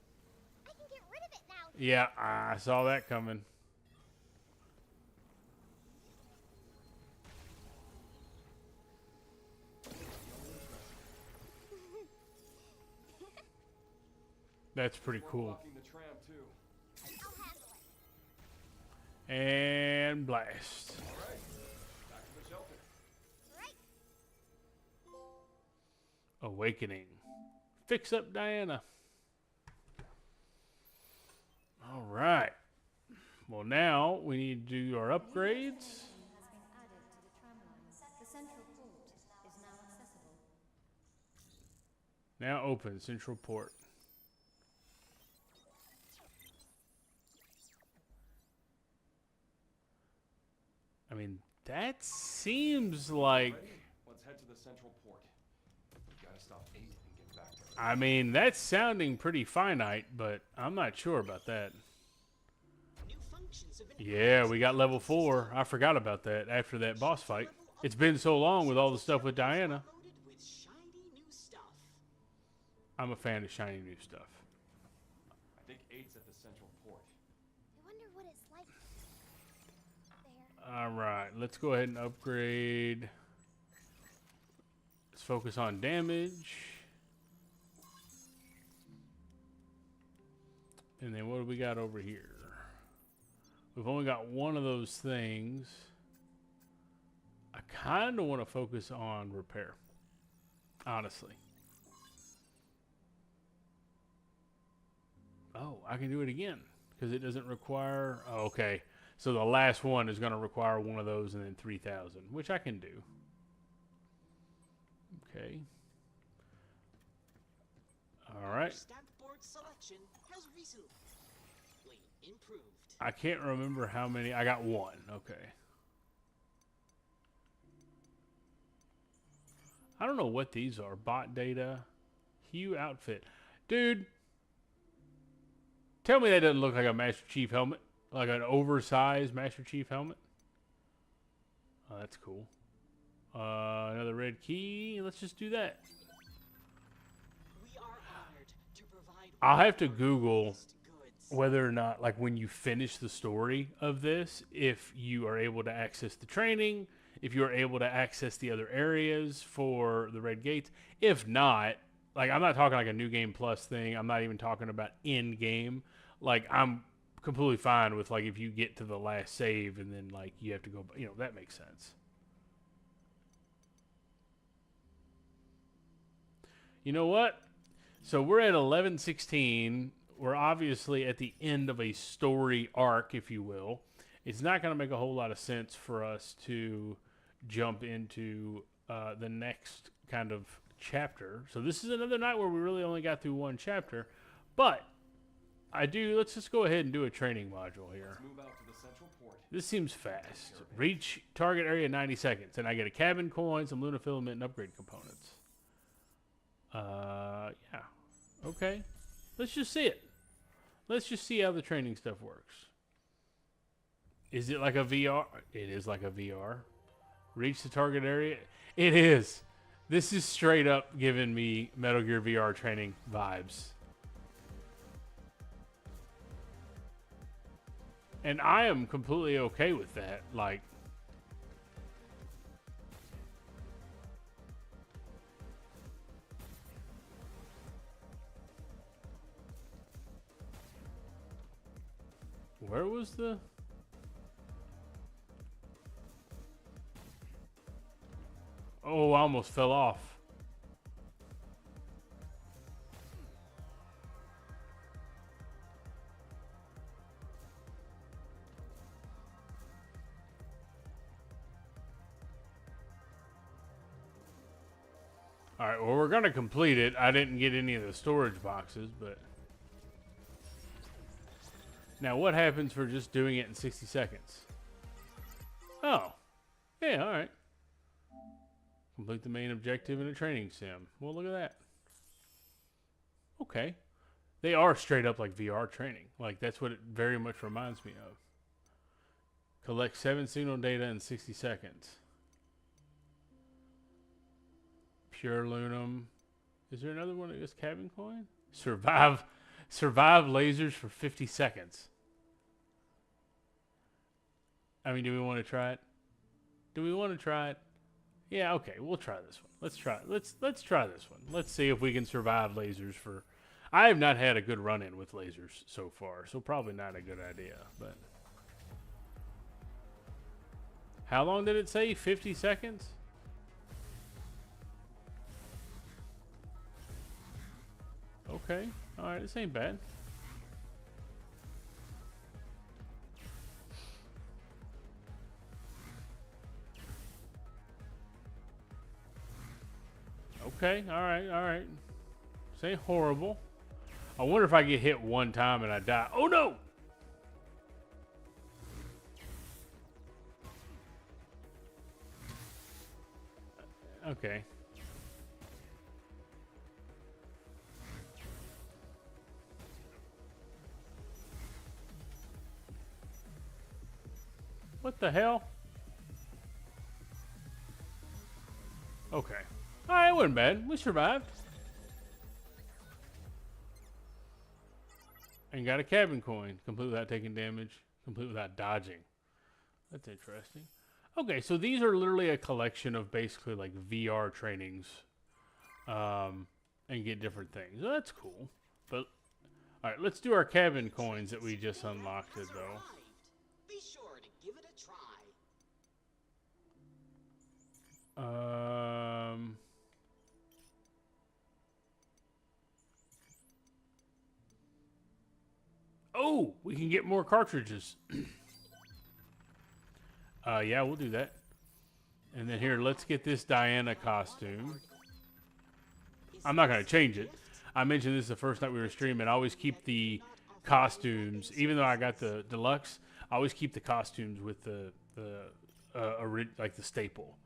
I can get rid of it now. Yeah, I saw that coming. That's pretty We're cool. blocking the tram too. I'll handle it. And blast. All right, back to the shelter. Right. Awakening. Fix up Diana. All right. Well, now we need to do our upgrades. Has been added to the tram line. The central port is now accessible. Now open Central Port. I mean, that seems like... Ready? Let's head to the central port. We gotta stop 8 and get back to her. I mean, that's sounding pretty finite, but I'm not sure about that. New functions have been Yeah, added we to got the level system. 4. I forgot about that after that boss fight. It's been so long with all the stuff with Diana. Loaded with shiny new stuff. I'm a fan of shiny new stuff. I think 8's at the central port. I wonder what it's like there. All right, let's go ahead and upgrade. Let's focus on damage. And then what do we got over here? We've only got one of those things. I kind of want to focus on repair, honestly. Oh, I can do it again because it doesn't require... Oh, okay. So the last one is going to require one of those and then 3,000, which I can do. Okay. All right. Stat board selection has recently improved. I can't remember how many. I got one. Okay. I don't know what these are. Bot data. Hue outfit. Dude. Tell me that doesn't look like a Master Chief helmet. Like an oversized Master Chief helmet. Oh, that's cool. Another red key. Let's just do that. We are honored to provide I'll have to one of the Google finest goods. whether or not, like when you finish the story of this, if you are able to access the training, if you are able to access the other areas for the red gates. If not, like I'm not talking like a new game plus thing. I'm not even talking about in game. Like I'm completely fine with like if you get to the last save and then like you have to go, you know, that makes sense. You know what? So we're at 11:16. We're obviously at the end of a story arc, if you will. It's not going to make a whole lot of sense for us to jump into the next kind of chapter. So this is another night where we really only got through one chapter. But let's just go ahead and do a training module here. Let's move out to the central port. This seems fast. Reach target area in 90 seconds. And I get a cabin coin, some Luna filament, and upgrade components. Yeah. Okay. Let's just see it. Let's just see how the training stuff works. Is it like a VR? It is like a VR. Reach the target area? It is. This is straight up giving me Metal Gear VR training vibes. And I am completely okay with that. Like, where was the... Oh, I almost fell off. Alright, well, we're going to complete it. I didn't get any of the storage boxes, but... Now, what happens for just doing it in 60 seconds? Oh. Yeah, alright. Complete the main objective in a training sim. Well, look at that. Okay. They are straight up like VR training. Like, that's what it very much reminds me of. Collect 7 signal data in 60 seconds. Pure Lunum. Is there another one that goes cabin coin? Survive lasers for 50 seconds. I mean, do we want to try it? Do we want to try it? Yeah, okay, we'll try this one. Let's try it. Let's try this one. Let's see if we can survive lasers for... I have not had a good run-in with lasers so far, so probably not a good idea, but... How long did it say? 50 seconds? Okay. Alright, this ain't bad. Okay, alright. This ain't horrible. I wonder if I get hit one time and I die. Oh no! Okay. What the hell? Okay. Alright, it wasn't bad. We survived. And got a cabin coin. Complete without taking damage. Complete without dodging. That's interesting. Okay, so these are literally a collection of basically like VR trainings. And get different things. So that's cool. But, alright, let's do our cabin coins that we just unlocked it though. Be sure to give it a try. Oh, we can get more cartridges. Yeah, we'll do that. And then here, let's get this Diana costume. I'm not going to change it. I mentioned this the first night we were streaming. I always keep the costumes, even though I got the deluxe, I always keep the costumes with the like the staple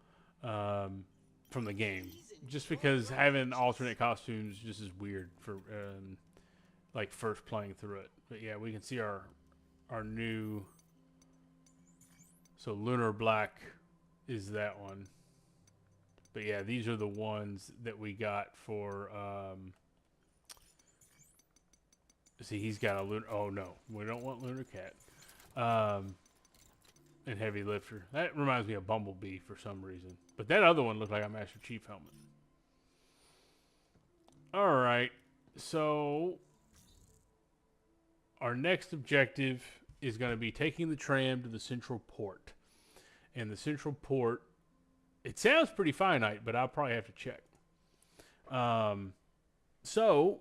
from the game. Just because having alternate costumes just is weird for like first playing through it. But yeah, we can see our new... So Lunar Black is that one. But yeah, these are the ones that we got for... see, he's got a Lunar... Oh no, we don't want Lunar Cat. And Heavy Lifter. That reminds me of Bumblebee for some reason. But that other one looked like a Master Chief helmet. Alright, so... Our next objective is going to be taking the tram to the central port. And the central port, it sounds pretty finite, but I'll probably have to check. So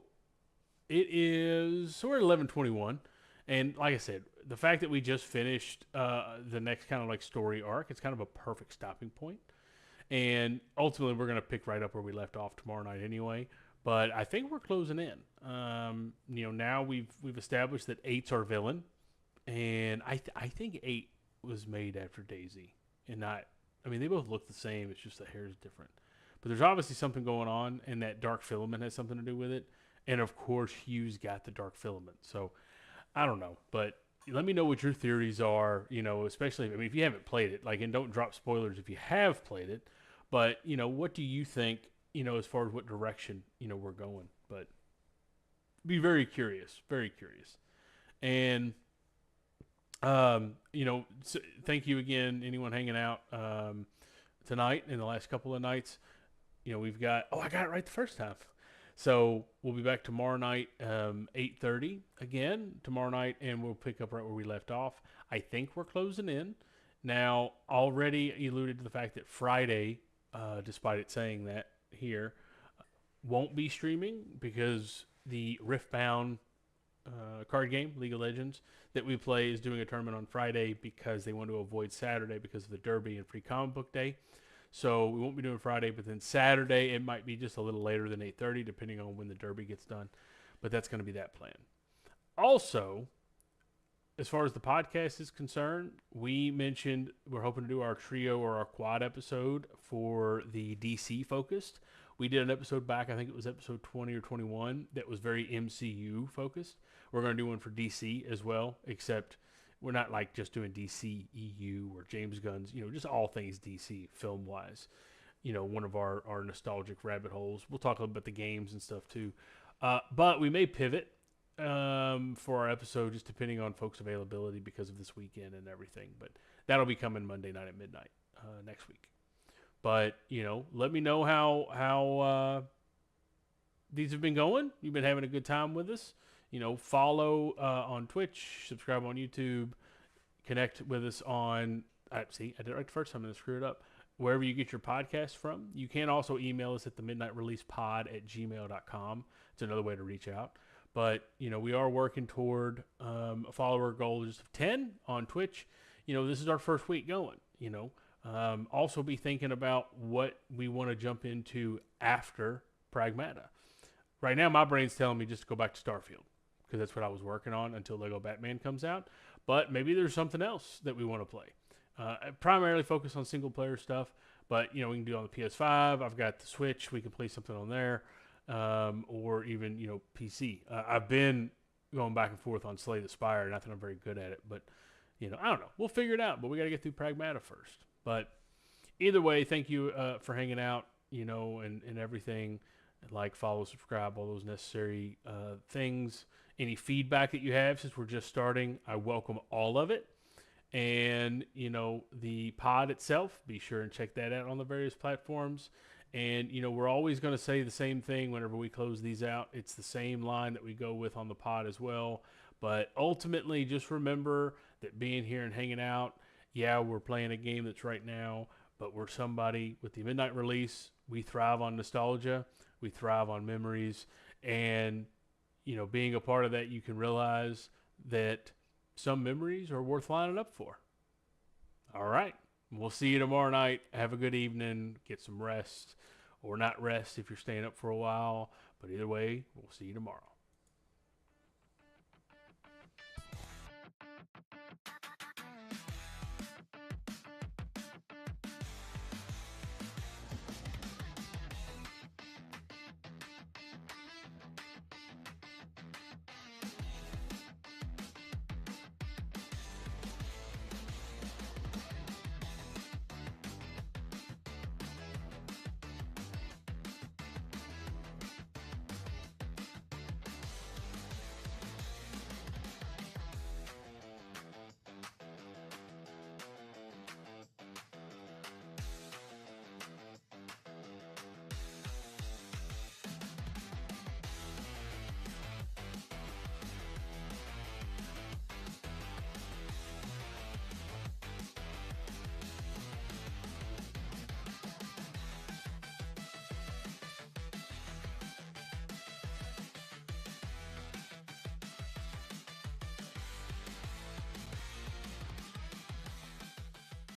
we're at 11:21, and like I said, the fact that we just finished the next kind of like story arc, it's kind of a perfect stopping point. And ultimately, we're going to pick right up where we left off tomorrow night anyway. But I think we're closing in. Now we've established that 8's our villain, and I think 8 was made after Daisy, and not. I mean, they both look the same. It's just the hair is different. But there's obviously something going on, and that dark filament has something to do with it. And of course, Hugh's got the dark filament. So I don't know, but let me know what your theories are. Especially if you haven't played it, and don't drop spoilers if you have played it. But what do you think? As far as what direction, we're going. But be very curious. And Thank you again, anyone hanging out tonight and the last couple of nights. We've got. Oh, I got it right the first time. So we'll be back tomorrow night, 8:30 again tomorrow night, and we'll pick up right where we left off. I think we're closing in. Now, already alluded to the fact that Friday, despite it saying that here, won't be streaming because the Riftbound card game, League of Legends, that we play is doing a tournament on Friday because they want to avoid Saturday because of the Derby and Free Comic Book Day. So we won't be doing Friday, but then Saturday it might be just a little later than 8:30, depending on when the Derby gets done. But that's going to be that plan. Also, as far as the podcast is concerned, we mentioned we're hoping to do our trio or our quad episode for the DC focused. We did an episode back, I think it was episode 20 or 21, that was very MCU focused. We're going to do one for DC as well, except we're not like just doing DC EU or James Gunn's, just all things DC film wise. One of our nostalgic rabbit holes. We'll talk a little bit about the games and stuff too. But we may pivot for our episode, just depending on folks' availability because of this weekend and everything. But that'll be coming Monday night at midnight next week. But let me know how these have been going. You've been having a good time with us. Follow on Twitch, subscribe on YouTube, connect with us on. See, I did it right the first time and I screwed it up. Wherever you get your podcast from. You can also email us at themidnightreleasepod@gmail.com. It's another way to reach out. But, we are working toward a follower goal just of 10 on Twitch. This is our first week going, Also be thinking about what we want to jump into after Pragmata. Right now, my brain's telling me just to go back to Starfield because that's what I was working on until Lego Batman comes out. But maybe there's something else that we want to play. Primarily focus on single-player stuff, but, we can do it on the PS5. I've got the Switch. We can play something on there. Or even, PC. I've been going back and forth on Slay the Spire. Not that I'm very good at it, but, I don't know. We'll figure it out, but we got to get through Pragmata first. But either way, thank you for hanging out, and everything. Like, follow, subscribe, all those necessary things. Any feedback that you have, since we're just starting, I welcome all of it. And, the pod itself, be sure and check that out on the various platforms. And, we're always going to say the same thing whenever we close these out. It's the same line that we go with on the pod as well. But ultimately, just remember that being here and hanging out, yeah, we're playing a game that's right now, but we're somebody with the midnight release. We thrive on nostalgia. We thrive on memories. And, being a part of that, you can realize that some memories are worth lining up for. All right. We'll see you tomorrow night. Have a good evening. Get some rest, or not rest if you're staying up for a while. But either way, we'll see you tomorrow.